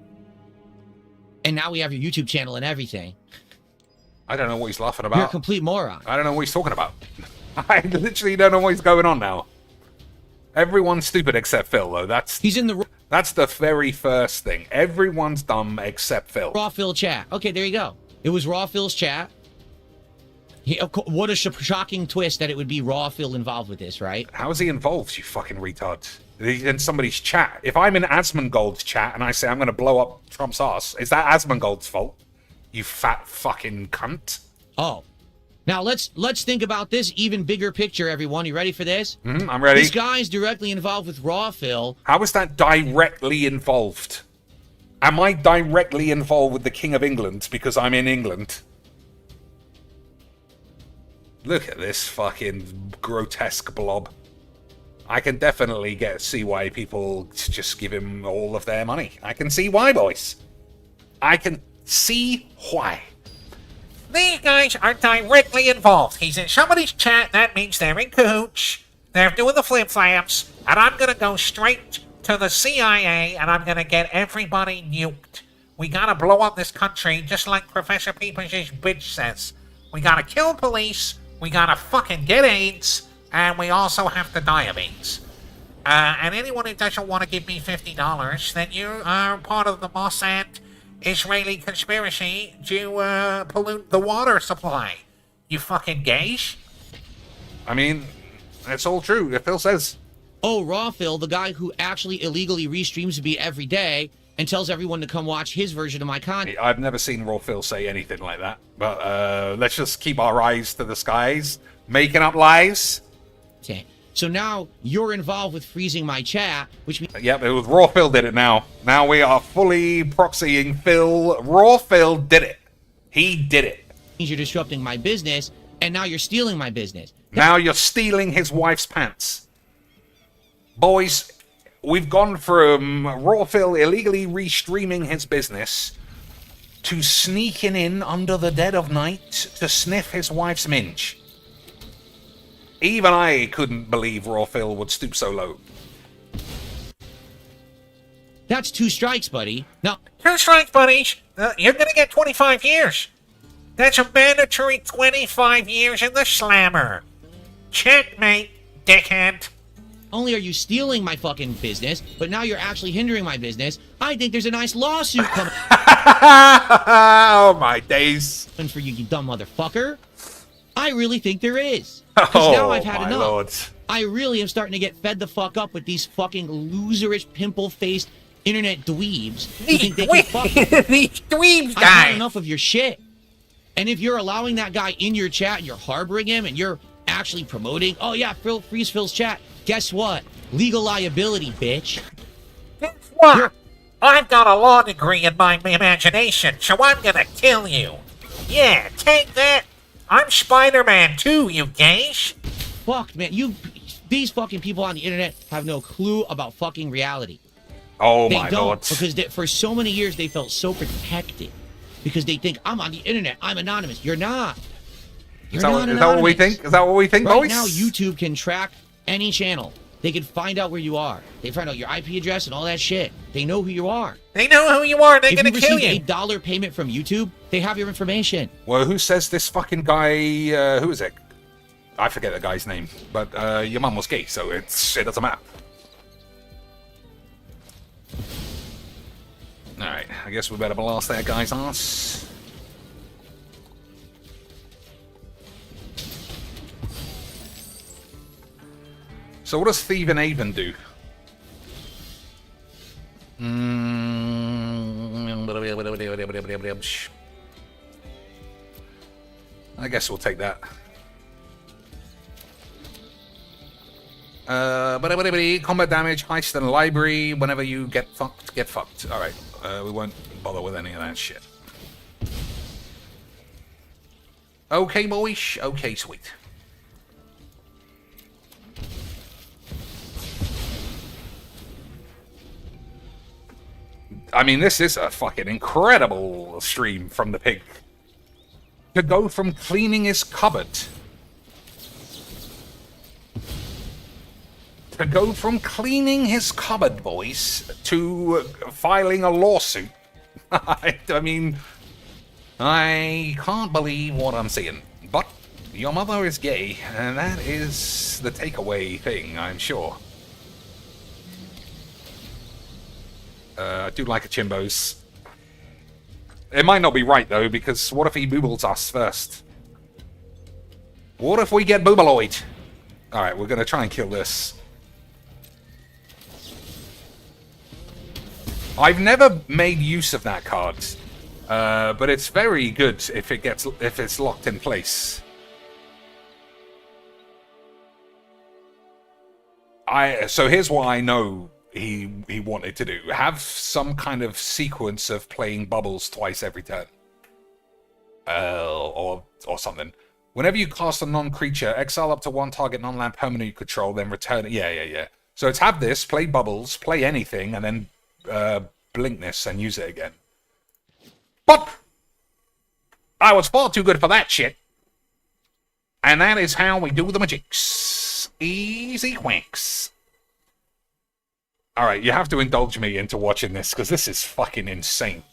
And now we have your YouTube channel and everything. I don't know what he's laughing You're a about. complete moron. I don't know what he's talking about. I literally don't know what's going on now. Everyone's stupid except Phil, though. He's in the That's the very first thing. Everyone's dumb except Phil. Raw Phil chat. Okay, there you go. It was Raw Phil's chat. What a shocking twist that it would be Raw Phil involved with this, right? How is he involved, you fucking retard? He's in somebody's chat. If I'm in Asmongold's chat and I say I'm going to blow up Trump's ass, is that Asmongold's fault? You fat fucking cunt. Oh. Now let's think about this even bigger picture, everyone. You ready for this? I'm ready. This guy's directly involved with Raw Phil. How is that directly involved? Am I directly involved with the King of England because I'm in England? Look at this fucking grotesque blob. I can definitely see why people just give him all of their money. I can see why, boys. I can see why. These guys are directly involved. He's in somebody's chat. That means they're in cahoots. They're doing the flip-flaps. And I'm going to go straight to the CIA, and I'm going to get everybody nuked. We got to blow up this country, just like Professor Peepers' bitch says. We got to kill police. We got to fucking get AIDS. And we also have the diabetes. And anyone who doesn't want to give me $50, then you are part of the Mossad Israeli conspiracy to pollute the water supply. You fucking gays. I mean, it's all true. If Phil says. Oh, Raw Phil, the guy who actually illegally restreams me every day and tells everyone to come watch his version of my content. I've never seen Raw Phil say anything like that. But let's just keep our eyes to the skies. Making up lies. So now you're involved with freezing my chat, which means Yep, it was Raw Phil did it now. Now we are fully proxying Phil. Raw Phil did it. He did it. you're disrupting my business, and now you're stealing my business. Now you're stealing his wife's pants. Boys, we've gone from Raw Phil illegally restreaming his business to sneaking in under the dead of night to sniff his wife's minge. Even I couldn't believe Raw Phil would stoop so low. That's 2 strikes, buddy. No, 2 strikes, buddies. You're gonna get 25 years. That's a mandatory 25 years in the slammer. Checkmate, dickhead. only are you stealing my fucking business, but now you're actually hindering my business. I think there's a nice lawsuit coming Oh my days. for you, you dumb motherfucker. I really think there is. Because now I've had my enough. lord. I really am starting to get fed the fuck up with these fucking loserish, pimple-faced internet dweebs who think they can fuck me. These dweebs, I've had guys. enough of your shit. And if you're allowing that guy in your chat and you're harboring him and you're actually promoting, oh yeah, freeze Phil's chat, guess what? Legal liability, bitch. Guess what? I've got a law degree in my imagination, so I'm gonna kill you. Yeah, take that. I'm Spider-Man too, you gays. Fuck, man. These fucking people on the internet have no clue about fucking reality. Oh They my don't, lord. because for so many years they felt so protected. Because they think, I'm on the internet, I'm anonymous. You're not. Is that what we think? Is that what we think, Right boys? now, YouTube can track any channel. They can find out where you are. They find out your IP address and all that shit. They know who you are. They know who you are, they're If gonna you kill receive you. $8 payment from YouTube, they have your information. Well, who says this fucking guy, who is it? I forget the guy's name, but your mum was gay, so it doesn't matter. Alright, I guess we better blast that guy's ass. So what does Thieving Avon do? I guess we'll take that. Combat damage, heist and library. Whenever you get fucked, get fucked. Alright, we won't bother with any of that shit. Okay, boys. Okay, sweet. I mean, this is a fucking incredible stream from the pig. To go from cleaning his cupboard to go from cleaning his cupboard, boys, to filing a lawsuit. I mean, I can't believe what I'm seeing. But your mother is gay, and that is the takeaway thing, I'm sure. I do like a Chimbos. It might not be right, though, because what if he boobles us first? What if we get boobaloid? Alright, we're going to try and kill this. I've never made use of that card, but it's very good if it's locked in place. So here's what I know he wanted to do: have some kind of sequence of playing bubbles twice every turn, or something. Whenever you cast a non-creature, exile up to one target non-land permanent you control, then return it. Yeah. So it's have this, play bubbles, play anything, and then blink this and use it again. But I was far too good for that shit. And that is how we do the magics. Easy whacks. Alright, you have to indulge me into watching this, because this is fucking insane.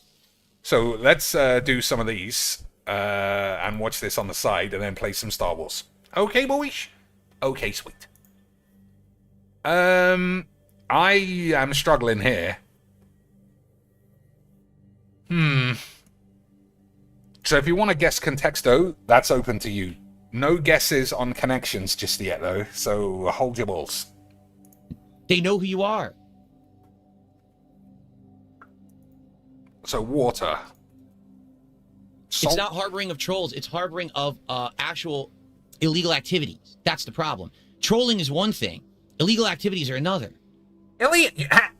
So let's do some of these, and watch this on the side, and then play some Star Wars. Okay, boys? Okay, sweet. I am struggling here. So if you want to guess Contexto, that's open to you. No guesses on connections just yet, though, so hold your balls. They know who you are. So water. Salt. It's not harboring of trolls. It's harboring of actual illegal activities. That's the problem. trolling is one thing. Illegal activities are another.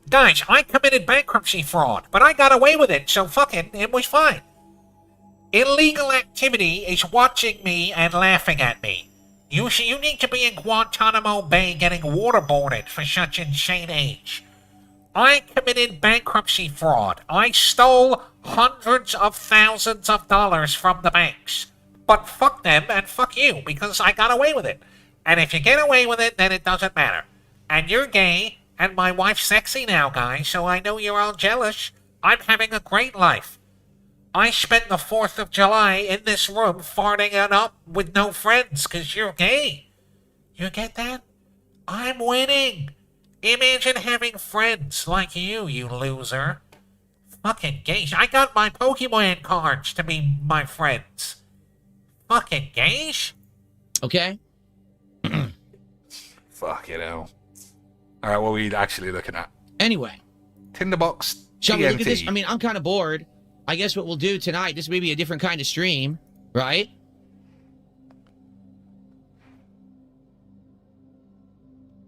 Guys, I committed bankruptcy fraud, but I got away with it, so fucking, it was fine. Illegal activity is watching me and laughing at me. You need to be in Guantanamo Bay getting waterboarded for such insane age. I committed bankruptcy fraud. I stole hundreds of thousands of dollars from the banks. But fuck them and fuck you, because I got away with it. And if you get away with it, then it doesn't matter. And you're gay, and my wife's sexy now, guys, so I know you're all jealous. I'm having a great life. I spent the 4th of July in this room farting it up with no friends because you're gay. You get that? I'm winning. Imagine having friends like you loser. Fucking gays. I got my Pokemon cards to be my friends. Fucking gays. Okay? Fuck you know. All right, what are we actually looking at? Anyway. Tinderbox Shall we look at this? TNT. I mean, I'm kind of bored. I guess what we'll do tonight, this may be a different kind of stream, right?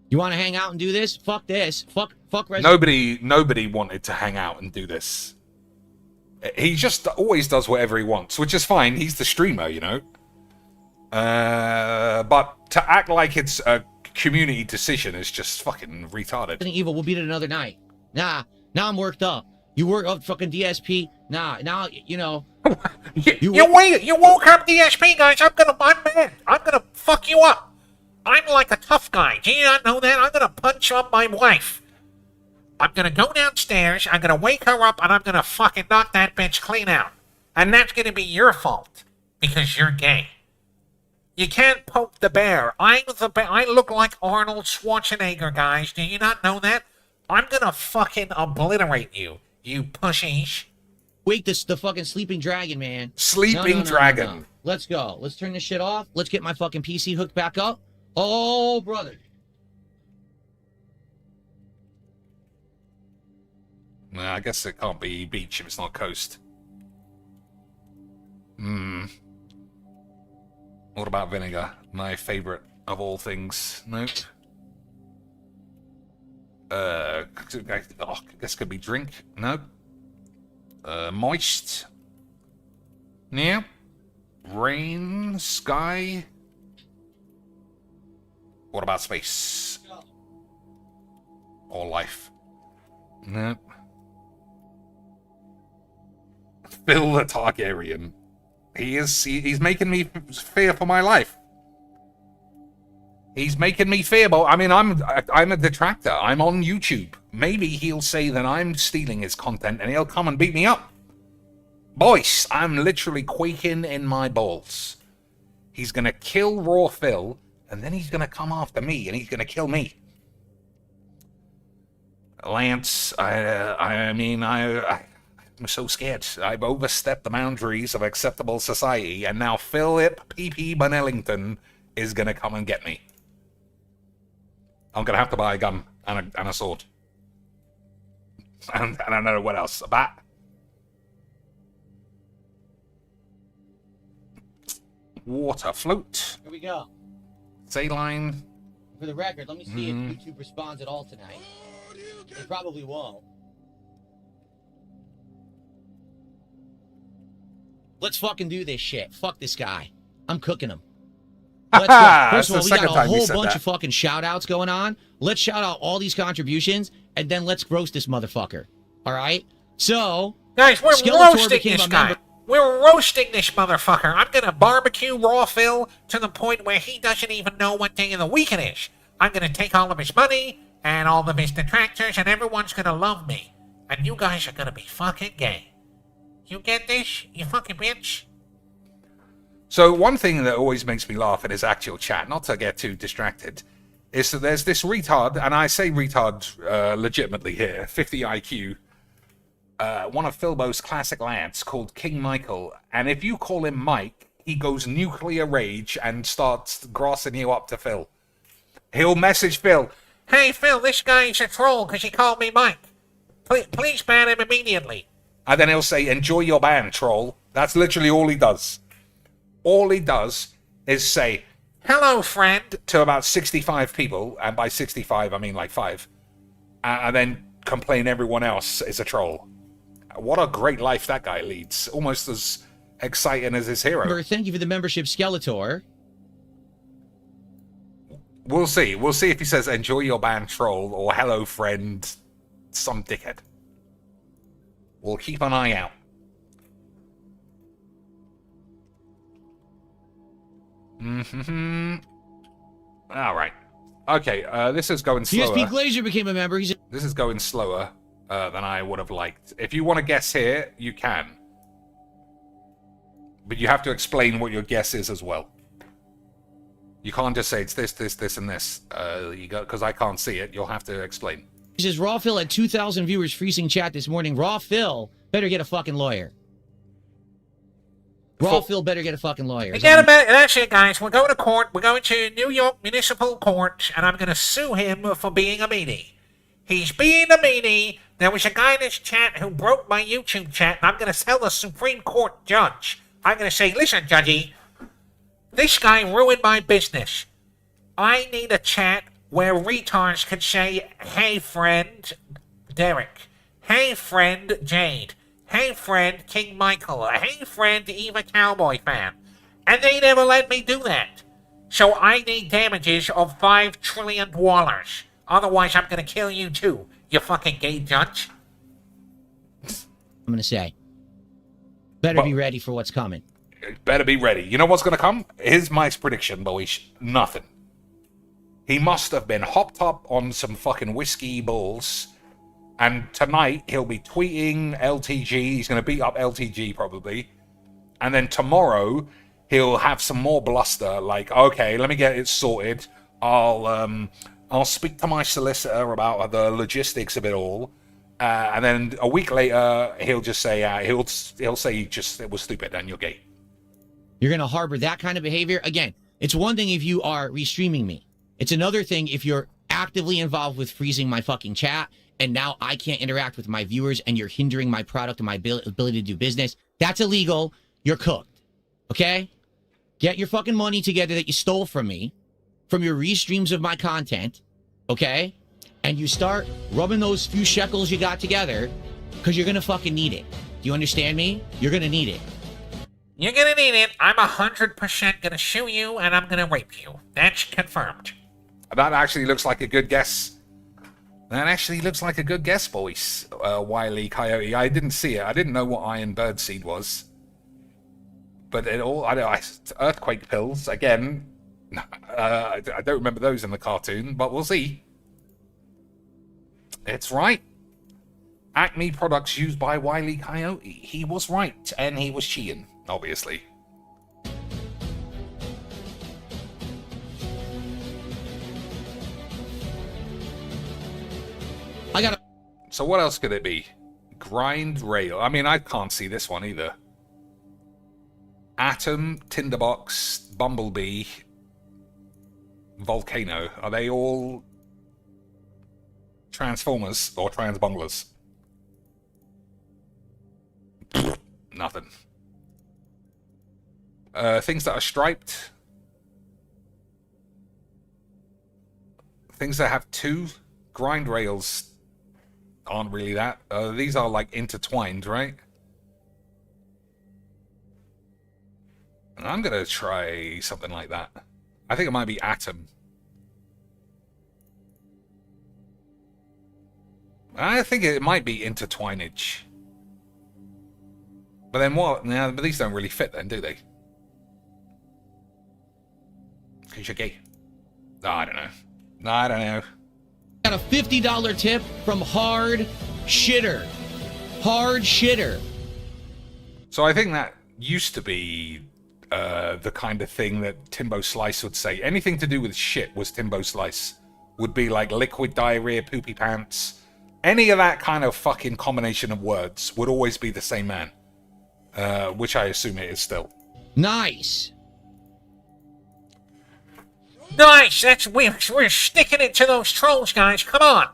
You want to hang out and do this? Fuck this. Fuck Resident. Nobody wanted to hang out and do this. He just always does whatever he wants, which is fine. He's the streamer, you know. But to act like it's a community decision is just fucking retarded. Resident Evil, we'll beat it another night. Nah, now I'm worked up. You work up fucking DSP. Nah, now, you know. You woke up DSP, guys. I'm mad. I'm gonna fuck you up. I'm like a tough guy. Do you not know that? I'm gonna punch up my wife. I'm gonna go downstairs, I'm gonna wake her up, and I'm gonna fucking knock that bitch clean out. And that's gonna be your fault. Because you're gay. You can't poke the bear. I'm the bear. I look like Arnold Schwarzenegger, guys. Do you not know that? I'm gonna fucking obliterate you, you pussies. Wake the fucking sleeping dragon, man. Sleeping dragon. No. Let's go. Let's turn this shit off. Let's get my fucking PC hooked back up. Oh, brother. Nah, I guess it can't be beach if it's not coast. What about vinegar? My favorite of all things. Nope. I guess could be drink. No. Moist. Yeah. Rain. Sky. What about space? Or life? Nope. Phil the Targaryen. He's making me fear for my life. He's making me fear, but I mean, I'm a detractor. I'm on YouTube. Maybe he'll say that I'm stealing his content and he'll come and beat me up. Boiz, I'm literally quaking in my balls. He's gonna kill Raw Phil, and then he's gonna come after me, and he's gonna kill me. Lance, I'm so scared. I've overstepped the boundaries of acceptable society, and now Philip P.P. Bonellington is gonna come and get me. I'm gonna have to buy a gun and a sword. And I don't know what else. A bat? Water float. Here we go. Saline. For the record, let me see if YouTube responds at all tonight. They probably won't. Let's fucking do this shit. Fuck this guy. I'm cooking him. Let's go. First of all, we got a whole bunch of fucking shout-outs going on. Let's shout out all these contributions, and then let's roast this motherfucker. All right? So... Guys, we're Skeletor roasting this guy. We're roasting this motherfucker. I'm gonna barbecue Raw Phil to the point where he doesn't even know what day of the week it is. I'm gonna take all of his money and all of his detractors, and everyone's gonna love me. And you guys are gonna be fucking gay. You get this, you fucking bitch? So one thing that always makes me laugh in his actual chat, not to get too distracted, is that there's this retard, and I say retard legitimately here, 50 IQ, one of Philbo's classic lads called King Michael, and if you call him Mike, he goes nuclear rage and starts grassing you up to Phil. He'll message Phil, "Hey Phil, this guy's a troll because he called me Mike. Please ban him immediately." And then he'll say, "Enjoy your ban, troll." That's literally all he does. All he does is say, Hello, friend. to about 65 people, and by 65 I mean like 5, and then complain everyone else is a troll. What a great life that guy leads. Almost as exciting as his hero. Thank you for the membership, Skeletor. We'll see. We'll see if he says enjoy your band, troll, or hello, friend, some dickhead. We'll keep an eye out. All right. Okay, this is going slower. TSP Glazier became a member. This is going slower than I would have liked. If you want to guess here, you can. But you have to explain what your guess is as well. You can't just say it's this, this, this, and this. You got, because I can't see it. You'll have to explain. He says, Raw Phil had 2,000 viewers freezing chat this morning. Raw Phil better get a fucking lawyer. Raw Phil better get a fucking lawyer. That's it, guys. We're going to court. We're going to New York Municipal Court, and I'm going to sue him for being a meanie. He's being a meanie. There was a guy in this chat who broke my YouTube chat, and I'm going to tell the Supreme Court judge. I'm going to say, listen, judgy, this guy ruined my business. I need a chat where retards can say, hey, friend, Derek. Hey, friend, Jade. Hey, friend, King Michael. Hey, friend, Eva Cowboy fan. And they never let me do that. So I need damages of $5 trillion. Otherwise, I'm going to kill you too, you fucking gay judge. I'm going to say, better be ready for what's coming. Better be ready. You know what's going to come? Here's my prediction, Boiz. Nothing. He must have been hopped up on some fucking whiskey balls, and tonight he'll be tweeting LTG. He's going to beat up LTG probably, and then tomorrow he'll have some more bluster. Like, okay, let me get it sorted. I'll speak to my solicitor about the logistics of it all, and then a week later he'll just say he'll say just it was stupid and you're gay. You're going to harbor that kind of behavior? Again, it's one thing if you are restreaming me. It's another thing if you're actively involved with freezing my fucking chat, and now I can't interact with my viewers, and you're hindering my product and my ability to do business. That's illegal. You're cooked. Okay? Get your fucking money together that you stole from me, from your restreams of my content, okay? And you start rubbing those few shekels you got together, because you're going to fucking need it. Do you understand me? You're going to need it. You're gonna need it. I'm 100% gonna sue you, and I'm gonna rape you. That's confirmed. That actually looks like a good guess. That actually looks like a good guess, Boiz. Wile E. Coyote. I didn't see it. I didn't know what iron birdseed was. But it all, earthquake pills, again. I don't remember those in the cartoon, but we'll see. It's right. Acme products used by Wile E. Coyote. He was right, and he was cheating. Obviously. So what else could it be? Grind rail. I mean, I can't see this one either. Atom, Tinderbox, Bumblebee, Volcano. Are they all Transformers or Transbonglers? Nothing. Things that are striped. Things that have two grind rails aren't really that. These are like intertwined, right? And I'm going to try something like that. I think it might be Atom. I think it might be intertwinage. But then what? Yeah, but these don't really fit then, do they? Because you're gay. No, I don't know. No, I don't know. Got a $50 tip from Hard Shitter. Hard Shitter. So I think that used to be the kind of thing that Timbo Slice would say. Anything to do with shit was Timbo Slice. Would be like liquid diarrhea, poopy pants. Any of that kind of fucking combination of words would always be the same man. Which I assume it is still. Nice. Nice. That's we're sticking it to those trolls, guys. Come on,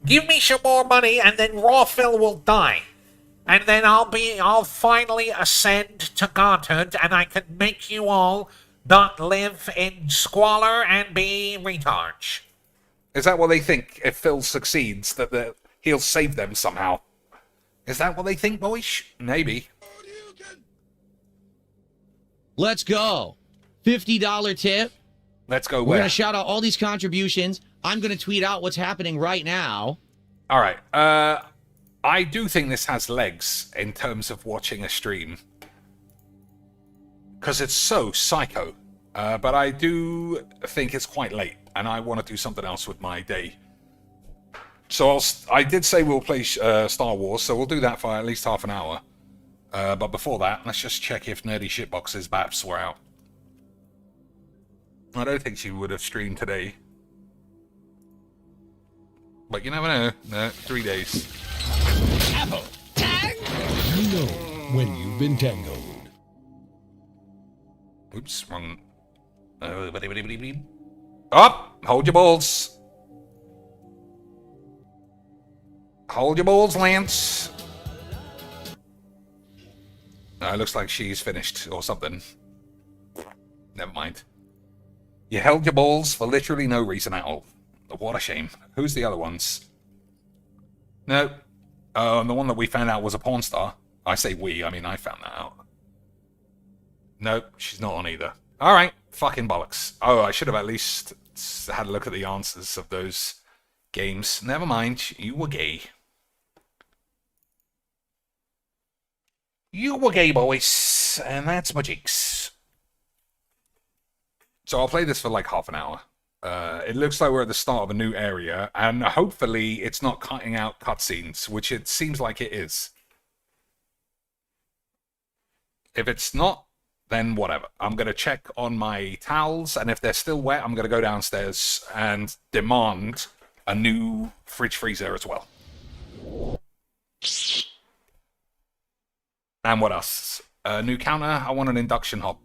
give me some more money, and then Raw Phil will die, and then I'll finally ascend to godhood, and I can make you all not live in squalor and be retards. Is that what they think? If Phil succeeds, that he'll save them somehow. Is that what they think, boys? Maybe. Let's go. $50 tip. Let's go We're where? going to shout out all these contributions. I'm going to tweet out what's happening right now. All right. I do think this has legs in terms of watching a stream. Because it's so psycho. But I do think it's quite late. And I want to do something else with my day. So I did say we'll play Star Wars. So we'll do that for at least half an hour. But before that, let's just check if Nerdy Shitbox's Babs were out. I don't think she would have streamed today. But you never know. No, 3 days. Apple. Tang! You know when you've been tangled. Oops, wrong. Up! Hold your balls. Hold your balls, Lance. It looks like she's finished or something. Never mind. You held your balls for literally no reason at all. What a shame. Who's the other ones? No. The one that we found out was a porn star. I say we, I mean I found that out. Nope, she's not on either. Alright, fucking bollocks. Oh, I should have at least had a look at the answers of those games. Never mind, you were gay. You were gay, boys. And that's my jinx. So I'll play this for like half an hour. It looks like we're at the start of a new area, and hopefully it's not cutting out cutscenes, which it seems like it is. If it's not, then whatever. I'm going to check on my towels, and if they're still wet, I'm going to go downstairs and demand a new fridge freezer as well. And what else? A new counter. I want an induction hob.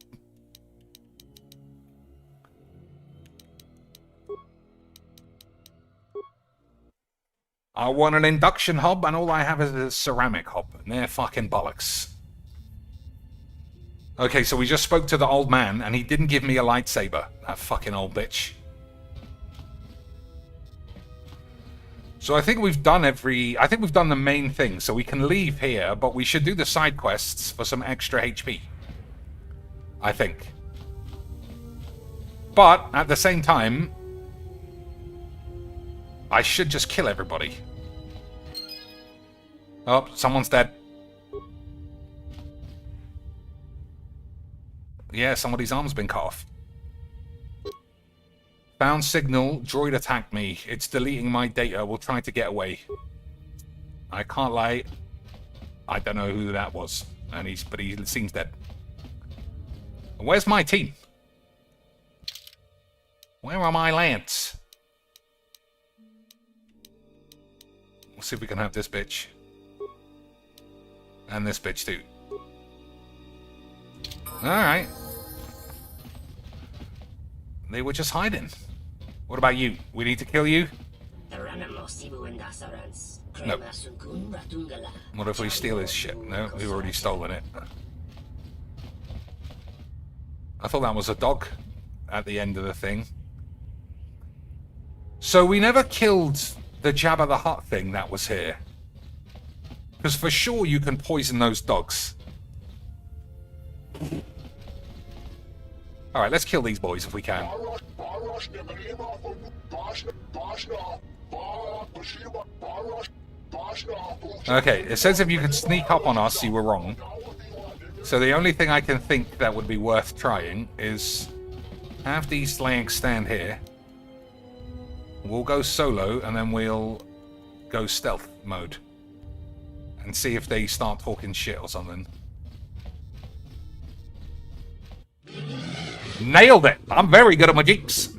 I want an induction hob, and all I have is a ceramic hob. And they're fucking bollocks. Okay, so we just spoke to the old man, and he didn't give me a lightsaber. That fucking old bitch. So I think we've done I think we've done the main thing, so we can leave here, but we should do the side quests for some extra HP. I think. But, at the same time, I should just kill everybody. Oh, someone's dead. Yeah, somebody's arm's been cut off. Found signal. Droid attacked me. It's deleting my data. We'll try to get away. I can't lie. I don't know who that was. But he seems dead. Where's my team? Where are my lads? We'll see if we can have this bitch. And this bitch too. Alright. They were just hiding. What about you? We need to kill you? No. What if we steal his shit? No, we've already stolen it. I thought that was a dog at the end of the thing. So we never killed the Jabba the Hutt thing that was here. Because for sure you can poison those dogs. Alright, let's kill these boys if we can. Okay, it says if you can sneak up on us, you were wrong. So the only thing I can think that would be worth trying is have these legs stand here. We'll go solo, and then we'll go stealth mode. And see if they start talking shit or something. Nailed it! I'm very good at my jinx.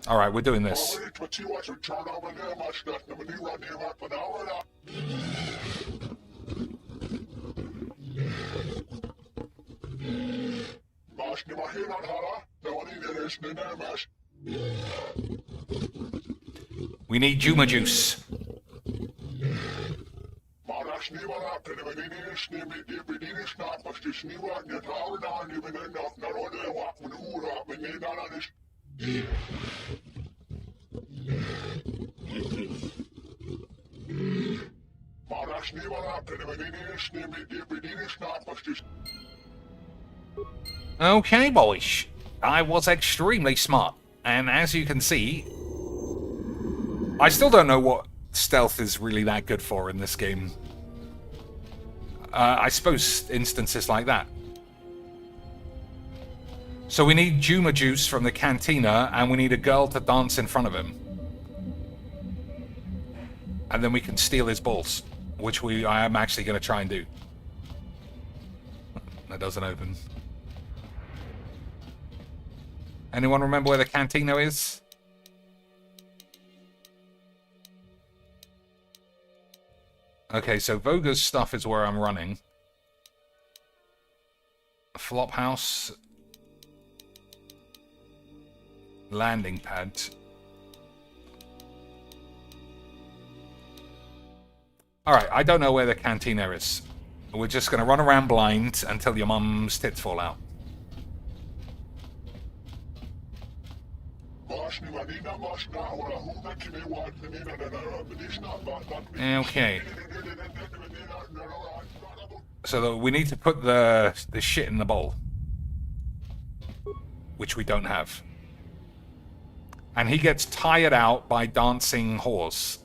Alright, we're doing this. We need Juma juice. Okay, boys. I was extremely smart. And as you can see, I still don't know what stealth is really that good for in this game. I suppose instances like that. So we need Juma juice from the cantina, and we need a girl to dance in front of him. And then we can steal his balls, which I am actually going to try and do. That doesn't open. Anyone remember where the cantina is? Okay, so Voga's stuff is where I'm running. Flop house. Landing pad. Alright, I don't know where the cantina is. We're just going to run around blind until your mum's tits fall out. Okay. So we need to put the shit in the bowl. Which we don't have. And he gets tired out by dancing horse.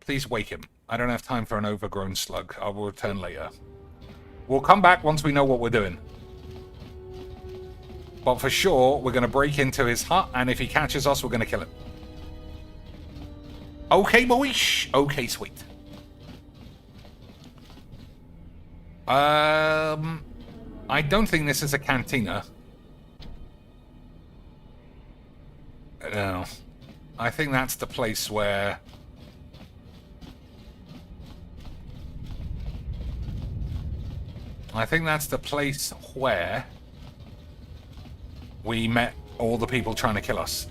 Please wake him. I don't have time for an overgrown slug. I will return later. We'll come back once we know what we're doing. But for sure, we're going to break into his hut, and if he catches us, we're going to kill him. Okay, boys. Okay, sweet. I don't think this is a cantina. No. I think that's the place where... I think that's the place where we met all the people trying to kill us.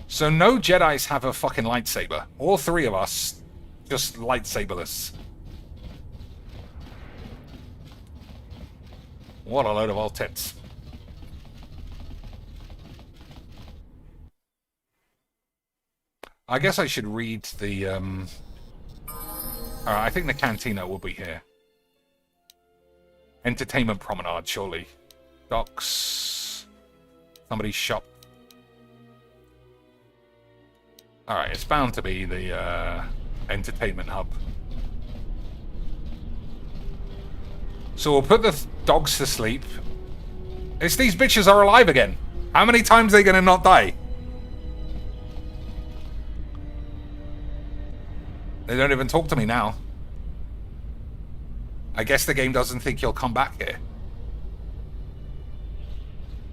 So no Jedis have a fucking lightsaber. All three of us just lightsaberless. What a load of old tits. I guess I should read the, Alright, I think the cantina will be here. Entertainment promenade, surely. Docks. Somebody's shop. Alright, it's bound to be the, entertainment hub. So we'll put the dogs to sleep. It's these bitches are alive again. How many times are they gonna not die? They don't even talk to me now. I guess the game doesn't think you'll come back here.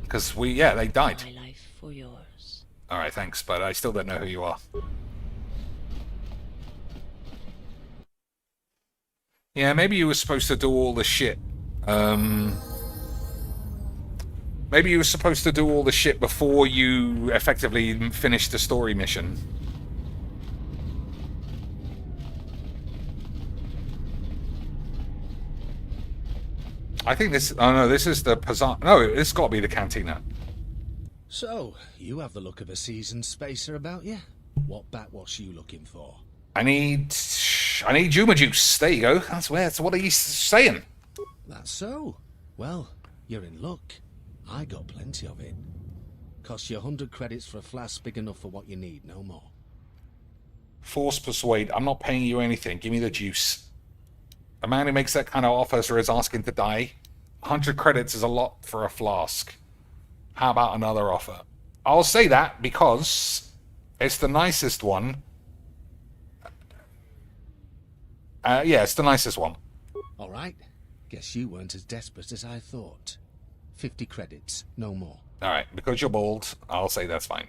Because they died. My life for yours. Alright, thanks, but I still don't know who you are. Yeah, maybe you were supposed to do all the shit. Maybe you were supposed to do all the shit before you effectively finished the story mission. I think this... Oh, no, this is the Pazan... No, this got to be the cantina. So, you have the look of a seasoned spacer about you. What backwash you looking for? I need Juma juice. There you go. That's what he's saying. That's so. Well, you're in luck. I got plenty of it. Cost you 100 credits for a flask big enough for what you need, no more. Force persuade. I'm not paying you anything. Give me the juice. A man who makes that kind of offer is asking to die. 100 credits is a lot for a flask. How about another offer? I'll say that because it's the nicest one. Yeah, it's the nicest one. All right. Guess you weren't as desperate as I thought. 50 credits, no more. Alright, because you're bald, I'll say that's fine.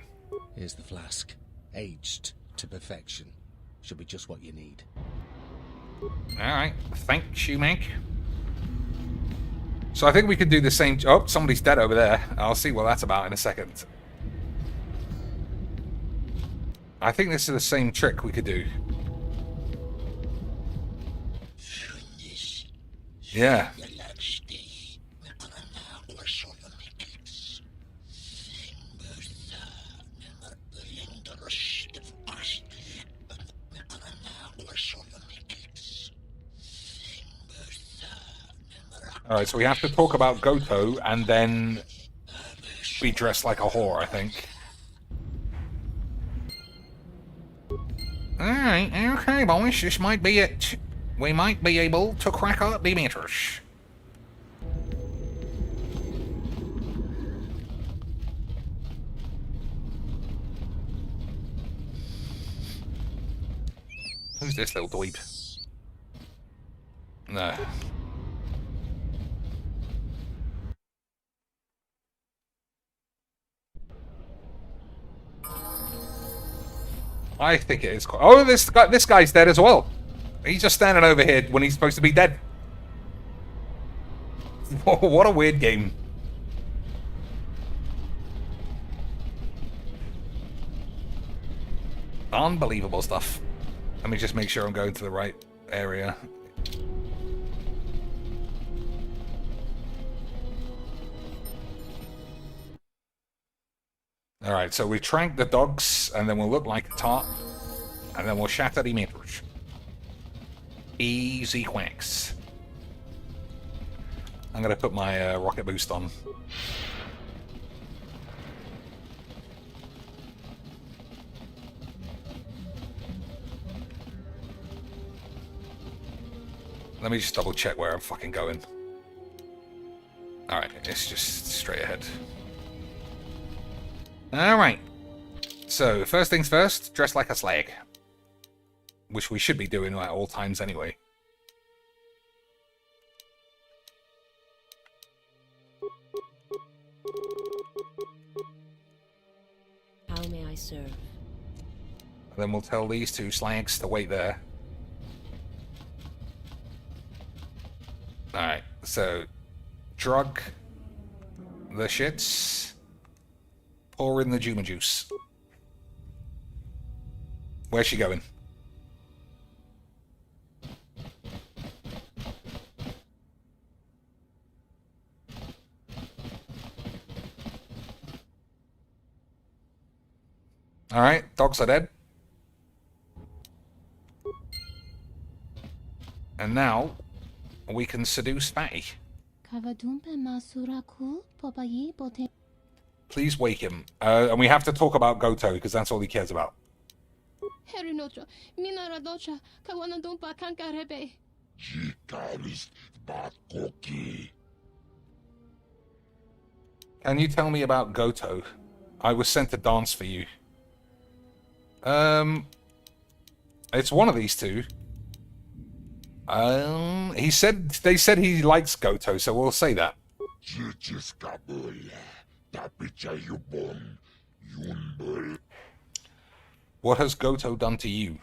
Here's the flask. Aged to perfection. Should be just what you need. Alright, thanks you, Mank. So I think we could do the same... Oh, somebody's dead over there. I'll see what that's about in a second. I think this is the same trick we could do. Yeah. Alright, so we have to talk about Goto and then be dressed like a whore, I think. Alright, okay, boys, this might be it. We might be able to crack out the meters. Who's this little dweeb? No. I think it is. Oh, this guy's dead as well. He's just standing over here when he's supposed to be dead. What a weird game. Unbelievable stuff. Let me just make sure I'm going to the right area. Alright, so we trank the dogs, and then we'll look like a tart, and then we'll shatter the meters. Easy quacks. I'm gonna put my rocket boost on. Let me just double check where I'm fucking going. Alright, it's just straight ahead. Alright. So, first things first, dress like a slag. Which we should be doing at all times anyway. How may I serve? Then we'll tell these two slags to wait there. Alright, so drug the shits. Pour in the Juma juice. Where's she going? Alright, dogs are dead. And now we can seduce Fatty. Please wake him. And we have to talk about Goto, because that's all he cares about. Can you tell me about Goto? I was sent to dance for you. It's one of these two. They said he likes Goto, so we'll say that. What has Goto done to you?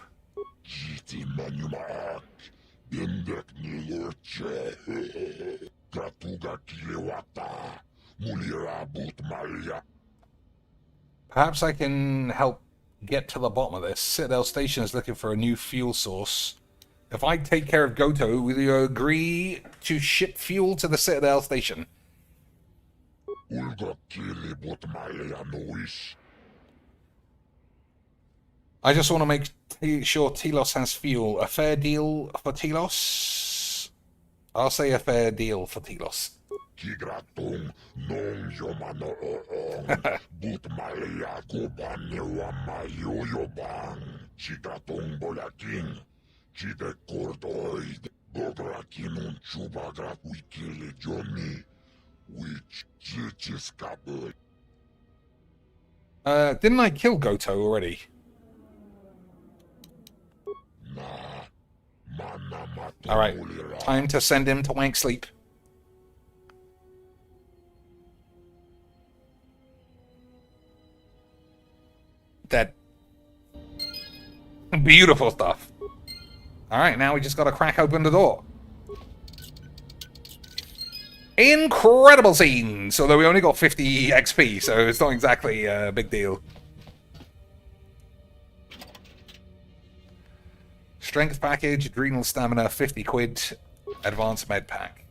Perhaps I can help get to the bottom of this. Citadel Station is looking for a new fuel source. If I take care of Goto, will you agree to ship fuel to the Citadel Station? I just want to make sure Telos has fuel. A fair deal for Telos? I'll say a fair deal for Telos. Didn't I kill Goto already? Alright, time to send him to wank sleep. Dead. Beautiful stuff. Alright, now we just gotta crack open the door. Incredible scenes! Although we only got 50 XP, so it's not exactly a big deal. Strength package, adrenal stamina, 50 quid, advanced med pack.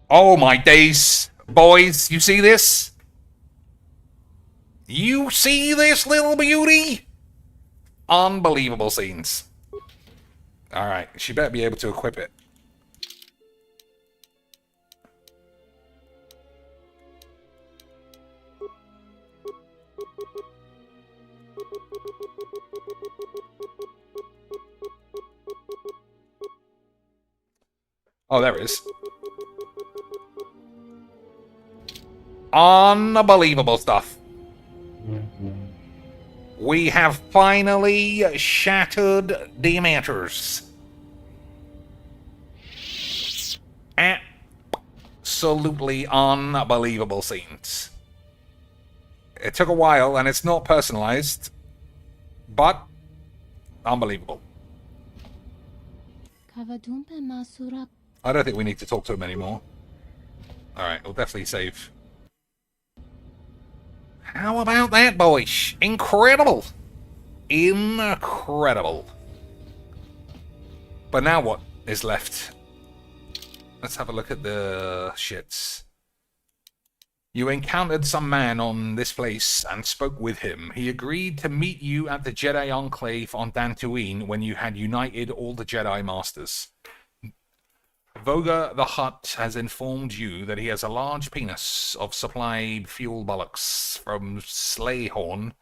Oh my days. Boys, you see this? You see this little beauty? Unbelievable scenes. Alright, she better be able to equip it. Oh, there it is. Unbelievable stuff. We have finally shattered the emitters. Absolutely unbelievable scenes. It took a while and it's not personalized, but unbelievable. I don't think we need to talk to him anymore. Alright, we'll definitely save. How about that, boys? Incredible! Incredible. But now what is left? Let's have a look at the shits. You encountered some man on this place and spoke with him. He agreed to meet you at the Jedi Enclave on Dantooine when you had united all the Jedi Masters. Voga the Hutt has informed you that he has a large penis of supplied fuel bullocks from Slayhorn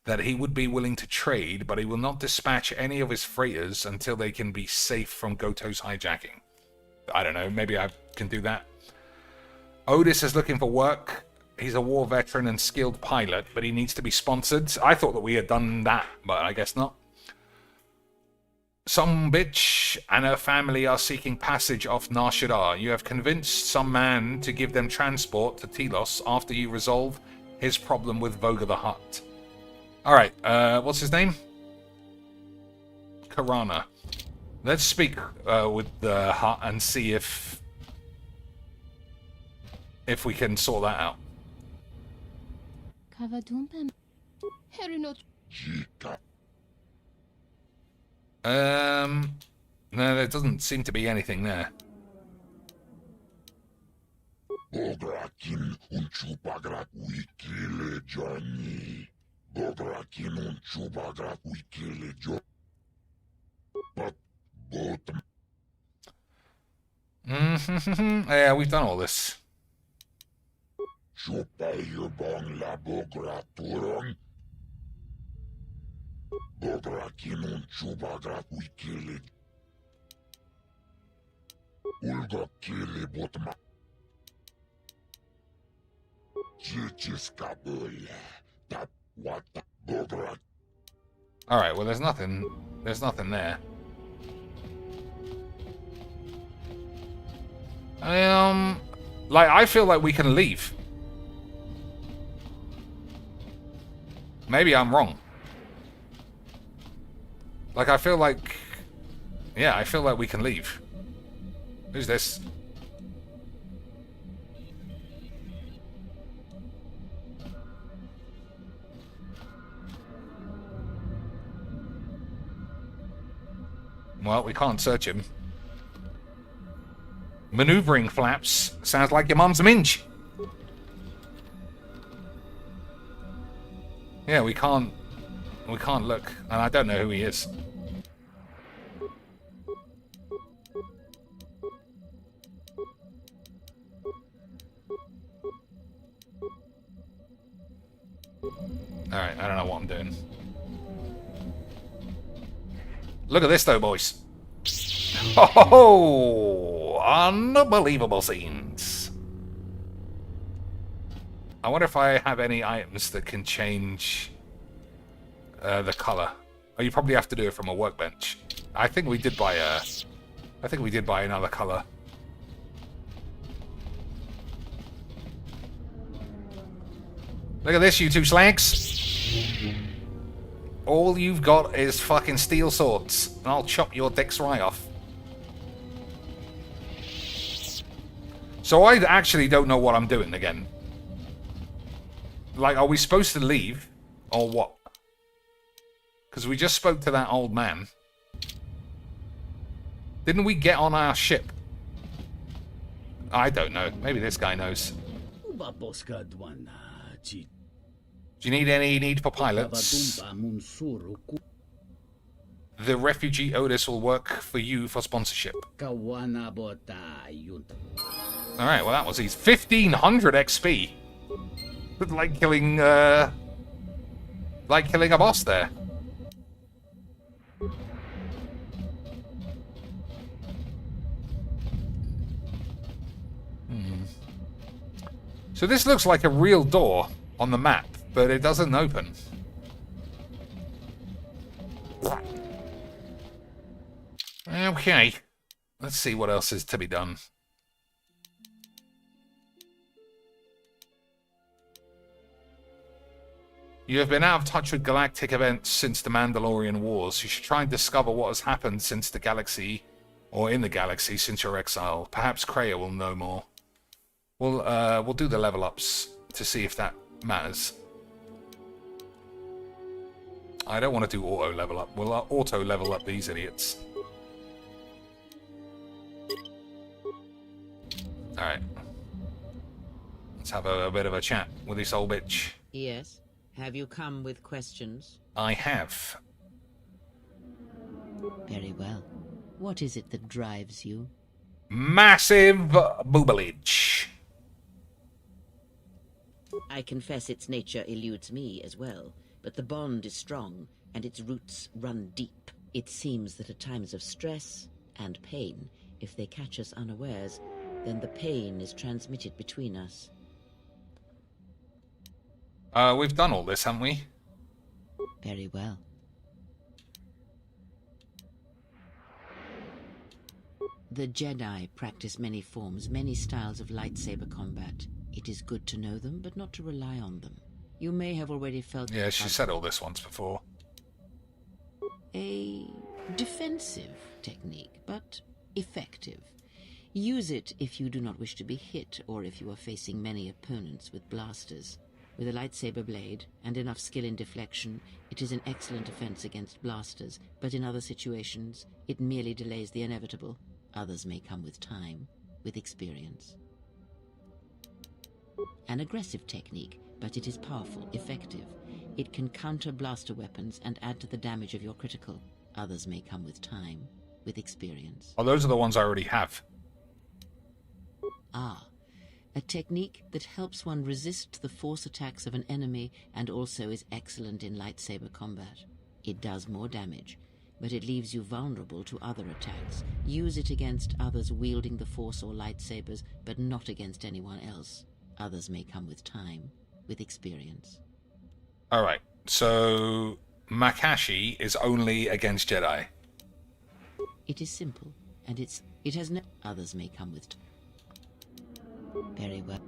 that he would be willing to trade, but he will not dispatch any of his freighters until they can be safe from Goto's hijacking. I don't know, maybe I can do that. Otis is looking for work. He's a war veteran and skilled pilot, but he needs to be sponsored. I thought that we had done that, but I guess not. Some bitch and her family are seeking passage off Nar Shaddaa. You have convinced some man to give them transport to Telos after you resolve his problem with Voga the Hutt. Alright, what's his name? Karana. Let's speak with the Hutt and see if we can sort that out. No, there doesn't seem to be anything there. Yeah, we've done all this. Alright, well there's nothing there. Like, I feel like we can leave. Maybe I'm wrong. Like, I feel like... Yeah, I feel like we can leave. Who's this? Well, we can't search him. Maneuvering flaps. Sounds like your mum's minge. Yeah, we can't look. And I don't know who he is. Alright, I don't know what I'm doing. Look at this though, boys. Oh, Unbelievable scenes. I wonder if I have any items that can change the color. Oh, you probably have to do it from a workbench. I think we did buy another color. Look at this, you two slags. All you've got is fucking steel swords, and I'll chop your dicks right off. So I actually don't know what I'm doing again. Like, are we supposed to leave? Or what? Because we just spoke to that old man. Didn't we get on our ship? I don't know. Maybe this guy knows. Do you need any need for pilots? The refugee Otis will work for you for sponsorship. Alright, well that was his 1500 XP. Like killing a boss there. So this looks like a real door on the map, but it doesn't open. Okay. Let's see what else is to be done. You have been out of touch with galactic events since the Mandalorian Wars. You should try and discover what has happened since the galaxy, or in the galaxy, since your exile. Perhaps Kreia will know more. We'll do the level ups to see if that matters. I don't want to do auto level up. We'll auto level up these idiots. Alright. Let's have a bit of a chat with this old bitch. Yes. Have you come with questions? I have. Very well. What is it that drives you? Massive boobage. I confess its nature eludes me as well, but the bond is strong, and its roots run deep. It seems that at times of stress and pain, if they catch us unawares, then the pain is transmitted between us. We've done all this, haven't we? Very well. The Jedi practice many forms, many styles of lightsaber combat. It is good to know them, but not to rely on them. You may have already felt... Yeah, she said all this once before. A defensive technique, but effective. Use it if you do not wish to be hit, or if you are facing many opponents with blasters. With a lightsaber blade and enough skill in deflection, it is an excellent defense against blasters, but in other situations, it merely delays the inevitable. Others may come with time, with experience. An aggressive technique, but it is powerful, effective. It can counter blaster weapons and add to the damage of your critical. Others may come with time, with experience. Oh, those are the ones I already have. Ah. A technique that helps one resist the force attacks of an enemy and also is excellent in lightsaber combat. It does more damage, but it leaves you vulnerable to other attacks. Use it against others wielding the force or lightsabers, but not against anyone else. Others may come with time, with experience. Alright, so Makashi is only against Jedi. It is simple, and it has no... Others may come with time. Very well.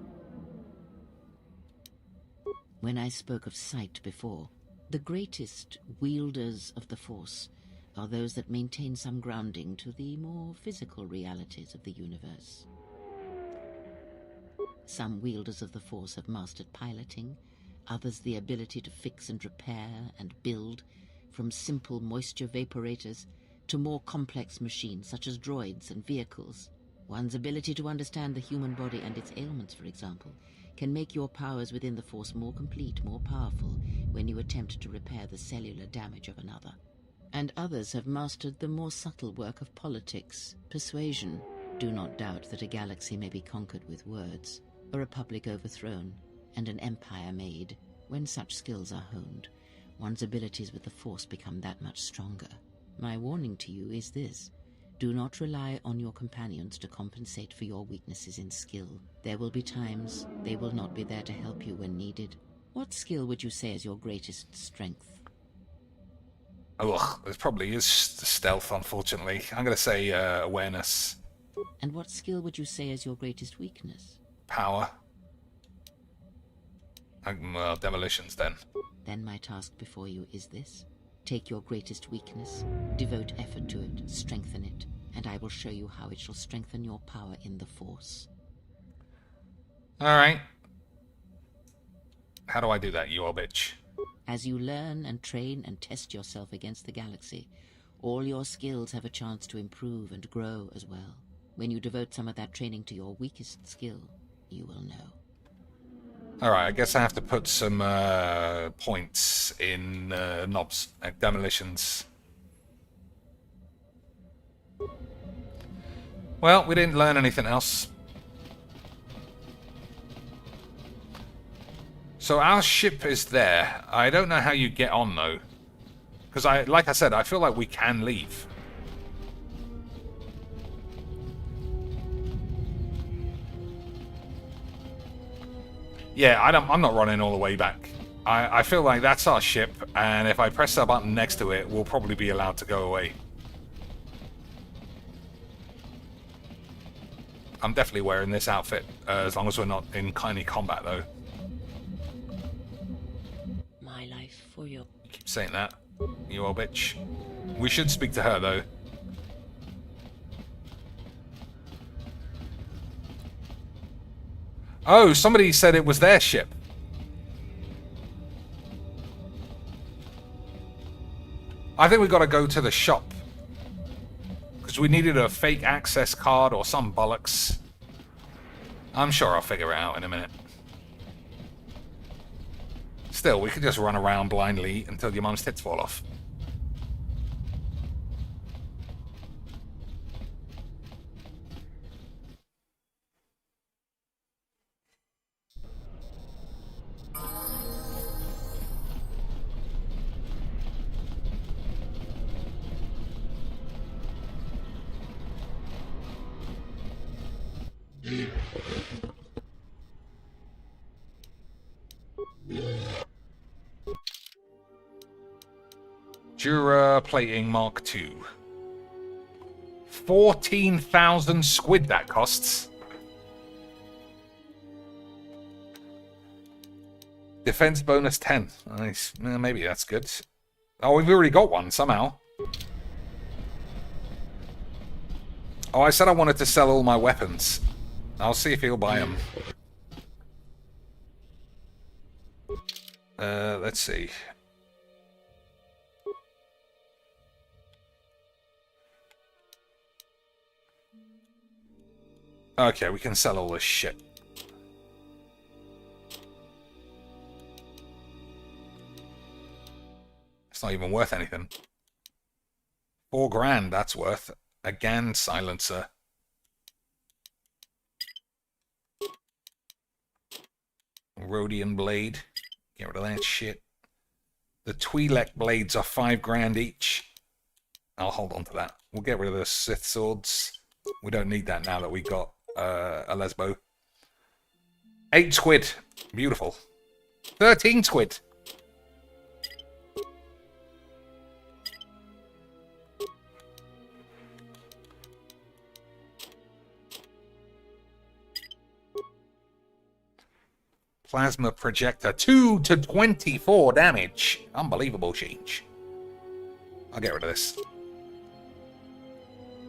When I spoke of sight before, the greatest wielders of the Force are those that maintain some grounding to the more physical realities of the universe. Some wielders of the Force have mastered piloting, others the ability to fix and repair and build, from simple moisture vaporators to more complex machines such as droids and vehicles. One's ability to understand the human body and its ailments, for example, can make your powers within the Force more complete, more powerful, when you attempt to repair the cellular damage of another. And others have mastered the more subtle work of politics, persuasion. Do not doubt that a galaxy may be conquered with words, a republic overthrown, and an empire made. When such skills are honed, one's abilities with the Force become that much stronger. My warning to you is this. Do not rely on your companions to compensate for your weaknesses in skill. There will be times they will not be there to help you when needed. What skill would you say is your greatest strength? Ugh, it probably is stealth, unfortunately. I'm going to say awareness. And what skill would you say is your greatest weakness? Power. Well, demolitions then. Then my task before you is this. Take your greatest weakness, devote effort to it, strengthen it, and I will show you how it shall strengthen your power in the Force. Alright. How do I do that, you old bitch? As you learn and train and test yourself against the galaxy, all your skills have a chance to improve and grow as well. When you devote some of that training to your weakest skill, you will know. Alright, I guess I have to put some points in knobs, like demolitions. Well, we didn't learn anything else. So our ship is there. I don't know how you get on, though. Because, like I said, I feel like we can leave. Yeah, I'm not running all the way back. I feel like that's our ship, and if I press that button next to it, we'll probably be allowed to go away. I'm definitely wearing this outfit, as long as we're not in any combat, though. My life for your... You keep saying that, you old bitch. We should speak to her, though. Oh, somebody said it was their ship. I think we got to go to the shop. Because we needed a fake access card or some bollocks. I'm sure I'll figure it out in a minute. Still, we could just run around blindly until your mum's tits fall off. Dura plating Mark II. 14,000 squid that costs. Defense bonus 10. Nice. Maybe that's good. Oh, we've already got one somehow. Oh, I said I wanted to sell all my weapons. I'll see if he'll buy them. Let's see. Okay, we can sell all this shit. It's not even worth anything. 4 grand, that's worth. A GAN silencer. Rhodian blade. Get rid of that shit. The Twi'lek blades are 5 grand each. I'll hold on to that. We'll get rid of the Sith swords. We don't need that now that we got a lesbo. 8 squid. Beautiful. 13 squid. Plasma projector. 2 to 24 damage. Unbelievable change. I'll get rid of this.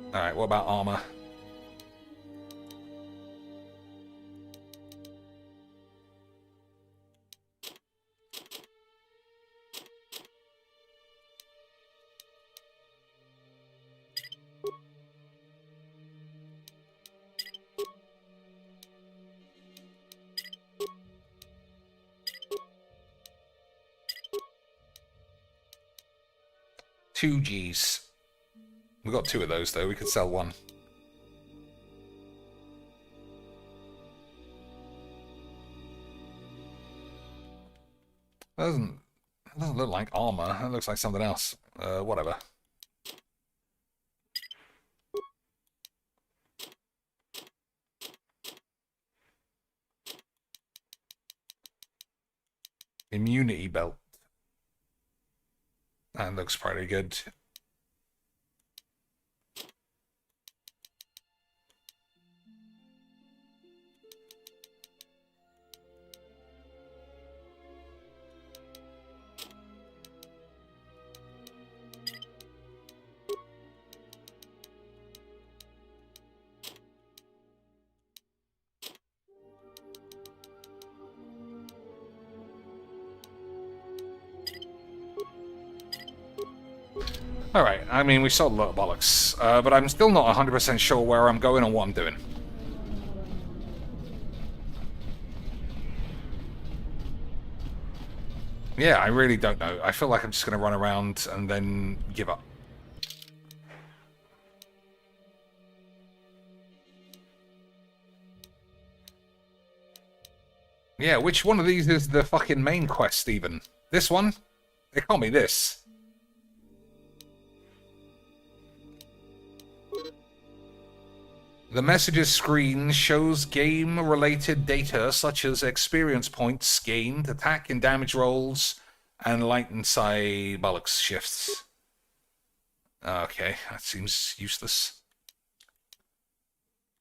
Alright, what about armor? Two G's. We got 2 of those though. We could sell 1. That doesn't look like armor. It looks like something else. Whatever. Immunity belt. That looks pretty good. Alright, I mean, we sold a lot of bollocks, but I'm still not 100% sure where I'm going or what I'm doing. Yeah, I really don't know. I feel like I'm just going to run around and then give up. Yeah, which one of these is the fucking main quest, even? This one? It can't be this. The messages screen shows game-related data such as experience points gained, attack and damage rolls, and light and side bollocks shifts. Okay, that seems useless.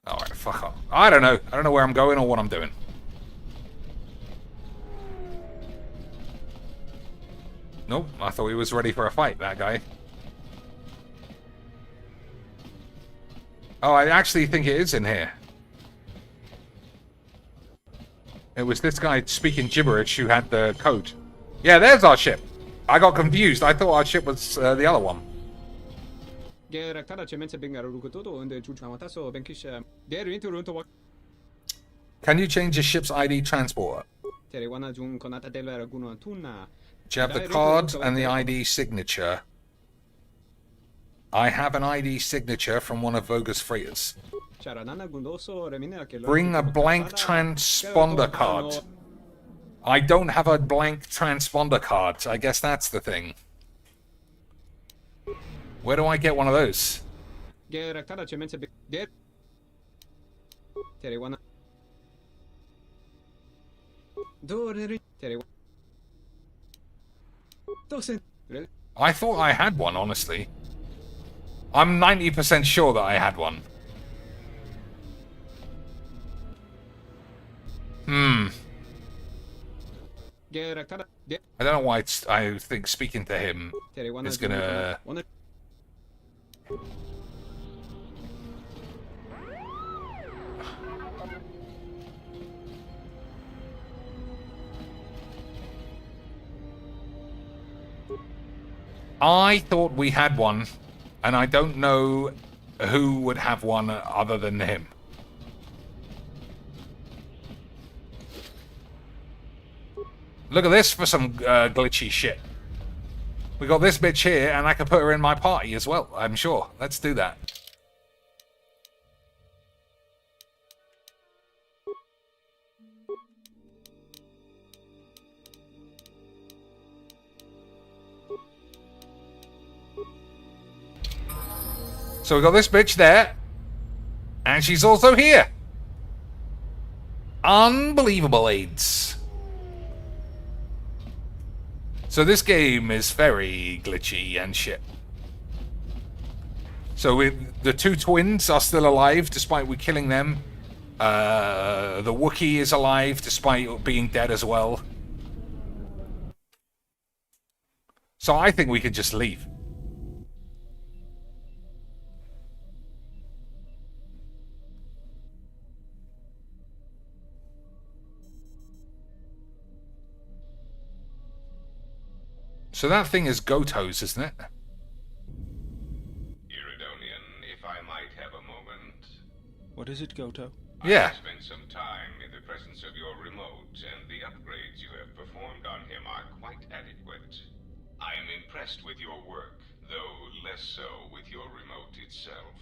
Alright, fuck off. I don't know. I don't know where I'm going or what I'm doing. Nope, I thought he was ready for a fight, that guy. Oh, I actually think it is in here. It was this guy speaking gibberish who had the code. Yeah, there's our ship. I got confused. I thought our ship was the other one. Can you change your ship's ID transporter? Do you have the card and the ID signature? I have an ID signature from one of Voga's freighters. Bring a blank transponder card. I don't have a blank transponder card. I guess that's the thing. Where do I get one of those? I thought I had one, honestly. I'm 90% sure that I had one. I don't know why I think speaking to him is gonna... I thought we had one, and I don't know who would have one other than him. Look at this for some glitchy shit. We got this bitch here, and I can put her in my party as well, I'm sure. Let's do that. So we got this bitch there, and she's also here. Unbelievable AIDS. So this game is very glitchy and shit. So the two twins are still alive despite we killing them. The Wookiee is alive despite being dead as well. So I think we could just leave. So that thing is Goto's, isn't it? Iridonian, if I might have a moment. What is it, Goto? Yeah. I spent some time in the presence of your remote, and the upgrades you have performed on him are quite adequate. I am impressed with your work, though less so with your remote itself.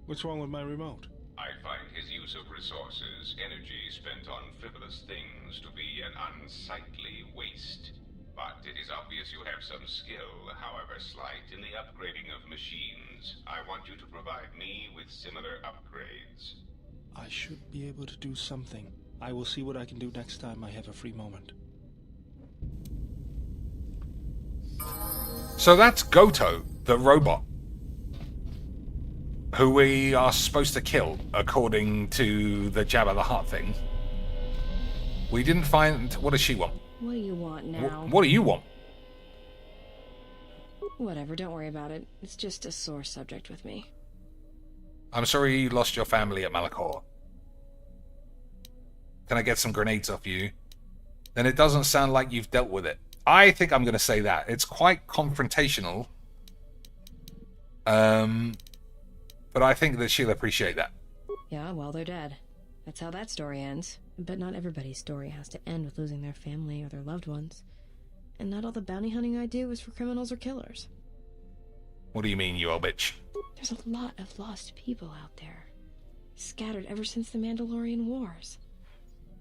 What's wrong with my remote? I find his use of resources, energy spent on frivolous things, to be an unsightly waste. But it is obvious you have some skill, however slight, in the upgrading of machines. I want you to provide me with similar upgrades. I should be able to do something. I will see what I can do next time I have a free moment. So that's Goto, the robot, who we are supposed to kill, according to the Jabba the Hutt thing. We didn't find... What does she want? What do you want now? What do you want? Whatever, don't worry about it. It's just a sore subject with me. I'm sorry you lost your family at Malachor. Can I get some grenades off you? Then it doesn't sound like you've dealt with it. I think I'm going to say that. It's quite confrontational. But I think that she'll appreciate that. Yeah, well, they're dead. That's how that story ends. But not everybody's story has to end with losing their family or their loved ones. And not all the bounty hunting I do is for criminals or killers. What do you mean, you old bitch? There's a lot of lost people out there. Scattered ever since the Mandalorian Wars.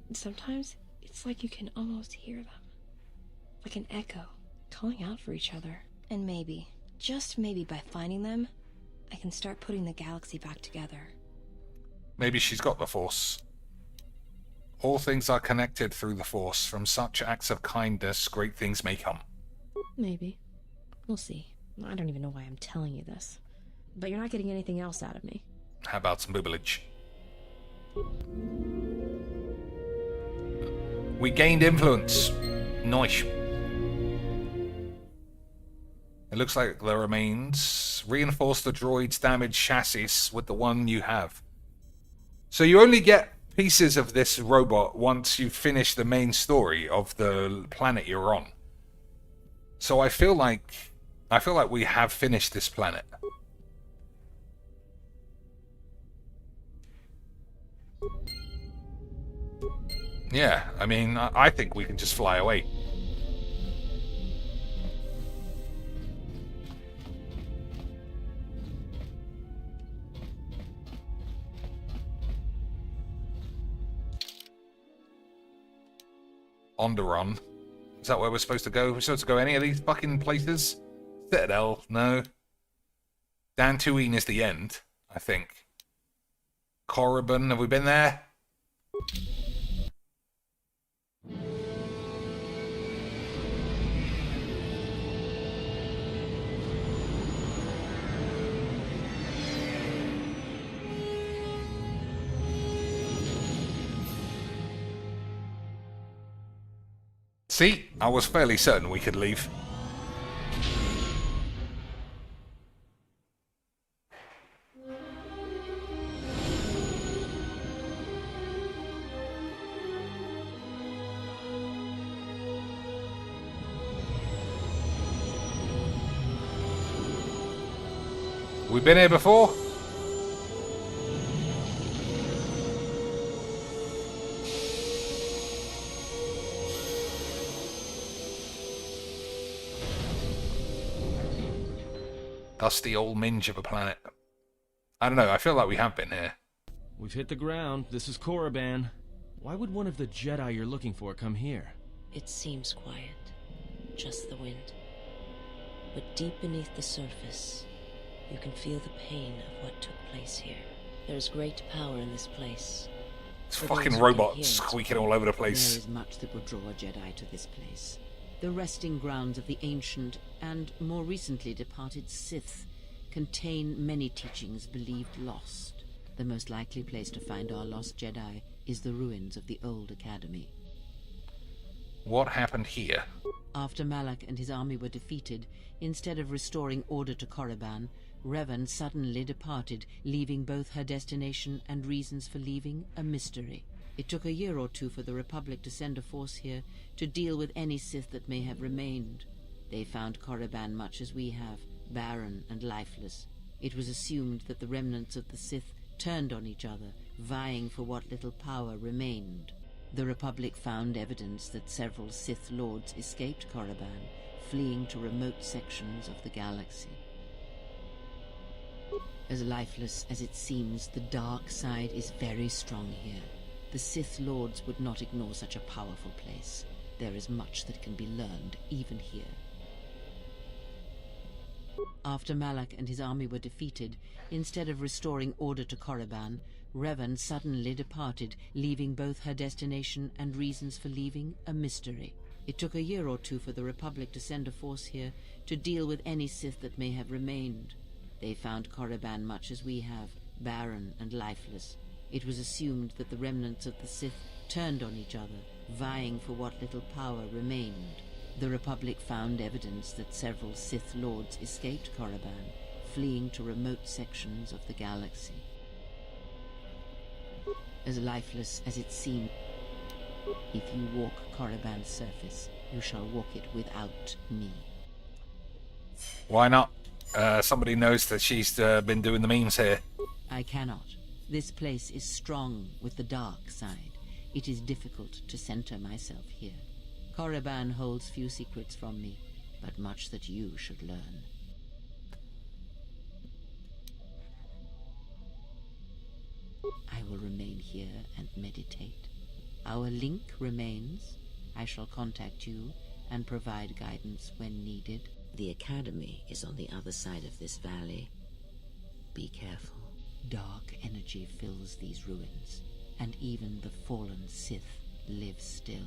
And sometimes, it's like you can almost hear them. Like an echo, calling out for each other. And maybe, just maybe by finding them, I can start putting the galaxy back together. Maybe she's got the Force. All things are connected through the Force. From such acts of kindness, great things may come. Maybe. We'll see. I don't even know why I'm telling you this. But you're not getting anything else out of me. How about some boobalage? We gained influence. Nice. It looks like the remains. Reinforce the droid's damaged chassis with the one you have. So you only get pieces of this robot once you finish the main story of the planet you're on. So I feel like we have finished this planet. Yeah, I mean, I think we can just fly away. On the run. Is that where we're supposed to go? We're supposed to go any of these fucking places? Citadel? No. Dantooine is the end, I think. Korriban, have we been there? See, I was fairly certain we could leave. We've been here before? Dusty old minge of a planet. I don't know, I feel like we have been here. We've hit the ground. This is Korriban. Why would one of the Jedi you're looking for come here? It seems quiet. Just the wind. But deep beneath the surface, you can feel the pain of what took place here. There's great power in this place. It's fucking robots squeaking all over the place. There is much that would draw a Jedi to this place. The resting grounds of the ancient and more recently departed Sith contain many teachings believed lost. The most likely place to find our lost Jedi is the ruins of the old academy. What happened here? After Malak and his army were defeated, instead of restoring order to Korriban, Revan suddenly departed, leaving both her destination and reasons for leaving a mystery. It took a year or two for the Republic to send a force here to deal with any Sith that may have remained. They found Korriban much as we have, barren and lifeless. It was assumed that the remnants of the Sith turned on each other, vying for what little power remained. The Republic found evidence that several Sith lords escaped Korriban, fleeing to remote sections of the galaxy. As lifeless as it seems, the dark side is very strong here. The Sith Lords would not ignore such a powerful place. There is much that can be learned, even here. After Malak and his army were defeated, instead of restoring order to Korriban, Revan suddenly departed, leaving both her destination and reasons for leaving a mystery. It took a year or two for the Republic to send a force here to deal with any Sith that may have remained. They found Korriban much as we have, barren and lifeless. It was assumed that the remnants of the Sith turned on each other, vying for what little power remained. The Republic found evidence that several Sith Lords escaped Korriban, fleeing to remote sections of the galaxy. As lifeless as it seemed, if you walk Korriban's surface, you shall walk it without me. Why not? Somebody knows that she's been doing the memes here. I cannot. This place is strong with the dark side. It is difficult to center myself here. Korriban holds few secrets from me, but much that you should learn. I will remain here and meditate. Our link remains. I shall contact you and provide guidance when needed. The Academy is on the other side of this valley. Be careful. Dark energy fills these ruins, and even the fallen Sith live still.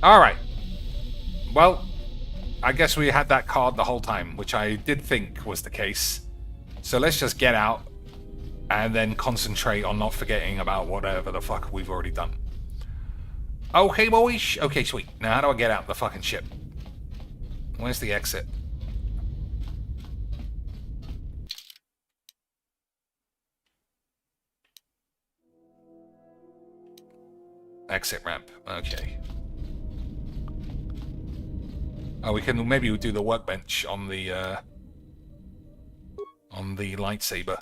Alright. Well, I guess we had that card the whole time, which I did think was the case. So let's just get out and then concentrate on not forgetting about whatever the fuck we've already done. Okay, boys. Okay, sweet. Now how do I get out the fucking ship? Where's the exit? Exit ramp. Okay. Oh, we can maybe do the workbench on the lightsaber.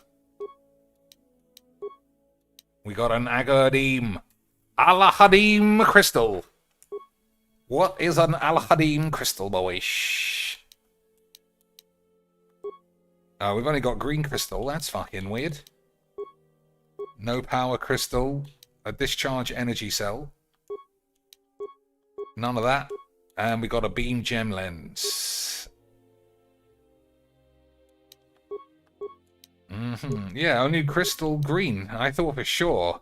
We got an Agadim. Al-Hadim crystal. What is an Al-Hadim crystal, boys? Oh, we've only got green crystal. That's fucking weird. No power crystal. A discharge energy cell. None of that. And we got a beam gem lens. Yeah, only crystal green. I thought for sure.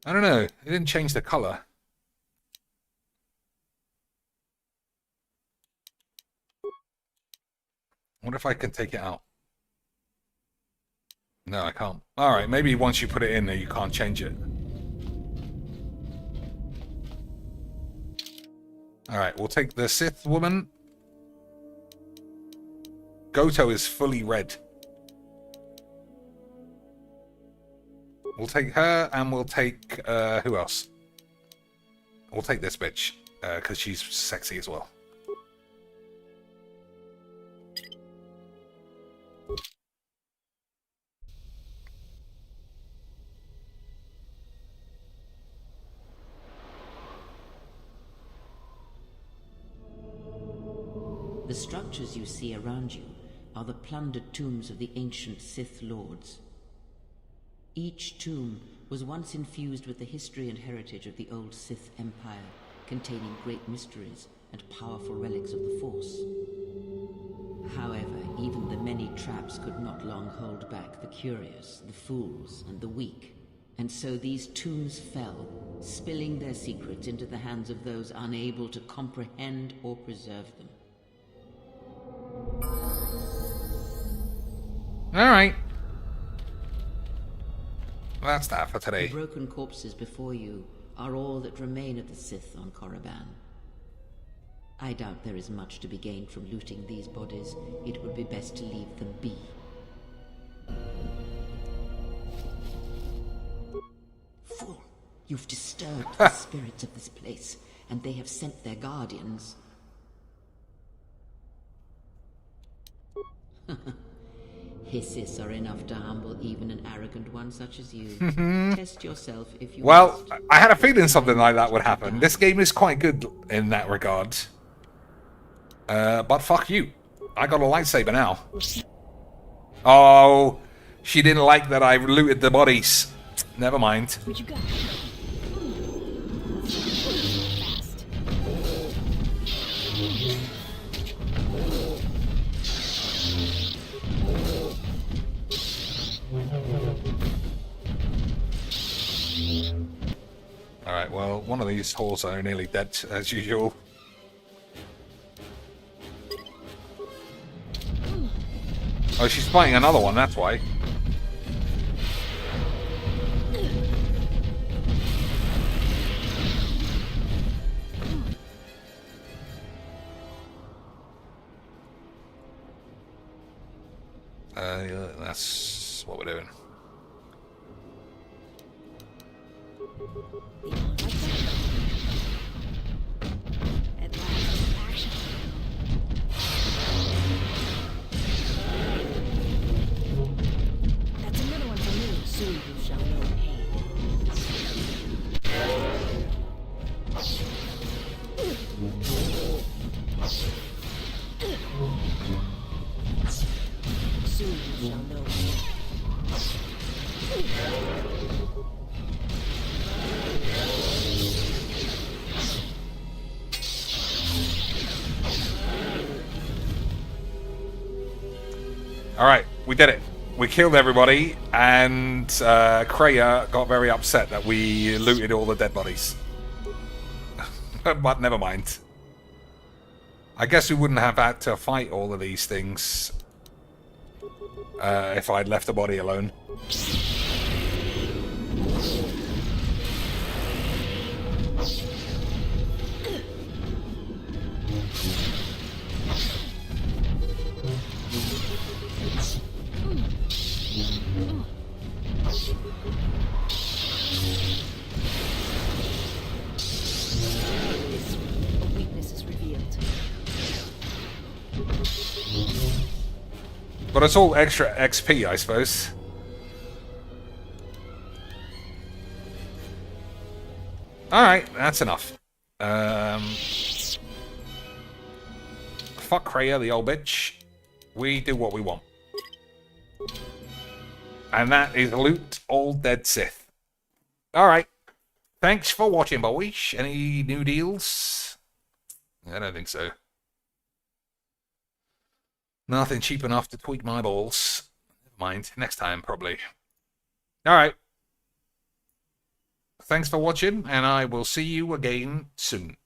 I don't know. It didn't change the color. What if I can take it out? No, I can't. Alright, maybe once you put it in there, you can't change it. Alright, we'll take the Sith woman. Goto is fully red. We'll take her, and we'll take, who else? We'll take this bitch, because she's sexy as well. The structures you see around you are the plundered tombs of the ancient Sith Lords. Each tomb was once infused with the history and heritage of the old Sith Empire, containing great mysteries and powerful relics of the Force. However, even the many traps could not long hold back the curious, the fools, and the weak. And so these tombs fell, spilling their secrets into the hands of those unable to comprehend or preserve them. Alright. That's that for today. The broken corpses before you are all that remain of the Sith on Korriban. I doubt there is much to be gained from looting these bodies. It would be best to leave them be. Fool! You've disturbed the spirits of this place, and they have sent their guardians. Hisses are enough to humble even an arrogant one such as you. Test yourself if you Well, I had a feeling something like that would happen. This game is quite good in that regard. But fuck you. I got a lightsaber now. Oh, she didn't like that I looted the bodies. Never mind. Where'd you go? one of these halls are nearly dead, as usual. Oh, she's fighting another one, that's why. Yeah, that's what we're doing. That's another one for me. Soon you shall know Soon you shall know. Alright, we did it. We killed everybody, and Kreia got very upset that we looted all the dead bodies. But never mind. I guess we wouldn't have had to fight all of these things if I'd left the body alone. A weakness is revealed. But it's all extra XP, I suppose. Alright, that's enough. Fuck Kreia, the old bitch. We do what we want. And that is loot all dead Sith. Alright. Thanks for watching, boys. Any new deals? I don't think so. Nothing cheap enough to tweak my balls. Never mind. Next time, probably. Alright. Thanks for watching, and I will see you again soon.